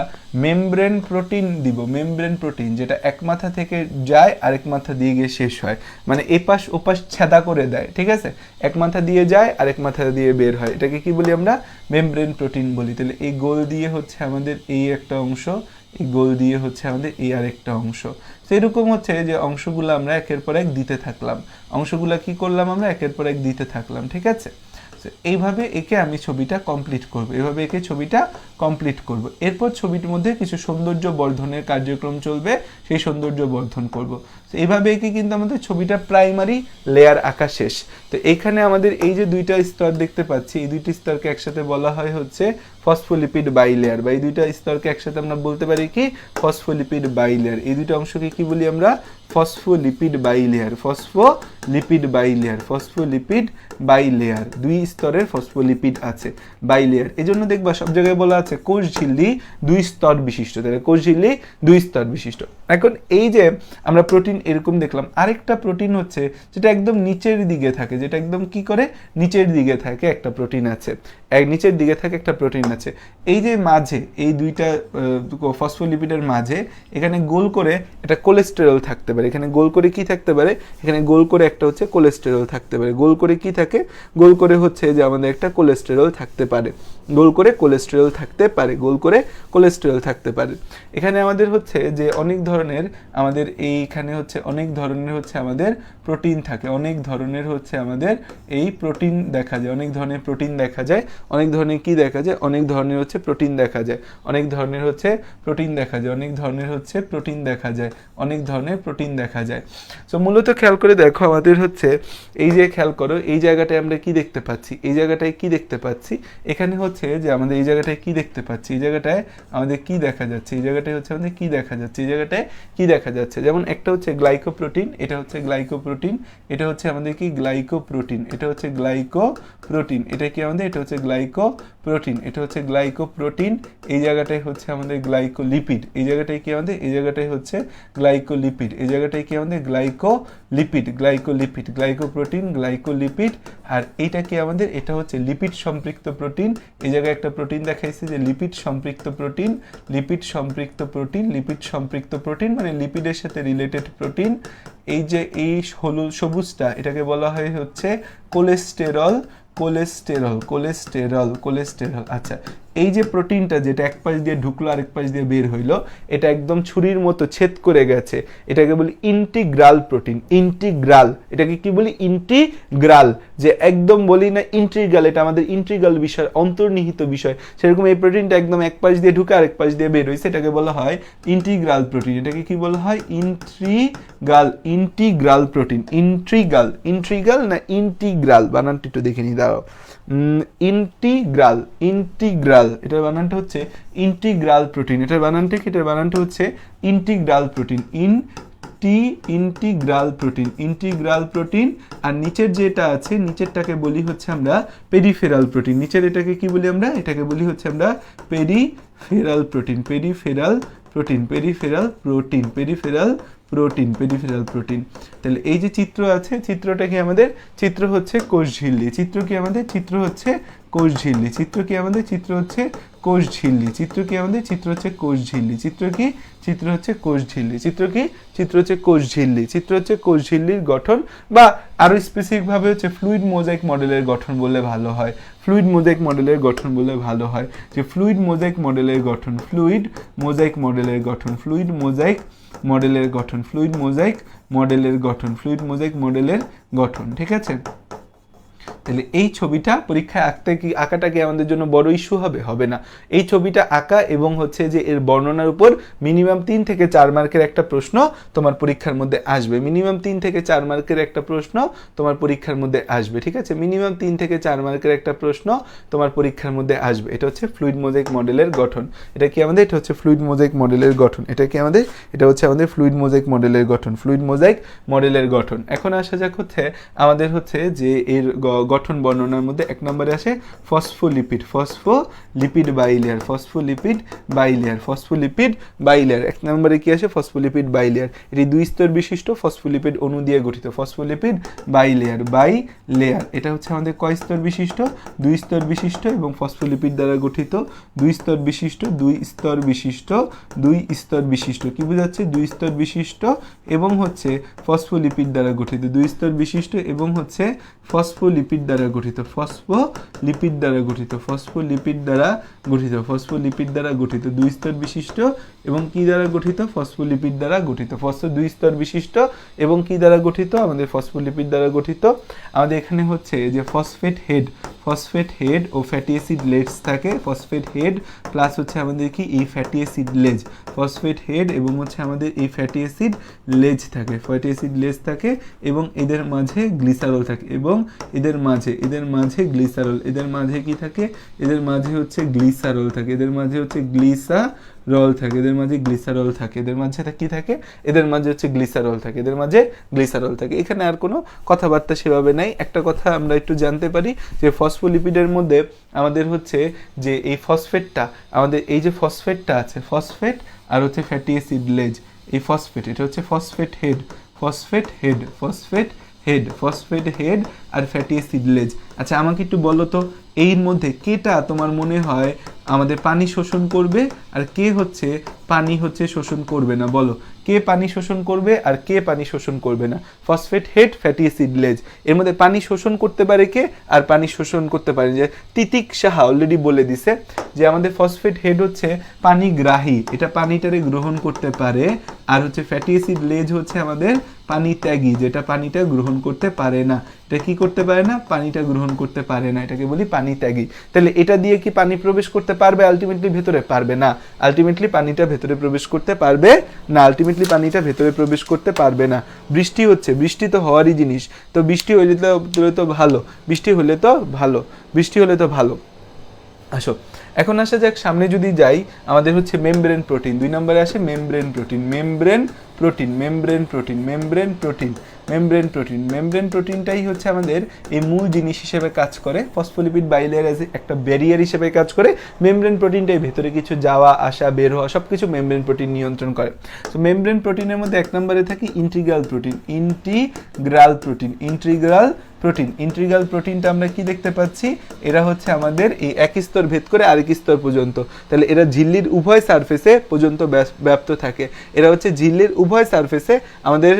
মেমব্রেন প্রোটিন দিব, মেমব্রেন প্রোটিন যেটা এক মাথা থেকে যায় আরেক মাথা দিয়ে গিয়ে শেষ হয়, মানে এপাশ ওপাশ ছেদা করে দেয়, ঠিক আছে, এক মাথা দিয়ে যায় আরেক মাথা দিয়ে বের হয়, এটাকে কি বলি আমরা মেমব্রেন প্রোটিন বলি। তাহলে এই গোল দিয়ে হচ্ছে আমাদের এই একটা অংশ, এই গোল দিয়ে হচ্ছে আমাদের এই আরেকটা অংশ। সেরকম হচ্ছে যে অংশগুলো আমরা একের পর এক দিতে থাকলাম, অংশগুলো কি করলাম আমরা একের পর এক দিতে থাকলাম, ঠিক আছে। এইভাবে একে আমি ছবিটা কমপ্লিট করব, এইভাবে একে ছবিটা কমপ্লিট করব। এরপর ছবিটির মধ্যে কিছু সৌন্দর্য বর্ধনের কার্যক্রম চলবে, সেই সৌন্দর্য বর্ধন করব। তো এইভাবে একে কিন্তু আমাদের ছবিটা প্রাইমারি লেয়ার আঁকা শেষ। তো এখানে আমাদের এই যে দুইটা স্তর দেখতে পাচ্ছি, এই দুইটি স্তরকে একসাথে বলা হয় হচ্ছে ফসফোলিপিড বাইলেয়ার, বা এই দুইটা স্তরকে একসাথে আমরা বলতে পারি কি ফসফোলিপিড বাইলেয়ার। এই দুইটা অংশকে কি বলি আমরা phospholipid bilayer, phospholipid bilayer, phospholipid bilayer, দুই স্তরের ফসফোলিপিড আছে বাইলেয়ার। এই জন্য দেখবা সব জায়গায় বলা আছে কোষ ঝিল্লি দুই স্তর বিশিষ্ট, তাহলে কোষ ঝিল্লি দুই স্তর বিশিষ্ট। এখন এই যে আমরা প্রোটিন এরকম দেখলাম, আরেকটা প্রোটিন হচ্ছে যেটা একদম নিচের দিকে থাকে, যেটা একদম কি করে নিচের দিকে থাকে একটা প্রোটিন আছে, এক নিচের দিকে থাকে একটা প্রোটিন আছে। এই যে মাঝে এই দুইটা ফসফোলিপিডের মাঝে এখানে গোল করে একটা কোলেস্টেরল থাকতে পারে, এখানে গোল করে কি থাকতে পারে, এখানে গোল করে একটা হচ্ছে কোলেস্টেরল থাকতে পারে, গোল করে কি থাকে, গোল করে হচ্ছে যে আমাদের একটা কোলেস্টেরল থাকতে পারে, গোল করে কোলেস্টেরল থাকতে পারে, গোল করে কোলেস্টেরল থাকতে পারে। এখানে আমাদের হচ্ছে যে অনেক ধরনের আমাদের এইখানে হচ্ছে অনেক ধরনের হচ্ছে আমাদের প্রোটিন থাকে, অনেক ধরনের হচ্ছে আমাদের এই প্রোটিন দেখা যায়, অনেক ধরনের প্রোটিন দেখা যায়, অনেক ধরনের কি দেখা যায়, অনেক ধরনের হচ্ছে প্রোটিন দেখা যায়, অনেক ধরনের হচ্ছে প্রোটিন দেখা যায়, অনেক ধরনের হচ্ছে প্রোটিন দেখা যায়, অনেক ধরনের প্রোটিন দেখা যায়। সো মূলত খেয়াল করে দেখো আমাদের হচ্ছে এই যে খেয়াল করো এই জায়গাটায় আমরা কি দেখতে পাচ্ছি, এই জায়গাটায় কি দেখতে পাচ্ছি, এখানে হচ্ছে যে আমাদের এই জায়গাটায় কি দেখতে পাচ্ছি, এই জায়গাটায় আমাদের কি দেখা যাচ্ছে, এই জায়গাটায় হচ্ছে আমাদের কি দেখা যাচ্ছে, এই জায়গাটায় কি দেখা যাচ্ছে, যেমন একটা হচ্ছে গ্লাইকোপ্রোটিন, এটা হচ্ছে গ্লাইকোপ্রোটিন, এটা হচ্ছে আমাদের কি গ্লাইকোপ্রোটিন, এটা হচ্ছে গ্লাইকোপ্রোটিন, এটা কি আমাদের এটা হচ্ছে গ্লাইকোপ্রোটিন, এটা হচ্ছে গ্লাইকোপ্রোটিন, এই জায়গাটায় হচ্ছে আমাদের গ্লাইকোলিপিড, এই জায়গাটায় কি আমাদের এই জায়গাটায় হচ্ছে গ্লাইকোলিপিড, এই জায়গাটায় কি আমাদের গ্লাইকোলিপিড, গ্লাইকোলিপিড, গ্লাইকোপ্রোটিন, গ্লাইকোলিপিড। আর এইটা কি আমাদের এটা হচ্ছে লিপিড সম্পৃক্ত প্রোটিন, এই জায়গায় একটা প্রোটিন দেখাইছে যে লিপিড সম্পৃক্ত প্রোটিন, লিপিড সম্পৃক্ত প্রোটিন, লিপিড সম্পৃক্ত প্রোটিন মানে লিপিডের সাথে রিলেটেড প্রোটিন। এই যে এই হলুদ সবুজটা এটাকে বলা হয় হচ্ছে কোলেস্টেরল, কোলেস্টেরল, কোলেস্টেরল, কোলেস্টেরল। আচ্ছা, এই যে প্রোটিনটা যেটা এক পাশ দিয়ে ঢুকলো আরেক পাশ দিয়ে বের হইলো, এটা একদম ছুরির মতো ছেদ করে গেছে, এটাকে বলি ইন্টিগ্রাল প্রোটিন, ইন্টিগ্রাল, এটাকে কি বলি ইন্টিগ্রাল, যে একদম বলি না ইন্টিগ্রাল, এটা আমাদের ইন্টিগ্রাল বিষয়, অন্তর্নিহিত বিষয়, সেরকম এই প্রোটিনটা একদম এক পাশ দিয়ে ঢুকে আরেক পাশ দিয়ে বের হয়েছে, এটাকে বলা হয় ইন্টিগ্রাল প্রোটিন, এটাকে কি বলা হয় integral, integral protein, integral, integral না ইন্টিগ্রাল, বানানটা একটু দেখে নিই দাঁড়াও, ইন্টিগ্রাল, ইন্টিগ্রাল, এটার বানানটা হচ্ছে ইন্টিগ্রাল প্রোটিন, এটার বানানটা কি, এটার বানানটা হচ্ছে integral protein, integral protein, integral protein. আর নিচের যেটা আছে নিচেরটাকে বলি হচ্ছে আমরা পেরিফেরাল প্রোটিন। নিচের এটাকে কি বলি আমরা? এটাকে বলি হচ্ছে আমরা peripheral protein, peripheral protein, peripheral protein, peripheral protein, peripheral protein. তাহলে এই যে চিত্র আছে, চিত্রটা কি আমাদের? চিত্র হচ্ছে কোষঝিল্লি। চিত্র কি আমাদের? চিত্র হচ্ছে কোষঝিল্লি। চিত্র কি আমাদের? চিত্র হচ্ছে কোষঝিল্লি। চিত্র কি আমাদের? চিত্র হচ্ছে কোষঝিল্লি। চিত্র কি? চিত্র হচ্ছে কোষঝিল্লি। চিত্র কি? চিত্র হচ্ছে কোষঝিল্লি। চিত্র হচ্ছে কোষঝিল্লির গঠন, বা আরো স্পেসিফিক ভাবে হচ্ছে ফ্লুইড মোজাইক মডেলের গঠন বললে ভালো হয়। ফ্লুইড মোজাইক মডেলের গঠন বললে ভালো হয়, যে ফ্লুইড মোজাইক মডেলের গঠন, ফ্লুইড মোজাইক মডেলের গঠন, ফ্লুইড মোজাইক মডেলের গঠন, ফ্লুইড মোজাইক মডেলের গঠন, ফ্লুইড মোজাইক মডেলের গঠন। ঠিক আছে? তাহলে এই ছবিটা পরীক্ষায় আঁকাটা কি আমাদের জন্য বড় ইস্যু হবে? হবে না। এই ছবিটা আঁকা এবং হচ্ছে যে এর বর্ণনার উপর মিনিমাম 3 থেকে 4 মার্কের একটা প্রশ্ন তোমার পরীক্ষার মধ্যে আসবে। মিনিমাম 3 থেকে 4 মার্কের একটা প্রশ্ন তোমার পরীক্ষার মধ্যে আসবে। ঠিক আছে? মিনিমাম 3 থেকে 4 মার্কের একটা প্রশ্ন তোমার পরীক্ষার মধ্যে আসবে। এটা হচ্ছে ফ্লুইড মোজাইক মডেলের গঠন। এটা কি আমাদের? এটা হচ্ছে ফ্লুইড মোজাইক মডেলের গঠন। এটা কি আমাদের? এটা হচ্ছে আমাদের ফ্লুইড মোজাইক মডেলের গঠন, ফ্লুইড মোজাইক মডেলের গঠন। এখন আসা যাক হচ্ছে আমাদের হচ্ছে যে এর গঠন বর্ণনার মধ্যে 1 নম্বরে আসে phospholipid, phospholipid bilayer, phospholipid bilayer, phospholipid bilayer. 1 নম্বরে কি আসে? Phospholipid bilayer. এটি 2 স্তর বিশিষ্ট ফসফোলিপিড অণু দিয়ে গঠিত, ফসফোলিপিড বাইলেয়ার, বাইলেয়ার। এটা হচ্ছে আমাদের কয় স্তর বিশিষ্ট? 2 স্তর বিশিষ্ট এবং ফসফোলিপিড দ্বারা গঠিত, 2 স্তর বিশিষ্ট, 2 স্তর বিশিষ্ট, 2 স্তর বিশিষ্ট। কি বোঝাচ্ছে? 2 স্তর বিশিষ্ট এবং হচ্ছে ফসফোলিপিড দ্বারা গঠিত, 2 স্তর বিশিষ্ট এবং হচ্ছে ফসফোলিপিড দ্বারা গঠিত, ফসফোলিপিড দ্বারা গঠিত, ফসফোলিপিড দ্বারা গঠিত, ফসফোলিপিড দ্বারা গঠিত, 2 স্তর বিশিষ্ট এবং কি দ্বারা গঠিত? ফসফোলিপিড দ্বারা গঠিত। 2 স্তর বিশিষ্ট এবং কি দ্বারা গঠিত? আমাদের ফসফোলিপিড দ্বারা গঠিত। আমাদের এখানে হচ্ছে যে ফসফেট হেড ও ফ্যাটি অ্যাসিড লেজ থাকে, ফসফেট হেড প্লাস হচ্ছে আমাদের কি এই ফ্যাটি অ্যাসিড লেজ, ফসফেট হেড এবং হচ্ছে আমাদের এই ফ্যাটি অ্যাসিড লেজ থাকে, ফ্যাটি অ্যাসিড লেজ থাকে এবং এদের মাঝে গ্লিসারল থাকে, এবং এদের মাঝে গ্লিসারল, এদের মাঝে কি থাকে? এদের মাঝে হচ্ছে গ্লিসারল থাকে, এদের মাঝে হচ্ছে গ্লিসারল থাকে, এদের মাঝে গ্লিসারল থাকে, এদের মাঝে কি থাকে? এদের মাঝে হচ্ছে গ্লিসারল থাকে, এদের মাঝে গ্লিসারল থাকে। এখানে আর কোনো কথাবার্তা সেভাবে নাই। একটা কথা আমরা একটু জানতে পারি যে ফসফোলিপিডের মধ্যে আমাদের হচ্ছে যে এই ফসফেটটা, আমাদের এই যে ফসফেটটা আছে, ফসফেট আর হচ্ছে ফ্যাটি অ্যাসিড লেজ, এই ফসফেট, এটা হচ্ছে phosphate head, phosphate head, phosphate head, phosphate head আর ফ্যাটি অ্যাসিড লেজ। আচ্ছা আমাকে একটু বলো তো, এর মধ্যে কেটা তোমার মনে হয় আমাদের পানি শোষণ করবে আর কে হচ্ছে পানি হচ্ছে শোষণ করবে না? বলো, কে পানি শোষণ করবে আর কে পানি শোষণ করবে না? ফসফেট হেড, ফ্যাটি অ্যাসিড লেজ। এর মধ্যে পানি শোষণ করতে পারে কে আর পানি শোষণ করতে পারে? যে তিতিক সাহা অলরেডি বলে দিছে যে আমাদের ফসফেট হেড হচ্ছে পানি গ্রাহী, এটা পানিটারে গ্রহণ করতে পারে, আর হচ্ছে ফ্যাটি অ্যাসিড লেজ হচ্ছে আমাদের পানি ত্যাগী, যেটা পানিটা গ্রহণ করতে পারে না। এটা কি করতে পারে না? পানিটা গ্রহণ করতে পারে না, এটাকে বলি পানি ত্যাগী। তাহলে এটা দিয়ে কি পানি প্রবেশ করতে পারবে আলটিমেটলি ভেতরে? পারবে না। আলটিমেটলি পানিটা ভেতরে প্রবেশ করতে পারবে না, আলটিমেটলি পানিটা ভেতরে প্রবেশ করতে পারবে না। বৃষ্টি হচ্ছে, বৃষ্টি তো হওয়ারই জিনিস, তো বৃষ্টি হলে তো ভালো, বৃষ্টি হলে তো ভালো, বৃষ্টি হলে তো ভালো। আসো এখন আসা যাক সামনে যদি যাই, আমাদের হচ্ছে মেমব্রেন প্রোটিন। 2 নম্বরে আসে membrane protein, membrane protein, membrane protein, membrane protein, membrane protein. Membrane প্রোটিনটাই হচ্ছে আমাদের এই মূল জিনিস হিসেবে কাজ করে, ফসফোলিপিড বাইলেয়ার এজ একটা ব্যারিয়ার হিসেবে কাজ করে। মেমব্রেন প্রোটিনটাই ভেতরে কিছু যাওয়া আসা বের হওয়া সব কিছু মেমব্রেন প্রোটিন নিয়ন্ত্রণ করে। তো মেমব্রেন প্রোটিনের মধ্যে 1 নম্বরে থাকে integral protein, integral protein, integral protein. Integral প্রোটিনটা আমরা কি দেখতে পাচ্ছি? এরা হচ্ছে আমাদের এই এক স্তর ভেদ করে আরেক স্তর পর্যন্ত, তাহলে এরা ঝিল্লির উভয় সারফেসে পর্যন্ত ব্যাপ্ত থাকে। এরা হচ্ছে ঝিল্লির উভয় সারফেসে, আমাদের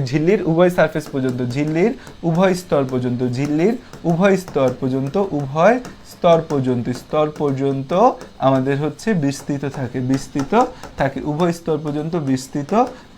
ঝিল্লির উভয় সারফেস পর্যন্ত, ঝিল্লির উভয় স্তর পর্যন্ত, ঝিল্লির উভয় স্তর পর্যন্ত, উভয় স্তর পর্যন্ত, স্তর পর্যন্ত আমাদের হচ্ছে বিস্তৃত থাকে, বিস্তৃত থাকে, উভয় স্তর পর্যন্ত বিস্তৃত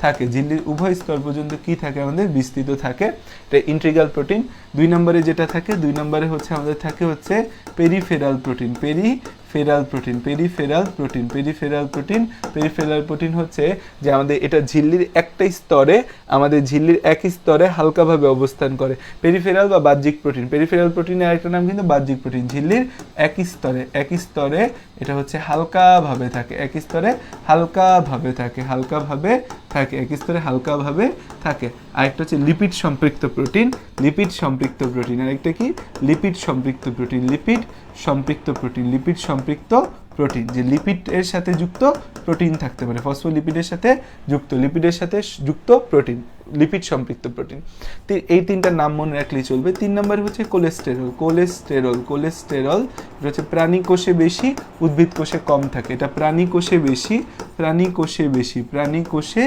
থাকে, ঝিল্লির উভয় স্তর পর্যন্ত কি থাকে? আমাদের বিস্তৃত থাকে। এটা ইন্টিগ্রাল প্রোটিন। 2 নম্বরে যেটা থাকে, 2 নম্বরে হচ্ছে আমাদের থাকে হচ্ছে peripheral protein, peripheral protein, peripheral protein, peripheral protein. Peripheral protein হচ্ছে যে আমাদের এটা ঝিল্লির একটা স্তরে, আমাদের ঝিল্লির এক স্তরে হালকাভাবে অবস্থান করে, পেরিফেরাল বা বাহ্যিক প্রোটিন। পেরিফেরাল প্রোটিনের আরেকটা নাম কিন্তু বাহ্যিক প্রোটিন। ঝিল্লির এক স্তরে, এক স্তরে এটা হচ্ছে হালকাভাবে থাকে, এক স্তরে হালকাভাবে থাকে, হালকাভাবে থাকে, এক স্তরে হালকাভাবে থাকে। আরেকটা হচ্ছে লিপিড সম্পৃক্ত প্রোটিন, লিপিড সম্পৃক্ত প্রোটিন। আরেকটা কি? লিপিড সম্পৃক্ত প্রোটিন, লিপিড সম্পৃক্ত প্রোটিন, লিপিড সম্পৃক্ত প্রোটিন, যে লিপিডের সাথে যুক্ত প্রোটিন থাকতে পারে, ফসফোলিপিডের সাথে যুক্ত, লিপিডের সাথে যুক্ত প্রোটিন, লিপিড সম্পৃক্ত প্রোটিন। এই তিনটার নাম মনে রাখলেই চলবে। 3 নম্বর হচ্ছে কোলেস্টেরল, কোলেস্টেরল, কোলেস্টেরল এটা হচ্ছে প্রাণী কোষে বেশি, উদ্ভিদ কোষে কম থাকে। এটা প্রাণী কোষে বেশি, প্রাণী কোষে বেশি, প্রাণী কোষে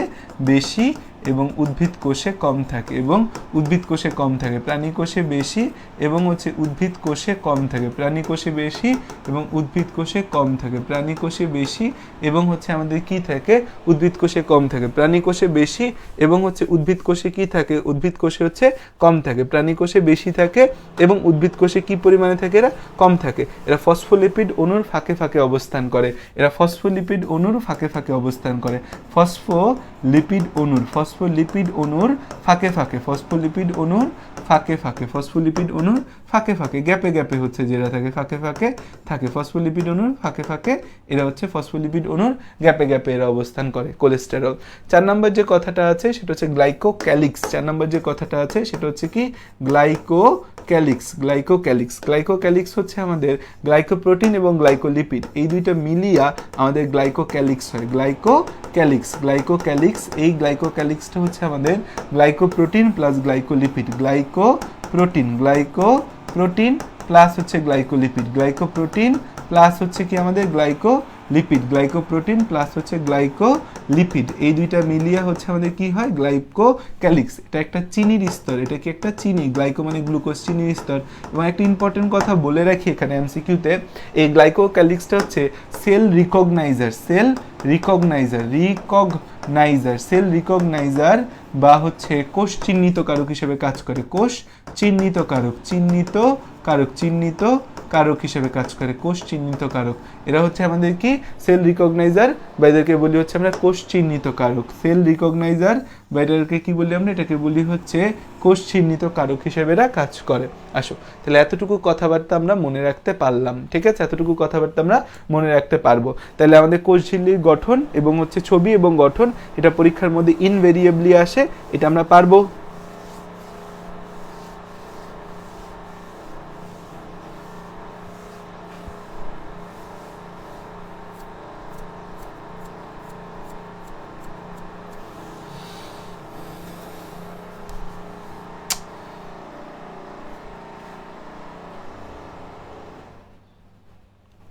বেশি এবং উদ্ভিদ কোষে কম থাকে, এবং উদ্ভিদ কোষে কম থাকে, প্রাণী কোষে বেশি এবং হচ্ছে উদ্ভিদ কোষে কম থাকে, প্রাণী কোষে বেশি এবং উদ্ভিদ কোষে কম থাকে, প্রাণী কোষে বেশি এবং হচ্ছে আমাদের কি থাকে? উদ্ভিদ কোষে কম থাকে, প্রাণী কোষে বেশি এবং হচ্ছে উদ্ভিদ কোষে কি থাকে? উদ্ভিদ কোষে হচ্ছে কম থাকে, প্রাণী কোষে বেশি থাকে এবং উদ্ভিদ কোষে কি পরিমাণে থাকে? এরা কম থাকে। এরা ফসফোলিপিড অণুর ফাঁকে ফাঁকে অবস্থান করে, এরা ফসফোলিপিড অণুর ফাঁকে ফাঁকে অবস্থান করে, ফসফোলিপিড অণুর, ফসফোলিপিড অণুর ফাঁকে ফাঁকে, ফসফোলিপিড অণুর ফাঁকে ফাঁকে, ফসফোলিপিড অণুর ফাঁকে ফাঁকে, গ্যাপে গ্যাপে হচ্ছে যেটা থাকে, ফাঁকে ফাঁকে থাকে, ফসফোলিপিড অণুর ফাঁকে ফাঁকে এরা হচ্ছে ফসফোলিপিড অণুর গ্যাপে গ্যাপে এরা অবস্থান করে, কোলেস্টেরল। 4 নম্বর যে কথাটা আছে সেটা হচ্ছে গ্লাইকোক্যালিক্স। 4 নম্বর যে কথাটা আছে সেটা হচ্ছে কি? Glycocalyx, glycocalyx. গ্লাইকোক্যালিক্স হচ্ছে আমাদের গ্লাইকোপ্রোটিন এবং গ্লাইকোলিপিড, এই দুইটা মিলিয়া আমাদের গ্লাইকোক্যালিক্স হয়, গ্লাইকোক্যালিক্স, গ্লাইকোক্যালিক্স। এই গ্লাইকোক্যালিক্সটা হচ্ছে আমাদের glycoprotein plus glycolipid, glycoprotein, glycoprotein plus হচ্ছে গ্লাইকোলিপিড, গ্লাইকোপ্রোটিন প্লাস হচ্ছে কি আমাদের গ্লাইকোলিপিড, গ্লাইকোপ্রোটিন প্লাস হচ্ছে গ্লাইকোলিপিড, এই দুইটা মিলিয়ে হচ্ছে আমাদের কি হয়? গ্লাইকোক্যালিক্স। এটা একটা চিনির স্তর, এটা কি একটা চিনি, গ্লাইকো মানে গ্লুকোজ, চিনির স্তর। এবং একটা ইম্পর্টেন্ট কথা বলে রাখি এখানে এমসিকিউতে, এই গ্লাইকোক্যালিক্সটা হচ্ছে সেল রিকগনাইজার, সেল রিকগনাইজার, রিকগনাইজার, সেল রিকগনাইজার বা হচ্ছে কোষ চিহ্নিতকারক হিসেবে কাজ করে, কোষ চিহ্নিতকারক, চিহ্নিতকারক, চিহ্নিতকারক হিসেবে কাজ করে, কোষ চিহ্নিতকারক। এরা হচ্ছে আমাদের কি? সেল রিকগনাইজার, বা এদেরকে বলি হচ্ছে আমরা কোষ চিহ্নিতকারক, সেল রিকগনাইজার বা এটাকে কি বলি আমরা? এটাকে বলি হচ্ছে কোষ চিহ্নিতকারক হিসেবে এরা কাজ করে। আসো তাহলে এতটুকু কথাবার্তা আমরা মনে রাখতে পারলাম, ঠিক আছে? এতটুকু কথাবার্তা আমরা মনে রাখতে পারবো। তাহলে আমাদের কোষ ঝিল্লির গঠন এবং হচ্ছে ছবি এবং গঠন, এটা পরীক্ষার মধ্যে ইনভেরিয়েবলি আসে, এটা আমরা পারবো।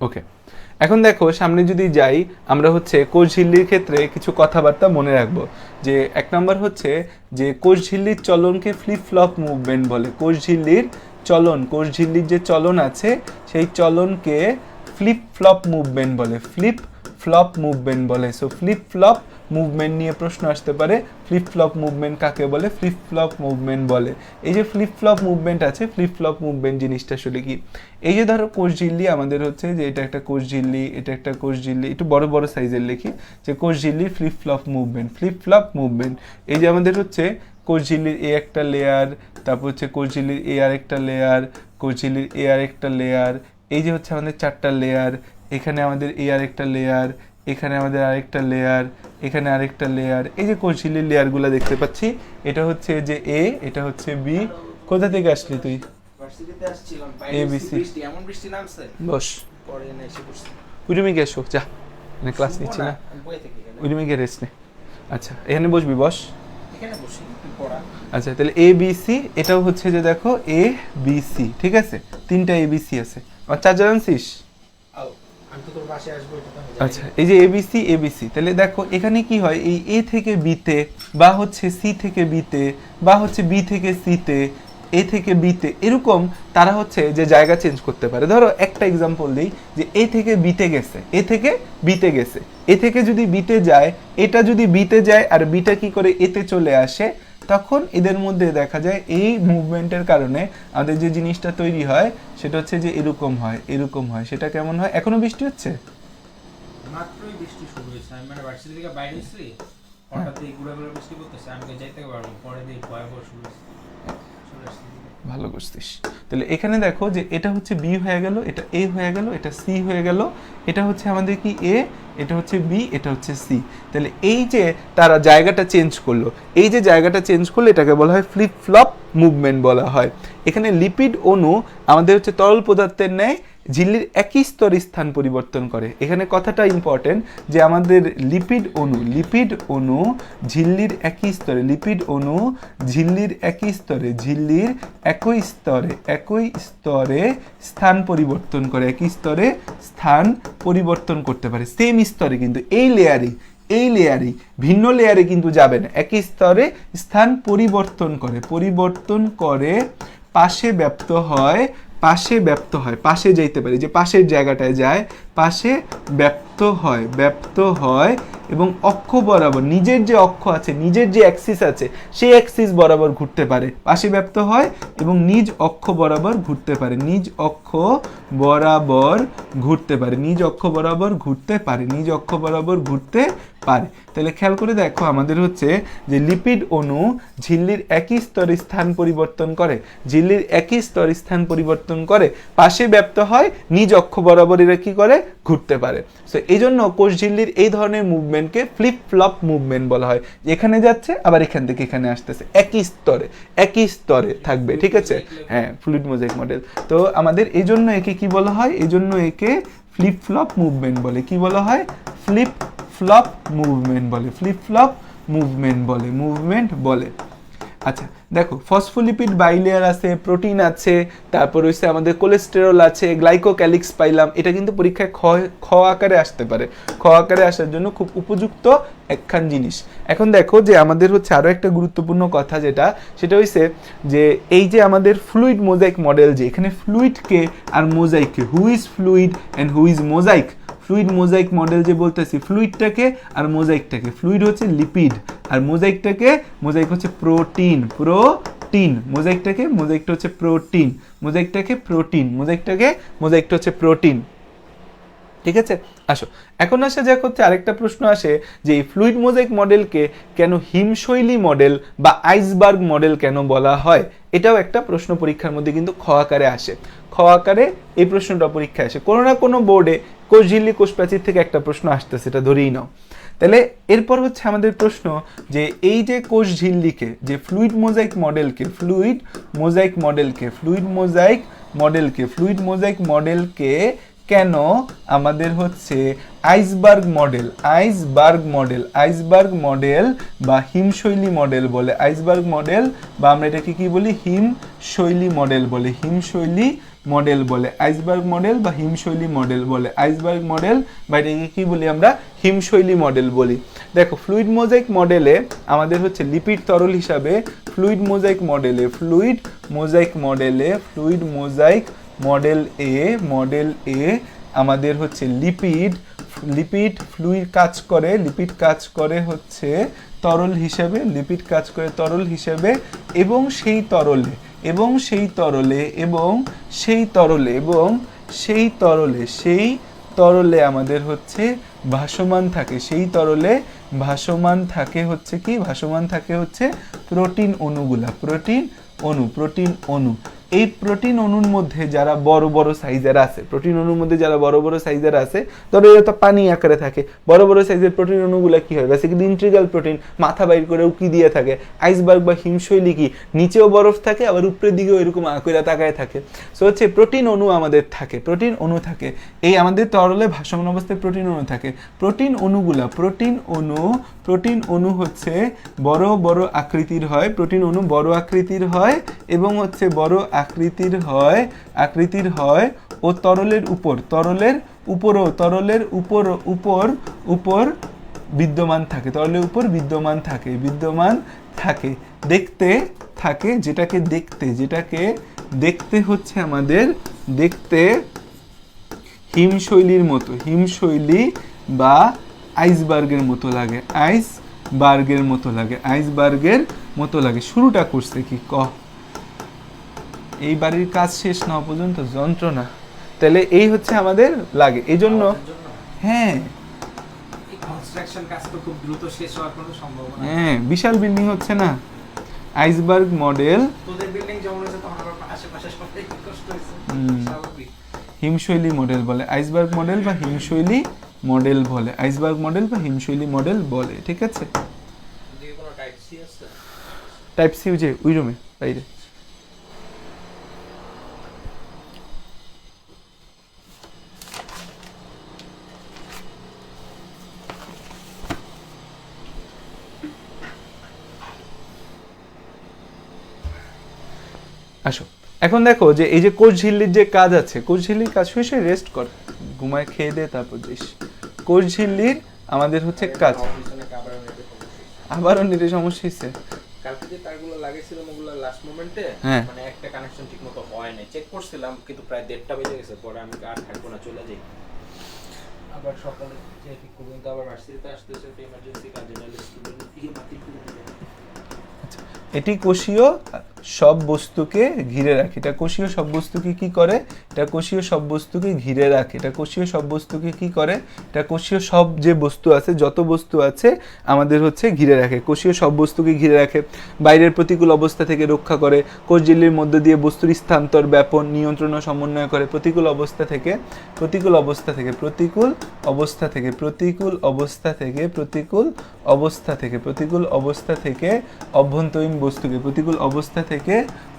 ওকে, এখন দেখো সামনে যদি যাই, আমরা হচ্ছে কোষ ঝিল্লির ক্ষেত্রে কিছু কথাবার্তা মনে রাখবো। যে 1 নম্বর হচ্ছে যে কোষ ঝিল্লির চলনকে ফ্লিপ ফ্লপ মুভমেন্ট বলে, কোষ ঝিল্লির চলন, কোষ ঝিল্লির যে চলন আছে সেই চলনকে ফ্লিপ ফ্লপ মুভমেন্ট বলে, ফ্লিপ ফ্লপ মুভমেন্ট বলে। সো ফ্লিপ ফ্লপ মুভমেন্ট নিয়ে প্রশ্ন আসতে পারে, ফ্লিপ ফ্লপ মুভমেন্ট কাকে বলে? ফ্লিপ ফ্লপ মুভমেন্ট বলে। এই যে ফ্লিপ ফ্লপ মুভমেন্ট আছে, ফ্লিপ ফ্লপ মুভমেন্ট জিনিসটা আসলে কি? এই যে ধরো কোষ ঝিল্লি আমাদের হচ্ছে যে এটা একটা কোষ ঝিল্লি, এটা একটা কোষ ঝিল্লি, একটু বড় বড় সাইজের লিখি, যে কোষ ঝিল্লির flip flop movement, flip flop movement. এই যে আমাদের হচ্ছে কোষ ঝিল্লির এ একটা লেয়ার, তারপর হচ্ছে কোষ ঝিল্লির এ আর একটা লেয়ার, কোষ ঝিল্লির এ আর একটা লেয়ার, এই যে হচ্ছে আমাদের 4টা লেয়ার, এখানে আমাদের এ আর একটা লেয়ার, এখানে আমাদের আরেকটা লেয়ার, এখানে আরেকটা লেয়ার, এই যে কোষ ঝিল্লির লেয়ারগুলো দেখতে পাচ্ছি। এটা হচ্ছে যে এ, এটা হচ্ছে বি। কোথা থেকে আসলি তুই? ভার্সিটিতে আসছিলাম, এ বি সি। বৃষ্টি, এমন বৃষ্টি নামছে, বস, পরে এনে এসে বসছি। ওই রুমে গিয়ে এসো, যা, মানে ক্লাস নিচ্ছি না, বই থেকে গেলে ওই রুমে গিয়ে রেস্ট নে। আচ্ছা এখানে বসবি, বস। এখানে বসি, তুই পড়া। আচ্ছা তাহলে এ বি সি, এটাও হচ্ছে যে দেখো এ বি সি, ঠিক আছে? 3টা এ বি সি আছে। আর চার্জার আনছিস? আও, আমি তো তোর পাশে আসবো, এটা তো আমি জানি। আচ্ছা এই যে এবিসি, এবিসি, তাহলে দেখো এখানে কি হয়? এই এ থেকে বিতে বা হচ্ছে সি থেকে বিতে বা হচ্ছে বি থেকে সিতে, এ থেকে বিতে, এরকম তারা হচ্ছে যে জায়গা চেঞ্জ করতে পারে। ধরো একটা এক্সাম্পল দিই, যে এ থেকে বিতে গেছে, এ থেকে বিতে গেছে, এ থেকে যদি বিতে যায়, এটা যদি বিতে যায় আর বিটা কি করে এতে চলে আসে, তখন এদের মধ্যে দেখা যায় এই মুভমেন্টের কারণে আমাদের যে জিনিসটা তৈরি হয় সেটা হচ্ছে যে এরকম হয়, এরকম হয়। সেটা কেমন হয়? এখনো বৃষ্টি হচ্ছে? মাত্রই বৃষ্টি শুরু হয়েছে, আমি মানে ভার্সিটি থেকে বাইরে এসেছি, হঠাৎ এই গুড়া গুড়া বৃষ্টি করতেছে, আমি তো যাইতে পারবো, পরে দিয়ে ভয়াবহ শুরু হয়েছে, চলে আসছি। ভালো করছিস। তাহলে এখানে দেখো যে এটা হচ্ছে বি হয়ে গেল, এটা এ হয়ে গেল, এটা সি হয়ে গেল, এটা হচ্ছে আমাদের কি এ, এটা হচ্ছে বি, এটা হচ্ছে সি। তাহলে এই যে তারা জায়গাটা চেঞ্জ করলো, এই যে জায়গাটা চেঞ্জ করলো এটাকে বলা হয় ফ্লিপ ফ্লপ মুভমেন্ট বলা হয়। এখানে লিপিড অণু আমাদের হচ্ছে তরল পদার্থের ন্যায় ঝিল্লির একই স্তরে স্থান পরিবর্তন করে। এখানে কথাটা ইম্পর্টেন্ট যে আমাদের লিপিড অণু ঝিল্লির একই স্তরে, লিপিড অণু ঝিল্লির একই স্তরে, ঝিল্লির একই স্তরে স্থান পরিবর্তন করে, একই স্তরে স্থান পরিবর্তন করতে পারে, সেম স্তরে, কিন্তু এই লেয়ারে ভিন্ন লেয়ারে কিন্তু যাবে না, একই স্তরে স্থান পরিবর্তন করে পাশে ব্যাপ্ত হয়, পাশে যাইতে পারে, যে পাশের জায়গাটায় যায়, পাশে ব্যাপ্ত হয় এবং অক্ষ বরাবর, নিজের যে অক্ষ আছে, নিজের যে অ্যাক্সিস আছে সেই অ্যাক্সিস বরাবর ঘুরতে পারে, পাশে ব্যাপ্ত হয় এবং নিজ অক্ষ বরাবর ঘুরতে পারে, নিজ অক্ষ বরাবর ঘুরতে পারে। তাহলে খেয়াল করে দেখো আমাদের হচ্ছে যে লিপিড অণু ঝিল্লির একই স্তরে স্থান পরিবর্তন করে, পাশে ব্যাপ্ত হয়, নিজ অক্ষ বরাবর এরা কি করে, ঘুরতে পারে। সো এই জন্য কোষ ঝিল্লির এই ধরনের মুভমেন্টকে ফ্লিপ ফ্লপ মুভমেন্ট বলা হয়। এখানে যাচ্ছে আবার এখান থেকে এখানে আসতেছে, একই স্তরে থাকবে, ঠিক আছে? হ্যাঁ, ফ্লুইড মোজাইক মডেল। তো আমাদের এই জন্য একে কি বলা হয়, এই জন্য একে ফ্লিপ ফ্লপ মুভমেন্ট বলে। কি বলা হয়? ফ্লিপ ফ্লপ মুভমেন্ট বলে। আচ্ছা দেখো, ফসফোলিপিড বাইলেয়ার আছে, প্রোটিন আছে, তারপর হচ্ছে আমাদের কোলেস্টেরল আছে, গ্লাইকোক্যালিক্স পাইলাম। এটা কিন্তু পরীক্ষায় খ আকারে আসতে পারে, খ আকারে আসার জন্য খুব উপযুক্ত একখান জিনিস। এখন দেখো যে আমাদের হচ্ছে আরো একটা গুরুত্বপূর্ণ কথা সেটা হচ্ছে যে এই যে আমাদের ফ্লুইড মোজাইক মডেল, যে এখানে ফ্লুইডকে আর মোজাইককে, who is fluid and who is mosaic, fluid mosaic model যে বলতেছি, ফ্লুইডটাকে আর মোজাইকটাকে, ফ্লুইড হচ্ছে লিপিড আর মোজাইক হচ্ছে প্রোটিন, মোজাইকটা হচ্ছে প্রোটিন, ঠিক আছে? আসো এখন আসা যাক হচ্ছে আরেকটা প্রশ্ন আসে যে এই ফ্লুইড মোজাইক মডেলকে কেন হিমশৈলী মডেল বা আইসবার্গ মডেল কেন বলা হয়? এটাও একটা প্রশ্ন পরীক্ষার মধ্যে কিন্তু খ আকারে আসে, এই প্রশ্নটা পরীক্ষায় আসে কোনো না কোনো বোর্ডে, কোষ ঝিল্লি কোষ প্রাচীর থেকে একটা প্রশ্ন আসতেছে, এটা ধরেই নাও। তাহলে এরপর হচ্ছে আমাদের প্রশ্ন যে এই যে কোষ ঝিল্লিকে, যে ফ্লুইড মোজাইক মডেলকে কেন আমাদের হচ্ছে আইসবার্গ মডেল বা হিমশৈলী মডেল বলে, আইসবার্গ মডেল বা আমরা এটাকে কি বলি, হিমশৈলী মডেল বলে, আইসবার্গ মডেল বা হিমশৈলী মডেল বলে, আইসবার্গ মডেল বা এটাকে কি বলি আমরা, হিমশৈলী মডেল বলি। দেখো ফ্লুইড মোজাইক মডেলে আমাদের হচ্ছে লিপিড তরল হিসাবে, ফ্লুইড মোজাইক মডেল এ আমাদের হচ্ছে লিপিড ফ্লুইড কাজ করে হচ্ছে তরল হিসেবে, এবং সেই তরলে আমাদের হচ্ছে ভাসমান থাকে হচ্ছে প্রোটিন অণু। এই প্রোটিন অণুর মধ্যে যারা বড় বড় সাইজের আছে, ধরো এরা তো পানি আকারে থাকে, বড় বড় সাইজের প্রোটিন অণুগুলো কি হয়, বেসিক্যালি ইন্টিগ্রাল প্রোটিন, মাথা বাইর করে উকি দিয়ে থাকে। আইসবার্গ বা হিমশৈলী কি নিচেও বরফ থাকে, আবার উপরের দিকেও এরকম আঁকড়া তাকায় থাকে। সো হচ্ছে প্রোটিন অণু আমাদের থাকে, এই আমাদের তরলে ভাসমান অবস্থায় প্রোটিন অণু থাকে। প্রোটিন অণু হচ্ছে বড় বড় আকৃতির হয়, এবং হচ্ছে বড় আকৃতির হয় ও তরলের উপর বিদ্যমান থাকে, দেখতে হচ্ছে আমাদের হিমশৈলীর বা আইসবার্গের মতো লাগে। শুরুটা করছে কি এই বাড়ির কাজ শেষ না হওয়া পর্যন্ত যন্ত্রণা। তাহলে এই হচ্ছে আমাদের লাগে, এই জন্য হ্যাঁ, কনস্ট্রাকশন কাজ তো খুব দ্রুত শেষ হওয়ার কোনো সম্ভাবনা হ্যাঁ, বিশাল বিল্ডিং হচ্ছে না। আইসবার্গ মডেল তোদের বিল্ডিং যেমন আছে তোমার আশেপাশে সবাই কষ্ট হয়েছে, স্বাভাবিক। হিমশৈলী মডেল বলে, আইসবার্গ মডেল বা হিমশৈলী মডেল বলে, আইসবার্গ মডেল বা হিমশৈলী মডেল বলে, ঠিক আছে। এদিকে কোনো টাইপ সি আছে? টাইপ সি যে ওই রুমে বাইরে। আসো, এখন দেখো যে এই যে কোষ ঝিল্লির যে কাজ আছে, কোষ ঝিল্লির কাজ শুয়ে রেস্ট কর, ঘুমায় খেয়ে দে তারপর দিস। কোষ ঝিল্লির আমাদের হচ্ছে কাজ। আবারও নেটে সমস্যা হয়েছে। কালকে যে তারগুলো লাগাইছিলাম ওগুলো লাস্ট মোমেন্টে হ্যাঁ। মানে একটা কানেকশন ঠিকমতো হয় নাই, চেক করছিলাম কিন্তু প্রায় 1:30 বেজে গেছে, পরে আমি আর থাকবো না, চলে যাই। আবার সকালে যে ঠিক করবো, কিন্তু আবার ভার্সিটিতে আসতেছে, ইমার্জেন্সি কাজে নাহলে স্টুডেন্ট ফি বাতিল করে দিবে। এটি কোষীয় সব বস্তুকে ঘিরে রাখে। এটা কোষীয় সব বস্তুকে কি করে? এটা কোষীয় সব বস্তুকে ঘিরে রাখে। এটা কোষীয় সব বস্তুকে কি করে? এটা কোষীয় সব যে বস্তু আছে, যত বস্তু আছে আমাদের হচ্ছে ঘিরে রাখে। কোষীয় সব বস্তুকে ঘিরে রাখে, বাইরের প্রতিকূল অবস্থা থেকে রক্ষা করে, কোষ ঝিল্লির মধ্য দিয়ে বস্তুর স্থানান্তর, ব্যাপন, নিয়ন্ত্রণ ও সমন্বয় করে, প্রতিকূল অবস্থা থেকে প্রতিকূল অবস্থা থেকে প্রতিকূল অবস্থা থেকে প্রতিকূল অবস্থা থেকে প্রতিকূল অবস্থা থেকে প্রতিকূল অবস্থা থেকে অভ্যন্তরীণ বস্তুকে প্রতিকূল অবস্থা থেকে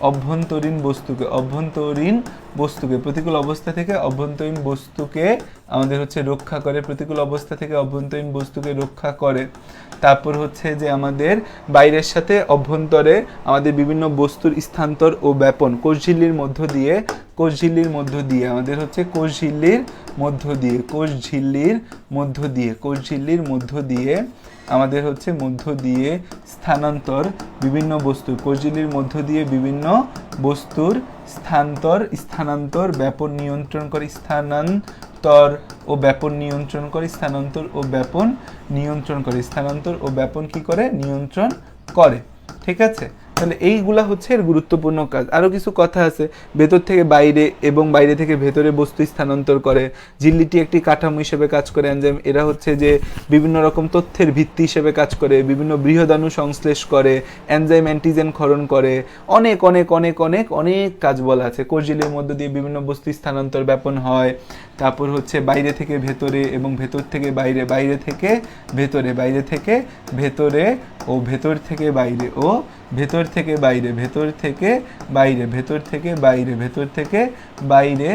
অভ্যন্তরীণ বস্তুকে অভ্যন্তরীণ বস্তুকে প্রতিকূল অবস্থা থেকে অভ্যন্তরীণ বস্তুকে আমাদের হচ্ছে রক্ষা করে, প্রতিকূল অবস্থা থেকে অভ্যন্তরীণ বস্তুকে রক্ষা করে। তারপর হচ্ছে যে আমাদের বাইরের সাথে অভ্যন্তরে আমাদের বিভিন্ন বস্তুর স্থানান্তর ও ব্যাপন কোষঝিল্লির মধ্য দিয়ে কোষঝিল্লির মধ্য দিয়ে আমাদের হচ্ছে কোষঝিল্লির মধ্য দিয়ে কোষঝিল্লির মধ্য দিয়ে কোষঝিল্লির মধ্য দিয়ে আমাদের হচ্ছে মধ্য দিয়ে স্থানান্তর বিভিন্ন বস্তুর কোষঝিল্লির মধ্য দিয়ে বিভিন্ন বস্তুর স্থানান্তর ব্যাপন নিয়ন্ত্রণ করে স্থানান্তর ও ব্যাপন নিয়ন্ত্রণ করে স্থানান্তর ও ব্যাপন নিয়ন্ত্রণ করে স্থানান্তর ও ব্যাপন কি করে? নিয়ন্ত্রণ করে, ঠিক আছে। তাহলে এইগুলা হচ্ছে এর গুরুত্বপূর্ণ কাজ। আরও কিছু কথা আছে, ভেতর থেকে বাইরে এবং বাইরে থেকে ভেতরে বস্তু স্থানান্তর করে। ঝিল্লিটি একটি কাঠামো হিসেবে কাজ করে এনজাইম, এরা হচ্ছে যে বিভিন্ন রকম তথ্যের ভিত্তি হিসেবে কাজ করে, বিভিন্ন বৃহদাণু সংশ্লেষ করে, এনজাইম অ্যান্টিজেন ক্ষরণ করে, অনেক অনেক অনেক অনেক অনেক কাজ বলা আছে। কোষঝিল্লির মধ্য দিয়ে বিভিন্ন বস্তু স্থানান্তর ব্যাপন হয়। তারপর হচ্ছে বাইরে থেকে ভেতরে এবং ভেতর থেকে বাইরে, বাইরে থেকে ভেতরে, বাইরে থেকে ভেতরে ও ভেতর থেকে বাইরে ও ভেতর থেকে বাইরে, ভেতর থেকে বাইরে, ভেতর থেকে বাইরে, ভেতর থেকে বাইরে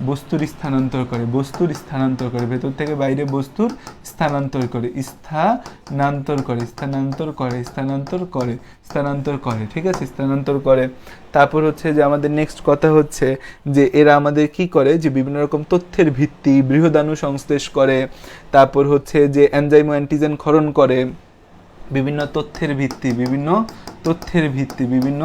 বস্তুর স্থানান্তর করে, বস্তুর স্থানান্তর করে, ভেতর থেকে বাইরে বস্তুর স্থানান্তর করে, স্থানান্তর করে, স্থানান্তর করে, স্থানান্তর করে, স্থানান্তর করে, ঠিক আছে, স্থানান্তর করে। তারপর হচ্ছে যে আমাদের নেক্সট কথা হচ্ছে যে এরা আমাদের কি করে? যে বিভিন্ন রকম তথ্যের ভিত্তি, বৃহদাণু সংশ্লেষ করে, তারপর হচ্ছে যে এনজাইম ও অ্যান্টিজেন ক্ষরণ করে, বিভিন্ন তথ্যের ভিত্তি, বিভিন্ন তথ্যের ভিত্তি, বিভিন্ন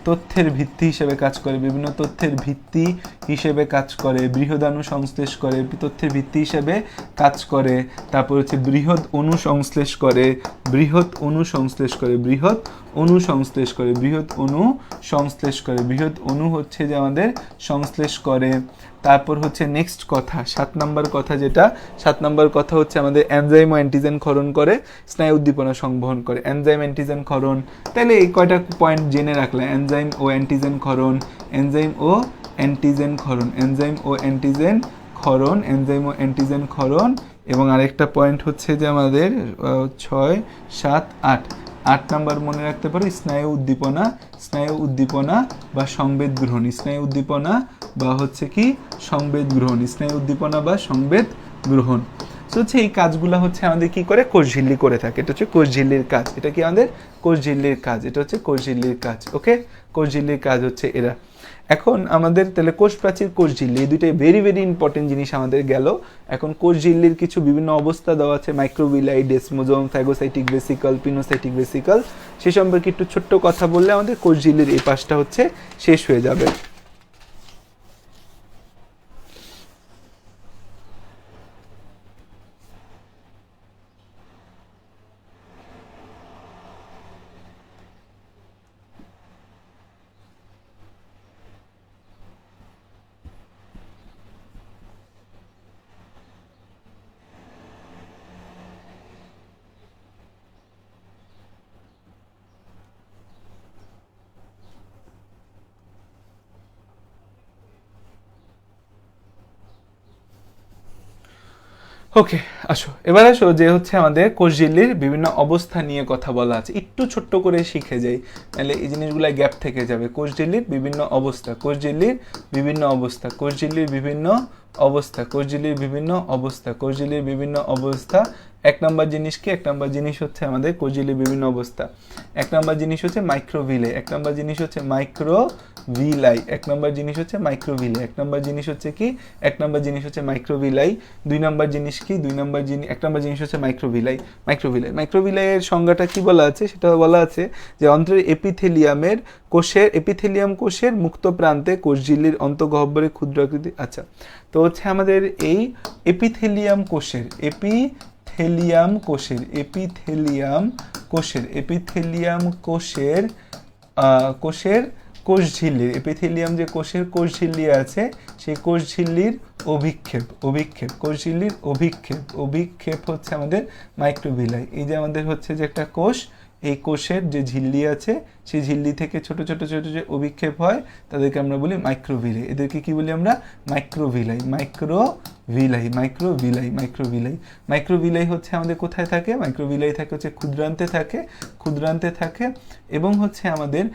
তথ্যের ভিত্তি হিসেবে কাজ করে, বিভিন্ন তথ্যের ভিত্তি হিসেবে কাজ করে, বৃহদাণু সংশ্লেষ করে, তথ্যের ভিত্তি হিসেবে কাজ করে। তারপর হচ্ছে বৃহৎ অণু সংশ্লেষ করে, বৃহৎ অণু সংশ্লেষ করে, বৃহৎ অণু সংশ্লেষ করে, বৃহৎ অণু সংশ্লেষ করে, বৃহৎ অণু হচ্ছে যে আমাদের সংশ্লেষ করে। তারপর হচ্ছে নেক্সট কথা, 7 নম্বর কথা, যেটা 7 নম্বর কথা হচ্ছে আমাদের এনজাইম ও অ্যান্টিজেন ক্ষরণ করে, স্নায়ু উদ্দীপনা সংবহন করে। এনজাইম অ্যান্টিজেন ক্ষরণ, তাহলে এই কয়টা পয়েন্ট জেনে রাখলে, এনজাইম ও অ্যান্টিজেন ক্ষরণ, এনজাইম ও অ্যান্টিজেন ক্ষরণ, এনজাইম ও অ্যান্টিজেন ক্ষরণ, এনজাইম ও অ্যান্টিজেন ক্ষরণ। এবং আরেকটা পয়েন্ট হচ্ছে যে আমাদের 6, 7, 8 8 নাম্বার মনে রাখতে পারো, স্নায়ু উদ্দীপনা, স্নায়ু উদ্দীপনা বা সংবেদ গ্রহণ, স্নায়ু উদ্দীপনা বা হচ্ছে কি সংবেদ গ্রহণ, স্নায়ু উদ্দীপনা বা সংবেদ গ্রহণ। তো হচ্ছে এই কাজগুলো হচ্ছে আমাদের কি করে? কোষঝিল্লি করে থাকে। এটা হচ্ছে কোষঝিল্লির কাজ। এটা কি আমাদের কোষঝিল্লির কাজ, এটা হচ্ছে কোষঝিল্লির কাজ। ওকে, কোষঝিল্লির কাজ হচ্ছে এরা। এখন আমাদের তাহলে কোষ প্রাচীর, কোষঝিল্লি, এই দুইটাই ভেরি ভেরি ইম্পর্টেন্ট জিনিস আমাদের গেল। এখন কোষঝিল্লির কিছু বিভিন্ন অবস্থা দেওয়া আছে, মাইক্রোভিলাই, ডেসমোজোম, ফ্যাগোসাইটিক ভেসিকল, পিনোসাইটিক ভেসিকল, সে সম্পর্কে একটু ছোট্ট কথা বললে আমাদের কোষঝিল্লির এই পাশটা হচ্ছে শেষ হয়ে যাবে। ওকে, আসো এবার আসো যে হচ্ছে আমাদের কোষঝিল্লির বিভিন্ন অবস্থা নিয়ে কথা বলা আছে, একটু ছোট্ট করে শিখে যাই, তাহলে এই জিনিসগুলো গ্যাপ থেকে যাবে। কোষঝিল্লির বিভিন্ন অবস্থা, কোষঝিল্লির বিভিন্ন অবস্থা, কোষঝিল্লির বিভিন্ন অবস্থা, কোষঝিল্লির বিভিন্ন অবস্থা, কোষঝিল্লির বিভিন্ন অবস্থা। এক নম্বর জিনিস কি? এক নম্বর জিনিস হচ্ছে আমাদের কোষঝিল্লির বিভিন্ন অবস্থা। এক নম্বর জিনিস হচ্ছে মাইক্রোভিলাই, এক নম্বর জিনিস হচ্ছে মাইক্রোভিলাই, এক নম্বর জিনিস হচ্ছে মাইক্রোভিলাই, এক নম্বর জিনিস হচ্ছে কি? এক নম্বর জিনিস হচ্ছে মাইক্রোভিলাই। দুই নম্বর জিনিস কি? দুই নম্বর জিনিস, এক নম্বর জিনিস হচ্ছে মাইক্রোভিলাই। মাইক্রোভিলাই, মাইক্রোভিলাইয়ের সংজ্ঞাটা কি বলা আছে? সেটা বলা আছে যে অন্ত্রের এপিথেলিয়ামের কোষের, এপিথেলিয়াম কোষের মুক্ত প্রান্তে কোষঝিল্লির অন্তঃগহ্বরে ক্ষুদ্রাকৃতি। আচ্ছা, তো হচ্ছে আমাদের এই এপিথেলিয়াম কোষের, এপিথেলিয়াম কোষের, এপিথেলিয়াম কোষের, এপিথেলিয়াম কোষের কোষের কোষঝিল্লির, এপিথেলিয়াম যে কোষের কোষঝিল্লি আছে সেই কোষঝিল্লির অভিক্ষেপ, অভিক্ষেপ, কোষঝিল্লির অভিক্ষেপ, অভিক্ষেপ হচ্ছে আমাদের মাইক্রোভিলাই। এই যে আমাদের হচ্ছে যে একটা কোষ, এই কোষের যে ঝিল্লি আছে সেই ঝিল্লি থেকে ছোট ছোট ছোট যে অভিক্ষেপ হয় তাদেরকে আমরা বলি মাইক্রোভিলাই। এদেরকে কি বলি আমরা? Microvilli, microvilli, microvilli, microvilli. Microvilli হচ্ছে আমাদের কোথায় থাকে? মাইক্রোভিলাই থাকে হচ্ছে ক্ষুদ্রান্তে থাকে, ক্ষুদ্রান্তে থাকে এবং হচ্ছে আমাদের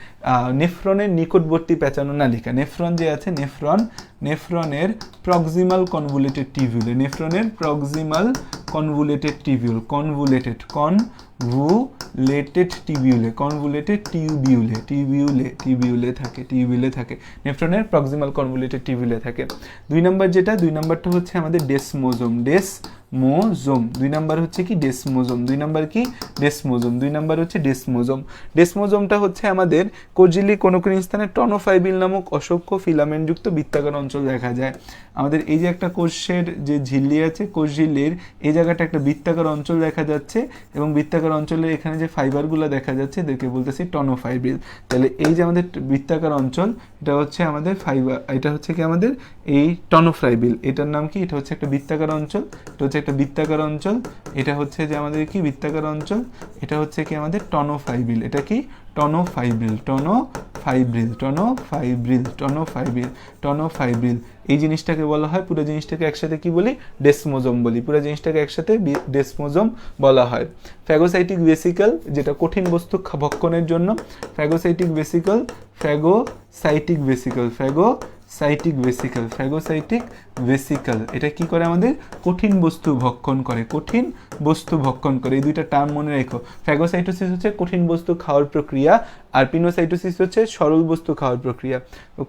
নেফ্রনের নিকটবর্তী পেঁচানো নালিকা, নেফ্রন যে আছে, নেফ্রন, নেফ্রনের প্রক্সিমাল কনভুলেটেড টিবিউলে, নেফ্রনের প্রক্সিমাল কনভুলেটেড টিবিউল, কনভুলেটেড, কনভুলেটেড টিবিউলে, কনভুলেটেড টিবিউলে, টিবিউলে, টিবিউলে থাকে, টিবিউলে থাকে, নেফ্রনের প্রক্সিমাল কনভুলেটেড টিবিউলে থাকে। দুই নম্বর যেটা, দুই নম্বরটা হচ্ছে আমাদের ডেসমোজোম, ডেসমোজোম। দুই নম্বর হচ্ছে কি? ডেসমোজোম। দুই নম্বর কি? ডেসমোজোম। দুই নম্বর হচ্ছে ডেসমোজোম। ডেসমোজোমটা হচ্ছে আমাদের কোষঝিল্লির কোনো কোনো স্থানে টনোফাইবিল নামক অসংখ্য ফিলামেন্টযুক্ত বৃত্তাকার অঞ্চল দেখা যায়। আমাদের এই যে একটা কোষের যে ঝিল্লি আছে, কোষঝিল্লির এই জায়গাটা একটা বৃত্তাকার অঞ্চল দেখা যাচ্ছে এবং বৃত্তাকার অঞ্চলের এখানে যে ফাইবারগুলো দেখা যাচ্ছে এদেরকে বলতেছি টনোফাইবিল। তাহলে এই যে আমাদের বৃত্তাকার অঞ্চল, এটা হচ্ছে আমাদের ফাইবার, এটা হচ্ছে কি আমাদের এই টনোফাইবিল, এটার নাম কি? এটা হচ্ছে একটা বৃত্তাকার অঞ্চল, এটা হচ্ছে একটা বৃত্তাকার অঞ্চল, এটা হচ্ছে যে আমাদের কি? বৃত্তাকার অঞ্চল, এটা হচ্ছে কি আমাদের টনোফাইবিল, এটা কি? টনোফাইব্রিল, টনোফাইব্রিল, টনোফাইব্রিল, টনোফাইব্রিল, টনোফাইব্রিল। এই জিনিসটাকে বলা হয়, পুরো জিনিসটাকে একসাথে কি বলি? ডেসমোজোম বলি, পুরো জিনিসটাকে একসাথে ডেসমোজোম বলা হয়। ফ্যাগোসাইটিক ভেসিকল, যেটা কঠিন বস্তু ভক্ষণের জন্য, phagocytic vesicle, phagocytic vesicle, phagocytic vesicle, phagocytic vesicle, এটা কি করে? আমাদের কঠিন বস্তু ভক্ষণ করে, কঠিন বস্তু ভক্ষণ করে। এই দুইটা টার্ম মনে রেখো। ফ্যাগোসাইটোসিস হচ্ছে কঠিন বস্তু খাওয়ার প্রক্রিয়া আর পিনোসাইটোসিস হচ্ছে সরল বস্তু খাওয়ার প্রক্রিয়া।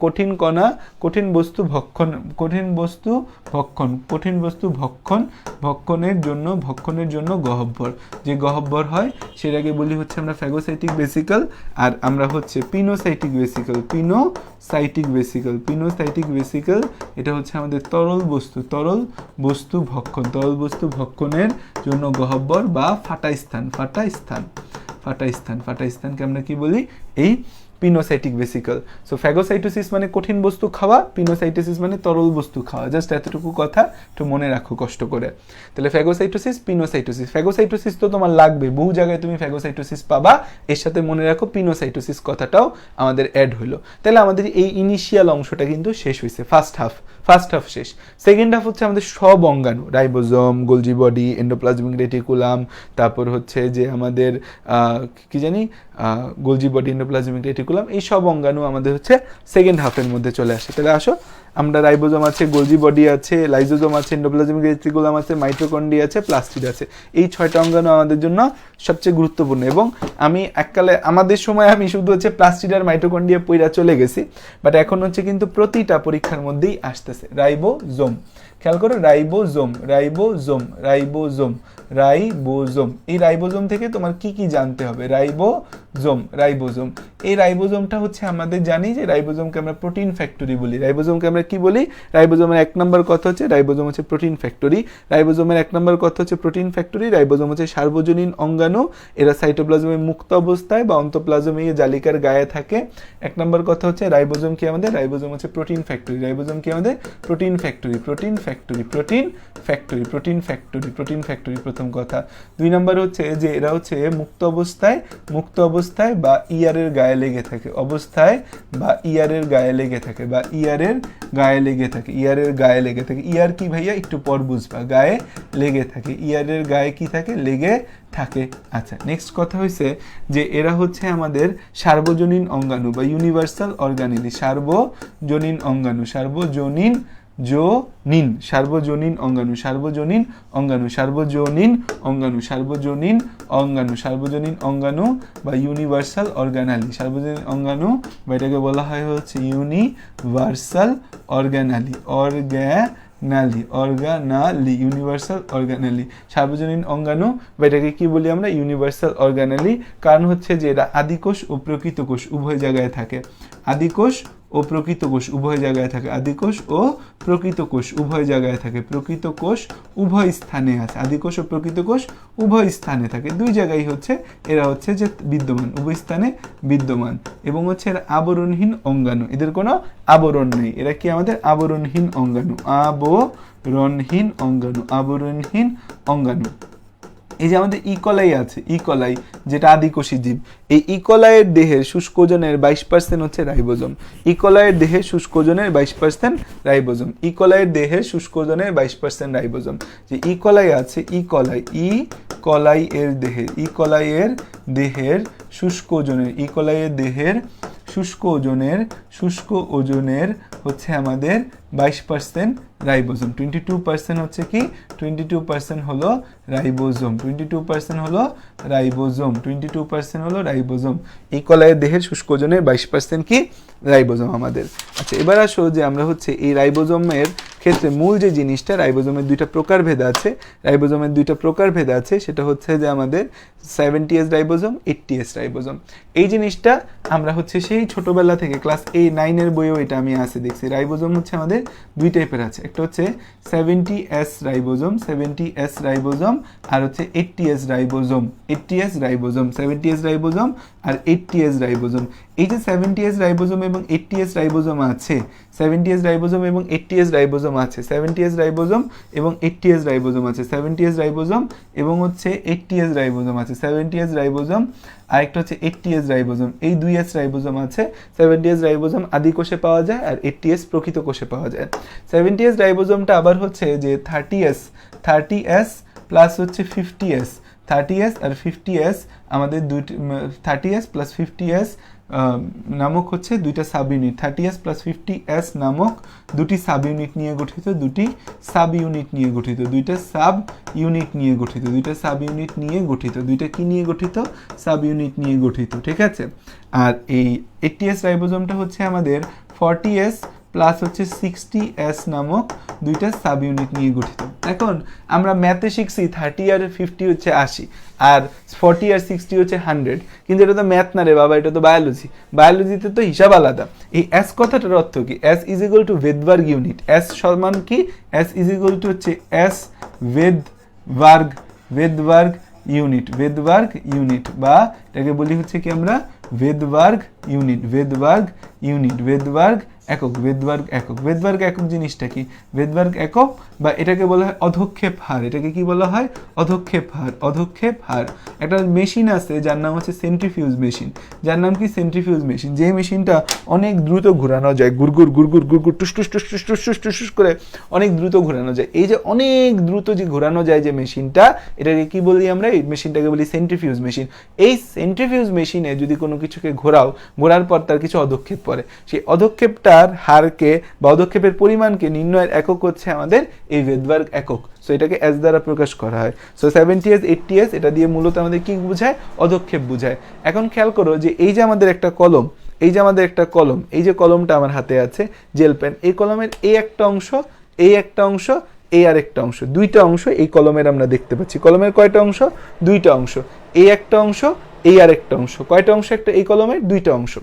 কঠিন কণা, কঠিন বস্তু ভক্ষণ, কঠিন বস্তু ভক্ষণ, কঠিন বস্তু ভক্ষণ, ভক্ষণের জন্য গহ্বর, যে গহ্বর হয় সেটাকে বলি হচ্ছে আমরা ফ্যাগোসাইটিক ভেসিকল। আর আমরা হচ্ছে পিনোসাইটিক ভেসিকল, পিনোসাইটিক ভেসিকল, পিনোসাইটিক ভেসিকল, এটা হচ্ছে আমাদের তরল বস্তু, তরল বস্তু ভক্ষণ, তরল বস্তু ভক্ষণের জন্য গহ্বর বা ফাটা স্থান, ফাটা স্থান, ফাটা স্থান, ফাটা স্থানকে আমরা কি বলি? এই পিনোসাইটিক ভেসিকল। সো ফ্যাগোসাইটোসিস মানে কঠিন বস্তু খাওয়া, পিনোসাইটোসিস মানে তরল বস্তু খাওয়া। জাস্ট এতটুকু কথা একটু মনে রাখো কষ্ট করে। তাহলে ফ্যাগোসাইটোসিস, পিনোসাইটোসিস। ফ্যাগোসাইটোসিস তো তোমার লাগবে, বহু জায়গায় তুমি ফ্যাগোসাইটোসিস পাবা, এর সাথে মনে রাখো পিনোসাইটোসিস কথাটাও আমাদের অ্যাড হলো। তাহলে আমাদের এই ইনিশিয়াল অংশটা কিন্তু শেষ হয়েছে, ফার্স্ট হাফ শেষ। সেকেন্ড হাফ হচ্ছে আমাদের সব অঙ্গাণু, ribosome, Golgi body, endoplasmic reticulum, তারপর হচ্ছে যে আমাদের কি জানি গোলজি বডি, এন্ডোপ্লাজমিক রেটিকুলাম, এই সব অঙ্গাণু আমাদের হচ্ছে সেকেন্ড হাফের মধ্যে চলে আসে। তাহলে আসো, আমরা রাইবোজোম আছে, গোলজি বডি আছে, লাইজোজোম আছে, এন্ডোপ্লাজমিক রেটিকুলাম আছে, মাইটোকন্ড্রিয়া আছে, প্লাস্টিড আছে। এই 6টা অঙ্গাণু আমাদের জন্য সবচেয়ে গুরুত্বপূর্ণ। এবং আমি এককালে আমাদের সময় আমি শুধু হচ্ছে প্লাস্টিড আর মাইটোকন্ড্রিয়া পইরা চলে গেছি, বাট এখন হচ্ছে কিন্তু প্রতিটা পরীক্ষার মধ্যেই আসতেছে রাইবোজোম। খেয়াল করো, রাইবোজোম, রাইবোজোম, রাইবোজোম, রাইবোজোম। এই রাইবোজোম থেকে তোমার কি কি জানতে হবে? Ribosome, ribosome. এই রাইবোজোমটা হচ্ছে আমাদের জানি যে রাইবোজোমকে আমরা প্রোটিন ফ্যাক্টরি বলি। রাইবোজোমকে আমরা কি বলি? রাইবোজোমের 1 নম্বর কথা হচ্ছে রাইবোজোম হচ্ছে প্রোটিন ফ্যাক্টরি। রাইবোজোমের 1 নম্বর কথা হচ্ছে প্রোটিন ফ্যাক্টরি। রাইবোজোম হচ্ছে সার্বজনীন অঙ্গাণু, এরা সাইটোপ্লাজমের মুক্ত অবস্থায় বা অন্তঃপ্লাজমিক জালিকার গায়ে থাকে। 1 নম্বর কথা হচ্ছে রাইবোজোম কি আমাদের? রাইবোজোম হচ্ছে প্রোটিন ফ্যাক্টরি। রাইবোজোম কি আমাদের? Protein factory, protein factory, protein factory, protein factory, protein factory, protein প্রথম কথা। 2 নাম্বার হচ্ছে যে এরা হচ্ছে মুক্ত অবস্থায় বা ইয়ারের গায়ে লেগে থাকে, অবস্থায় বা ইয়ারের গায়ে লেগে থাকে, বা ইয়ারের গায়ে লেগে থাকে, ইয়ারের গায়ে লেগে থাকে। ইয়ার কি ভাইয়া একটু পর বুঝবা, গায়ে লেগে থাকে, ইয়ারের গায়ে কি থাকে, লেগে থাকে। আচ্ছা, নেক্সট কথা হয়েছে যে এরা হচ্ছে আমাদের সার্বজনীন অঙ্গাণু বা ইউনিভার্সাল অর্গানেলি, সার্বজনীন অঙ্গাণু, সার্বজনীন অঙ্গাণু বা ইউনিভার্সাল অর্গানালি, সার্বজনীন অঙ্গাণু বা এটাকে বলা হয় হচ্ছে ইউনিভার্সাল অর্গানালি, ইউনিভার্সাল অর্গানালি, সার্বজনীন অঙ্গাণু বা এটাকে কি বলি আমরা, ইউনিভার্সাল অর্গানালি। কারণ হচ্ছে যে এরা আদিকোষ ও প্রকৃত কোষ উভয় জায়গায় থাকে, আদিকোষ ও প্রকৃত কোষ উভয় জায়গায় থাকে, আদিকোষ ও প্রকৃত কোষ উভয় জায়গায় থাকে, প্রকৃত কোষ উভয় স্থানে আছে, আদিকোষ ও প্রকৃত কোষ উভয় স্থানে থাকে, দুই জায়গায় হচ্ছে এরা হচ্ছে যে বিদ্যমান, উভয় স্থানে বিদ্যমান। এবং হচ্ছে এরা আবরণহীন অঙ্গাণু, এদের কোনো আবরণ নেই, এরা কি আমাদের আবরণহীন অঙ্গাণু, আবরণহীন অঙ্গাণু। এই যে আমাদের ইকলাই আছে, ইকলাই যেটা আদিকোষী জীব, এই ইকলাইয়ের দেহের শুষ্ক ওজনের 22% হচ্ছে রাইবোজোম, ইকলাইয়ের দেহের শুষ্ক ওজনের 22% রাইবোজোম, ইকলাইয়ের দেহের শুষ্ক ওজনের 22% রাইবোজোম। যে ইকলাই আছে, ইকলাইয়ের দেহের শুষ্ক ওজনের হচ্ছে আমাদের 22% রাইবোজোম, 22% হচ্ছে কি, 22% হলো রাইবোজোম, 22% হলো রাইবোজোম। এই কলায়ের দেহের শুষ্ক ওজনের 22% কি, রাইবোজোম আমাদের। আচ্ছা, এবার আসো যে আমরা হচ্ছে এই রাইবোজোমের ক্ষেত্রে মূল যে জিনিসটা, রাইবোজোমের দুইটা প্রকারভেদ আছে, সেটা হচ্ছে যে আমাদের 70S রাইবোজোম, 80S রাইবোজোম। এই জিনিসটা আমরা হচ্ছে সেই ছোটবেলা থেকে ক্লাস 9 বইয়েও এটা আমি দেখছি। রাইবোজোম হচ্ছে আমাদের দুই টাইপের আছে, একটা হচ্ছে 70S রাইবোজোম, আর হচ্ছে 80S রাইবোজোম, 70S রাইবোজোম আর 80S রাইবোজোম। এই যে 70S রাইবোজোম এবং 80S রাইবোজোম আছে, 70S রাইবোজোম এবং 80S রাইবোজোম আছে, 70S রাইবোজোম এবং 80S রাইবোজোম আছে, 70S রাইবোজোম এবং হচ্ছে 80S রাইবোজোম আছে, 70S রাইবোজোম আরেকটা হচ্ছে 80S রাইবোজোম। এই 2S রাইবোজোম আছে, 70S রাইবোজোম আদি কোষে পাওয়া যায় আর 80S প্রকৃত কোষে পাওয়া যায়। 70S রাইবোজোমটা আবার হচ্ছে যে 30S প্লাস হচ্ছে 50S, 30S আর 50S আমাদের 30S প্লাস 50S নামক হচ্ছে দুইটা sub unit, 30S plus 50S নামক দুটি সাব ইউনিট নিয়ে গঠিত, দুইটা সাব ইউনিট নিয়ে গঠিত, ঠিক আছে। আর এই 80S রাইবোজোমটা হচ্ছে আমাদের 40S প্লাস হচ্ছে 60S নামক দুইটা সাব ইউনিট নিয়ে গঠিত। এখন আমরা ম্যাথে শিখছি 30 আর 50 হচ্ছে 80 আর 40 আর 60 হচ্ছে 100, কিন্তু এটা তো ম্যাথ না রে বাবা, এটা তো বায়োলজিতে তো হিসাব আলাদা। এই S কথাটার অর্থ কি, S is equal to Svedberg unit, S সমান কি, S ইজ ইকুয়াল টু হচ্ছে S ভেদবার্গ ইউনিট বা এটাকে বলি হচ্ছে কি আমরা ভেদবার্গ একক। ভেদবার্গ একক জিনিসটা কি, ভেদবার্গ একক বা এটাকে বলা হয় অধক্ষেপ হার, এটাকে কি বলা হয়, অধক্ষেপ হার। একটা মেশিন আছে যার নাম হচ্ছে সেন্ট্রিফিউজ মেশিন, যে মেশিনটা অনেক দ্রুত ঘোরানো যায়, গুড়গুড় টুস করে অনেক দ্রুত ঘোরানো যায়। এই যে অনেক দ্রুত যে ঘোরানো যায় যে মেশিনটা, এটাকে কি বলি আমরা, এই মেশিনটাকে বলি সেন্ট্রিফিউজ মেশিন। এই সেন্ট্রিফিউজ মেশিনে যদি কোনো কিছুকে ঘোরার পর তার কিছু অধক্ষেপ পড়ে, সেই অধক্ষেপটার হারকে বা অধক্ষেপের পরিমাণকে নির্ণয়ের একক হচ্ছে আমাদের এই ভেদবার্গ একক। সো এটাকে S দ্বারা প্রকাশ করা হয়। সো 70S 80S এটা দিয়ে মূলত আমাদের কি বোঝায়, অধক্ষেপ বোঝায়। এখন খেয়াল করো যে এই যে আমাদের একটা কলম, এই যে কলমটা আমার হাতে আছে জেল পেন, এই কলমের এই একটা অংশ, এই আরেকটা অংশ, দুইটা অংশ এই কলমের আমরা দেখতে পাচ্ছি। কলমের কয়টা অংশ, দুইটা অংশ, এই একটা অংশ, এই আরেকটা অংশ, কয়টা অংশ, একটা এই কলমের দুইটা অংশ।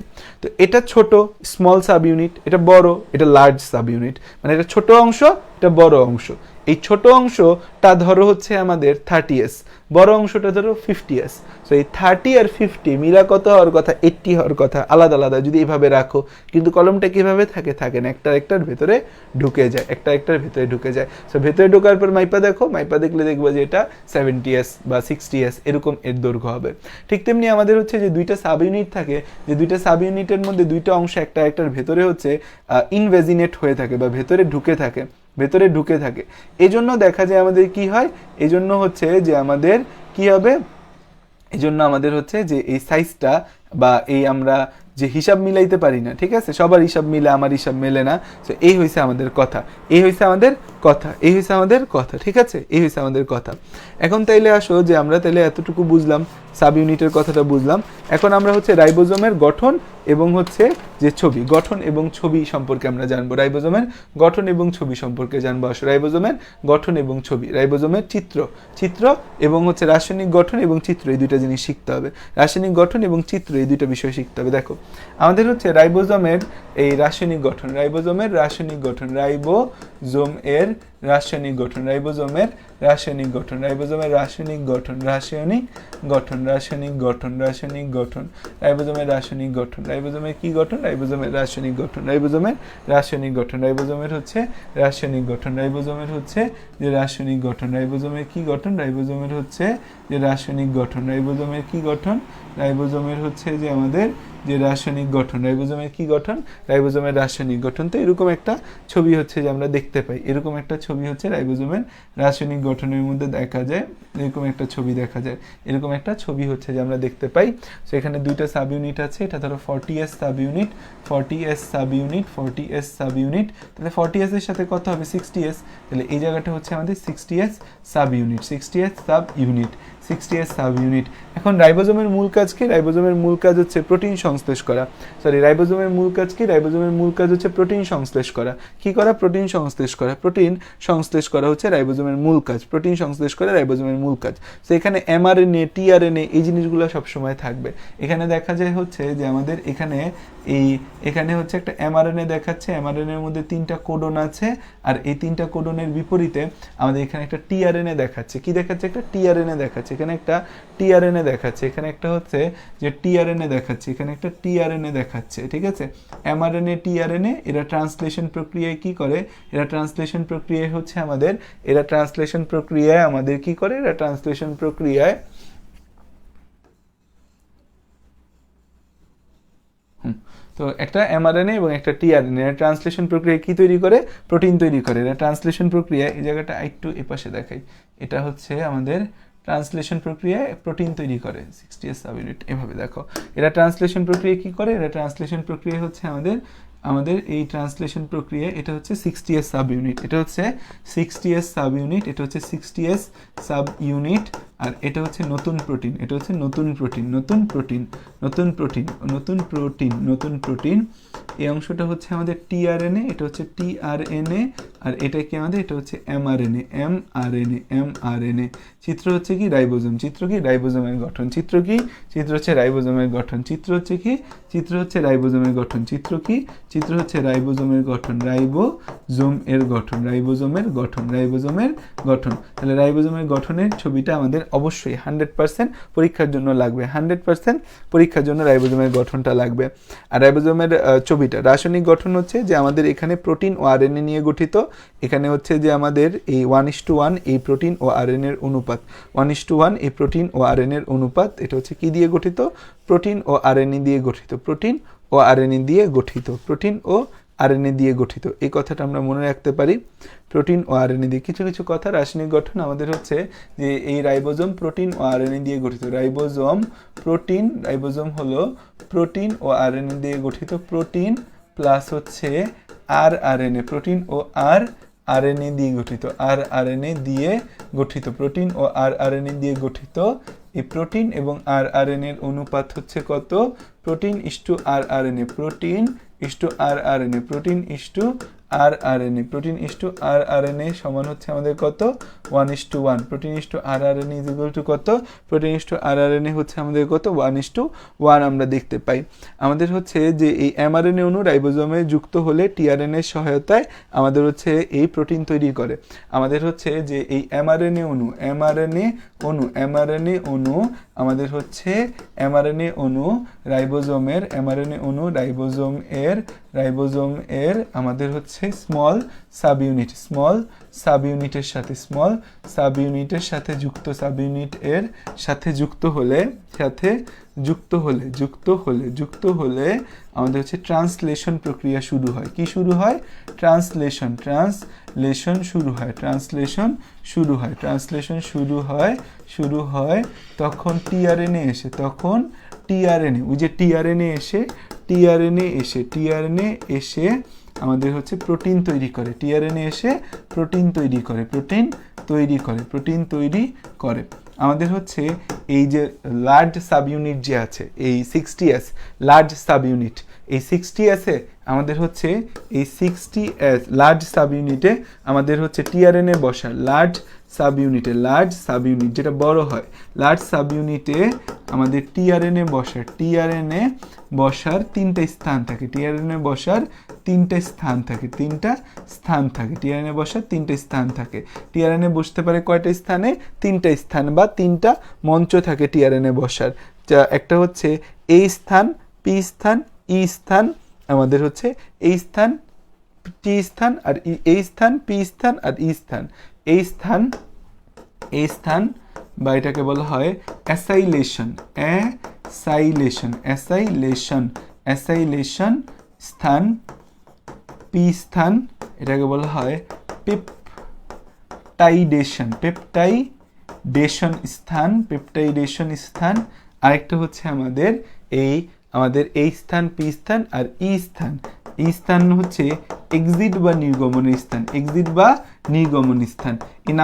তো এটা ছোট স্মল সাব ইউনিট, এটা বড় এটা লার্জ সাব ইউনিট, মানে এটা ছোট অংশ এটা বড় অংশ। এই ছোট অংশটা ধরো হচ্ছে আমাদের 30s, বড় অংশটা ধরো 50s। সো এই 30 আর 50 মিলা কত হওয়ার কথা, 80 হওয়ার কথা, আলাদা আলাদা যদি এইভাবে রাখো, কিন্তু কলমটা কিভাবে থাকে, থাকে না, একটা একটার ভেতরে ঢুকে যায়, একটা একটার ভেতরে ঢুকে যায়। সো ভেতরে ঢোকার পর মাইপা দেখো, মাইপা দেখলে দেখবো যে এটা 70s বা 60s এরকম এর দৈর্ঘ্য হবে। ঠিক তেমনি আমাদের হচ্ছে যে দুইটা সাব ইউনিট থাকে, যে দুইটা সাব ইউনিটের মধ্যে দুইটা অংশ একটা একটার ভেতরে হচ্ছে ইনভেজিনেট হয়ে থাকে বা ভেতরে ঢুকে থাকে, ভেতরে ঢুকে থাকে। এই জন্য দেখা যায় আমাদের কি হয়, এই জন্য হচ্ছে যে আমাদের কি হবে, এই জন্য আমাদের হচ্ছে যে এই সাইজটা বা এই আমরা যে হিসাব মিলাইতে পারি না, ঠিক আছে, সবার হিসাব মিলে আমার হিসাব মেলে না। তো এই হয়েছে আমাদের কথা, এই হয়েছে আমাদের কথা, এই হয়েছে আমাদের কথা, ঠিক আছে, এই হয়েছে আমাদের কথা। এখন তাইলে আসো যে আমরা তাইলে এতটুকু বুঝলাম, সাব ইউনিটের কথাটা বুঝলাম। এখন আমরা হচ্ছে রাইবোজোমের গঠন এবং হচ্ছে যে ছবি, গঠন এবং ছবি সম্পর্কে আমরা জানবো, রাইবোজোমের গঠন এবং ছবি সম্পর্কে জানবো। আসো রাইবোজোমের গঠন এবং ছবি, রাইবোজোমের চিত্র এবং হচ্ছে রাসায়নিক গঠন এবং চিত্র, এই দুইটা জিনিস শিখতে হবে। রাসায়নিক গঠন এবং চিত্র এই দুইটা বিষয় শিখতে হবে। দেখো আমাদের হচ্ছে রাইবোজোমের এই রাসায়নিক গঠন, রাইবোজোমের রাসায়নিক গঠন, রাইবোজোম এর রাসায়নিক গঠন, রাইবোজোমের রাসায়নিক গঠন, রাইবোজোমের রাসায়নিক গঠন, রাসায়নিক গঠন, রাসায়নিক গঠন, রাসায়নিক গঠন, রাইবোজোমের রাসায়নিক গঠন, রাইবোজোমের কি গঠন, রাইবোজোমের রাসায়নিক গঠন, রাইবোজোমের রাসায়নিক গঠন, রাইবোজোমের হচ্ছে রাসায়নিক গঠন, রাইবোজোমের হচ্ছে যে রাসায়নিক গঠন, রাইবোজোমের কি গঠন, রাইবোজোমের হচ্ছে যে রাসায়নিক গঠন, রাইবোজোমের কি গঠন, রাইবোজোমের হচ্ছে যে আমাদের যে রাসায়নিক গঠন, রাইবোজোমের কি গঠন, রাইবোজোমের রাসায়নিক গঠন। তো এরকম একটা ছবি হচ্ছে যে আমরা দেখতে পাই, এরকম একটা ছবি হচ্ছে রাইবোজোমের রাসায়নিক গঠনের মধ্যে দেখা যায়, এরকম একটা ছবি দেখা যায়, এরকম একটা ছবি হচ্ছে যে আমরা দেখতে পাই। সো এখানে দুইটা সাব ইউনিট আছে, এটা ধরো 40s sub unit, 40s sub unit, 40s sub unit, তাহলে 40s এর সাথে কত হবে 60s, তাহলে এই জায়গাটা হচ্ছে আমাদের 60s sub unit, 60s sub unit, 60s sub unit. এখন রাইবোজোমের মূল কাজ কি, রাইবোজোমের মূল কাজ হচ্ছে প্রোটিন সংশ্লেষ করা, সরি রাইবোজোমের মূল কাজ কি, রাইবোজোমের মূল কাজ হচ্ছে প্রোটিন সংশ্লেষ করা। কি করা, প্রোটিন সংশ্লেষ করা, প্রোটিন সংশ্লেষ করা হচ্ছে রাইবোজোমের মূল কাজ, প্রোটিন সংশ্লেষ করা রাইবোজোমের মূল কাজ। তো এখানে এমআরএনএ, টিআরএনএ এই জিনিসগুলো সবসময় থাকবে। এখানে দেখা যায় হচ্ছে যে আমাদের এখানে এখানে হচ্ছে একটা এমআরএনএ দেখাচ্ছে, এমআরএনএর মধ্যে 3টা কোডন আছে, আর এই 3টা কোডনের বিপরীতে আমাদের এখানে একটা টিআরএনএ দেখাচ্ছে। কি দেখাচ্ছে, একটা টিআরএনএ দেখাচ্ছে, এখানে একটা টিআরএনএ দেখাচ্ছে, এখানে একটা হচ্ছে যে টিআরএনএ দেখাচ্ছে, এখানে একটা টিআরএনএ দেখাচ্ছে, ঠিক আছে। এমআরএনএ টিআরএনএ এরা ট্রান্সলেশন প্রক্রিয়ায় কি করে, এরা ট্রান্সলেশন প্রক্রিয়ায় হচ্ছে আমাদের, এরা ট্রান্সলেশন প্রক্রিয়ায় আমাদের কি করে, এরা ট্রান্সলেশন প্রক্রিয়ায় তো একটা এমআরএনএ এবং একটা টিআরএনএ ট্রান্সলেশন প্রক্রিয়া কি তৈরি করে, প্রোটিন তৈরি করে। এটা ট্রান্সলেশন প্রক্রিয়া, এই জায়গাটা একটু এপাশে দেখাই, এটা হচ্ছে আমাদের ট্রান্সলেশন প্রক্রিয়ায় প্রোটিন তৈরি করে, 60s সাব ইউনিট, এভাবে দেখো। এরা ট্রান্সলেশন প্রক্রিয়া কি করে, এরা ট্রান্সলেশন প্রক্রিয়া হচ্ছে আমাদের এই ট্রান্সলেশন প্রক্রিয়া, এটা হচ্ছে 60s সাব ইউনিট, এটা হচ্ছে 60s সাব ইউনিট, এটা হচ্ছে 60s সাব ইউনিট, আর এটা হচ্ছে নতুন প্রোটিন, এটা হচ্ছে নতুন প্রোটিন, নতুন প্রোটিন, নতুন প্রোটিন, নতুন প্রোটিন, নতুন প্রোটিন। এই অংশটা হচ্ছে আমাদের টিআরএনএ, এটা হচ্ছে টিআরএনএ, আর এটা কি আমাদের, এটা হচ্ছে এমআরএনএ, এমআরএনএ, এমআরএনএ। চিত্র হচ্ছে কি, রাইবোজোম, চিত্র কি, রাইবোজোমের গঠন, চিত্র কি, চিত্র হচ্ছে রাইবোজোমের গঠন, চিত্র হচ্ছে কি, চিত্র হচ্ছে রাইবোজোমের গঠন, চিত্র কি, চিত্র হচ্ছে রাইবোজোমের গঠন, রাইবোজোম এর গঠন, রাইবোজোমের গঠন, রাইবোজোমের গঠন। তাহলে রাইবোজোমের গঠনের ছবিটা আমাদের অবশ্যই 100% পরীক্ষার জন্য লাগবে, 100% পরীক্ষার জন্য রাইবোজোমের গঠনটা লাগবে। আর রাইবোজোমের ছবিটা, রাসায়নিক গঠন হচ্ছে যে আমাদের এখানে প্রোটিন ও আরএনএ নিয়ে গঠিত, এখানে হচ্ছে যে আমাদের এই 1:1 এই প্রোটিন ও আরএনএ এর অনুপাত, 1:1 এই প্রোটিন ও আরএনএ এর অনুপাত, এটা হচ্ছে কি দিয়ে গঠিত, প্রোটিন ও আরএনএ দিয়ে গঠিত, প্রোটিন ও আরএনএ দিয়ে গঠিত, প্রোটিন ও আরএনএ দিয়ে গঠিত। এই কথাটা আমরা মনে রাখতে পারি, প্রোটিন ও আরএনএ দিয়ে। কিছু কিছু কথা, রাসায়নিক গঠন আমাদের হচ্ছে যে এই রাইবোজোম প্রোটিন ও আরএনএ দিয়ে গঠিত, রাইবোজোম প্রোটিন, রাইবোজোম হলো প্রোটিন ও আরএনএ দিয়ে গঠিত, প্রোটিন প্লাস হচ্ছে আর আরএনএ, প্রোটিন ও আর আরএনএ দিয়ে গঠিত, আর আরএনএ দিয়ে গঠিত, প্রোটিন ও আর আরএনএ দিয়ে গঠিত। এই প্রোটিন এবং আর আরএনএ এর অনুপাত হচ্ছে কত, protein is to R RNA, protein is to R RNA, protein is to rRNA, protein is to rRNA সমান হচ্ছে আমাদের কত 1:1, protein is to rRNA is equal to কত, প্রোটিন ইজ টু rRNA হচ্ছে আমাদের কত 1:1 আমরা দেখতে পাই। আমাদের হচ্ছে যে এই mRNA অণু রাইবোজোমে যুক্ত হলে টিআরএনএ এর সহায়তায় আমাদের হচ্ছে এই প্রোটিন তৈরি করে। আমাদের হচ্ছে যে এই mRNA অণু আমাদের হচ্ছে mRNA অণু রাইবোজোম এর আমাদের হচ্ছে স্মল সাব ইউনিটের সাথে যুক্ত হলে আমাদের হচ্ছে ট্রান্সলেশন প্রক্রিয়া শুরু হয়। কি শুরু হয়? ট্রান্সলেশন শুরু হয় তখন টিআরএনএ এসে আমাদের হচ্ছে প্রোটিন তৈরি করে। আমাদের হচ্ছে এই যে লার্জ সাব ইউনিট যে আছে এই 60S লার্জ সাব ইউনিট, এই 60S এ আমাদের হচ্ছে এই 60S লার্জ সাব ইউনিটে আমাদের হচ্ছে টিআরএনএ বসার লার্জ সাব ইউনিট যেটা বড় হয়, লার্জ সাব ইউনিটে আমাদের টিআরএনএ বসার তিনটা স্থান থাকে। টিআরএনএ বসার তিনটা স্থান থাকে। টিআরএনএ বসতে পারে কয়টা স্থানে? তিনটা স্থান বা তিনটা মঞ্চ থাকে টিআরএনএ বসার। যা একটা হচ্ছে এ স্থান, পি স্থান, ই স্থান, আমাদের হচ্ছে এই স্থান, টি স্থান আর এই স্থান, পি স্থান আর ই স্থান। এই স্থান বা এটাকে বলা হয় অ্যাসাইলেশন স্থান। পি স্থান এটাকে বলা হয় পেপটাইডেশন স্থান। আরেকটা হচ্ছে আমাদের এই স্থান, পি স্থান আর ই স্থান হচ্ছে এক্সিট বা নির্গমনের স্থান। এই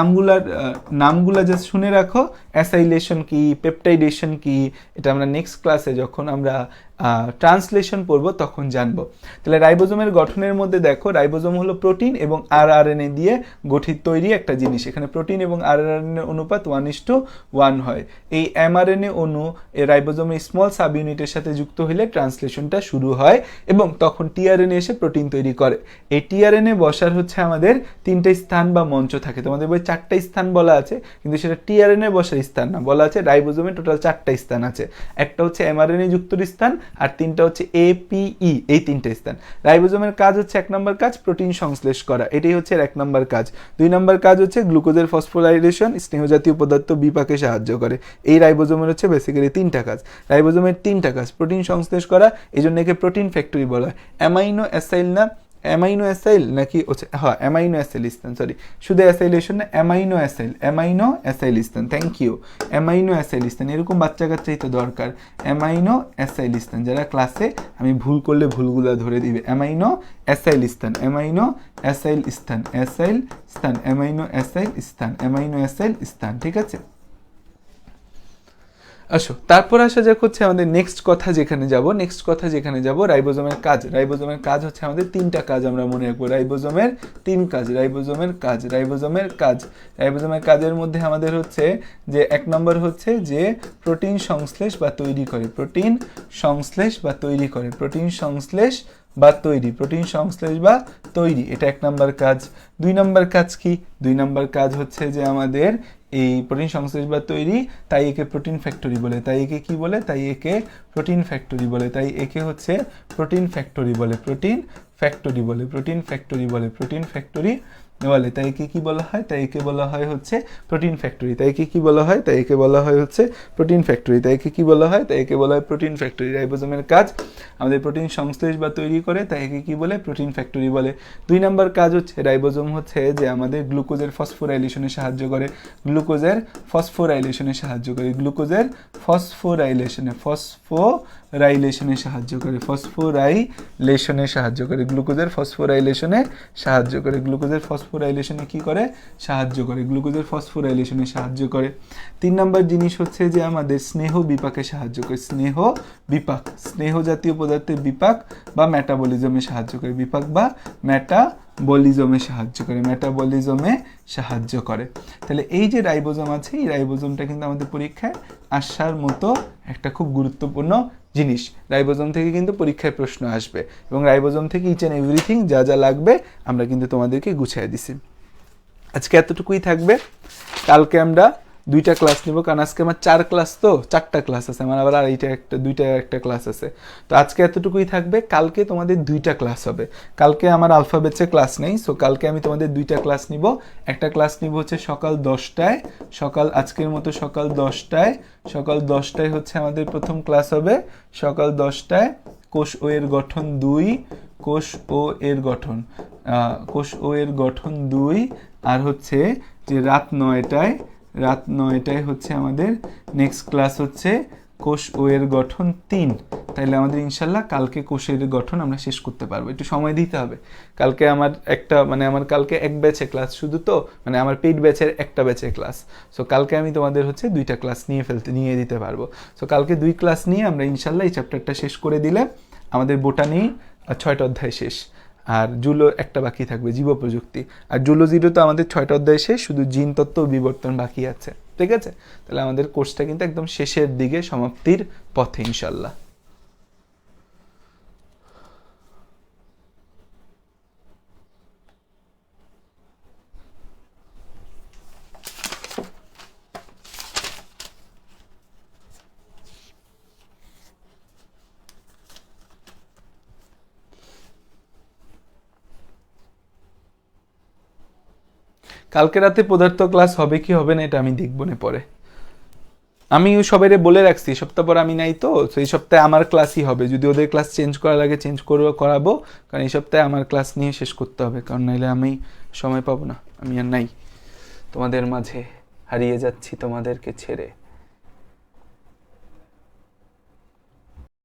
নামগুলা জাস্ট শুনে রাখো। অ্যাসাইলেশন কি, পেপটাইডেশন কি, এটা আমরা নেক্সট ক্লাসে যখন আমরা ট্রান্সলেশন পড়ব তখন জানবো। তাহলে রাইবোজোমের গঠনের মধ্যে দেখো, রাইবোজোম হলো প্রোটিন এবং rRNA দিয়ে গঠিত তৈরি একটা জিনিস। এখানে প্রোটিন এবং rRNA অনুপাত 1:1 হয়। এই mRNA অণু এই রাইবোজোমের স্মল সাব ইউনিটের সাথে যুক্ত হলে ট্রান্সলেশনটা শুরু হয় এবং তখন টিআরএনএ এসে প্রোটিন তৈরি করে। এই টিআরএনএ বসার হচ্ছে আমাদের তিনটা স্থান বা মঞ্চ থাকে। তোমাদের বই 4টা স্থান বলা আছে, কিন্তু সেটা টিআরএনএ বসার স্থান না, বলা আছে রাইবোজোমে টোটাল 4টা স্থান আছে। একটা হচ্ছে mRNA যুক্ত স্থান আর তিনটা হচ্ছে APE, এই তিনটা স্থান। রাইবোজোমের কাজ হচ্ছে 1 নম্বর কাজ প্রোটিন সংশ্লেষ করা, এটাই হচ্ছে 1 নম্বর কাজ। 2 নম্বর কাজ হচ্ছে গ্লুকোজের ফসফোরাইলেশন, স্নেহজাতীয় পদার্থ বিপাকে সাহায্য করে। এই রাইবোজোমের হচ্ছে বেসিক্যালি 3টা কাজ। রাইবোজোমের 3টা কাজ প্রোটিন সংশ্লেষ করা, এই জন্য একে প্রোটিন ফ্যাক্টরি বলা হয়। অ্যামাইনো অ্যাসাইল না, অ্যামাইনো অ্যাসাইল নাকি হচ্ছে, হ্যাঁ অ্যামাইনো অ্যাসাইল স্থান, সরি শুধু অ্যাসাইলেশন না, অ্যামাইনো অ্যাসাইল স্থান। Thank you. অ্যামাইনো অ্যাসাইল স্থান, এরকম বাচ্চা কাচ্চাই তো দরকার। অ্যামাইনো অ্যাসাইল স্থান, যারা ক্লাসে আমি ভুল করলে ভুলগুলা ধরে দিবে। অ্যামাইনো অ্যাসাইল স্থান, অ্যামাইনো অ্যাসাইল স্থান, ঠিক আছে। আসো তারপর আসা যাক হচ্ছে আমাদের নেক্সট কথা যেখানে যাব রাইবোজোমের কাজ হচ্ছে আমাদের 3টা কাজ আমরা মনে রাখবো। রাইবোজোমের কাজের মধ্যে আমাদের হচ্ছে যে 1 নম্বর হচ্ছে যে প্রোটিন সংশ্লেষ বা তৈরি করে, প্রোটিন সংশ্লেষ বা তৈরি, এটা 1 নম্বর কাজ। 2 নম্বর কাজ কি? 2 নম্বর কাজ হচ্ছে যে আমাদের এই প্রোটিন সংশ্লেষ বা তৈরি, তাই একে প্রোটিন ফ্যাক্টরি বলে। তাই একে কি বলে? তাই একে প্রোটিন ফ্যাক্টরি বলে। তাই একে কি বলা হয়? তাই একে বলা হয় হচ্ছে প্রোটিন ফ্যাক্টরি। তাই একে কি বলা হয়? তাই একে বলা হয় হচ্ছে প্রোটিন ফ্যাক্টরি। রাইবোজোমের কাজ আমাদের প্রোটিন সংশ্লেষ বা তৈরি করে, তাই একে কি বলে? প্রোটিন ফ্যাক্টরি বলে। 2 নম্বর কাজ হচ্ছে রাইবোজোম হচ্ছে যে আমাদের গ্লুকোজের ফসফোরাইলেশনে সাহায্য করে। গ্লুকোজের ফসফোরাইলেশনে সাহায্য করে। গ্লুকোজের ফসফোরাইলেশনে সাহায্য করে। গ্লুকোজের ফসফোরাইলেশনে সাহায্য করে। ফসফোরাইলেশনে কি করে, সাহায্য করে, গ্লুকোজের ফসফোরাইলেশনে সাহায্য করে। 3 নাম্বার জিনিস হচ্ছে যে আমাদের স্নেহ বিপাকে সাহায্য করে, স্নেহ বিপাক, স্নেহ জাতীয় পদার্থের বিপাক বা মেটাবলিজমে সাহায্য করে, বিপাক বা মেটাবলিজমে সাহায্য করে, মেটাবলিজমে সাহায্য করে। তাহলে এই যে রাইবোজোম আছে, এই রাইবোজোমটা কিন্তু আমাদের পরীক্ষায় আসার মতো একটা খুব গুরুত্বপূর্ণ জিনিস। রাইবোজোম থেকে কিন্তু পরীক্ষায় প্রশ্ন আসবে এবং রাইবোজোম থেকে ইচ অ্যান্ড এভরিথিং যা যা লাগবে আমরা কিন্তু তোমাদেরকে গুছিয়ে দিছি। আজকে এতটুকুই থাকবে। কালকে আমরা 2টা ক্লাস নেব, কারণ আজকে আমার 4 ক্লাস, তো 4টা ক্লাস আছে আমার, আবার দুইটা একটা ক্লাস আছে। তো আজকে এতটুকুই থাকবে। কালকে তোমাদের 2টা ক্লাস হবে। কালকে আমার আলফাবেটসে ক্লাস নেই, সো কালকে আমি তোমাদের 2টা ক্লাস নিব। একটা ক্লাস নিব হচ্ছে সকাল 10টায়, আজকের মতো সকাল 10টায় হচ্ছে আমাদের প্রথম ক্লাস হবে। সকাল 10টায় কোষ ও এর গঠন 2, কোষ ও এর গঠন 2, আর হচ্ছে যে রাত 9টায় হচ্ছে আমাদের নেক্সট ক্লাস হচ্ছে কোষ ও এর গঠন 3। তাইলে আমাদের ইনশাল্লাহ কালকে কোষের গঠন আমরা শেষ করতে পারবো। একটু সময় দিতে হবে। কালকে আমার কালকে এক ব্যাচে ক্লাস শুধু, তো আমার পেইড ব্যাচের একটা ব্যাচে ক্লাস। সো কালকে আমি তোমাদের হচ্ছে 2টা ক্লাস নিয়ে দিতে পারবো। সো কালকে 2 ক্লাস নিয়ে আমরা ইনশাল্লাহ এই চ্যাপ্টারটা শেষ করে দিলে আমাদের বোটানি 6টা অধ্যায় শেষ। আর জুলো একটা বাকি থাকবে, জীব প্রযুক্তি। আর জুলজিরও তো আমাদের 6টা অধ্যায় শেষ, শুধু জিন তত্ত্ব ও বিবর্তন বাকি আছে। ঠিক আছে, তাহলে আমাদের কোর্সটা কিন্তু একদম শেষের দিকে, সমাপ্তির পথে ইনশাল্লাহ। কালকে রাতে পদার্থ ক্লাস হবে কি হবে না এটা আমি দেখবো না পরে। আমি সবাইরে বলে রাখছি সপ্তাহ পর আমি নাই, তো এই সপ্তাহে আমার ক্লাসই হবে। যদি ওদের ক্লাস চেঞ্জ করা লাগে করাবো, কারণ এই সপ্তাহে আমার ক্লাস নিয়ে শেষ করতে হবে, কারণ নাইলে আমি সময় পাবো না। আমি আর নাই, তোমাদের মাঝে হারিয়ে যাচ্ছি তোমাদেরকে ছেড়ে।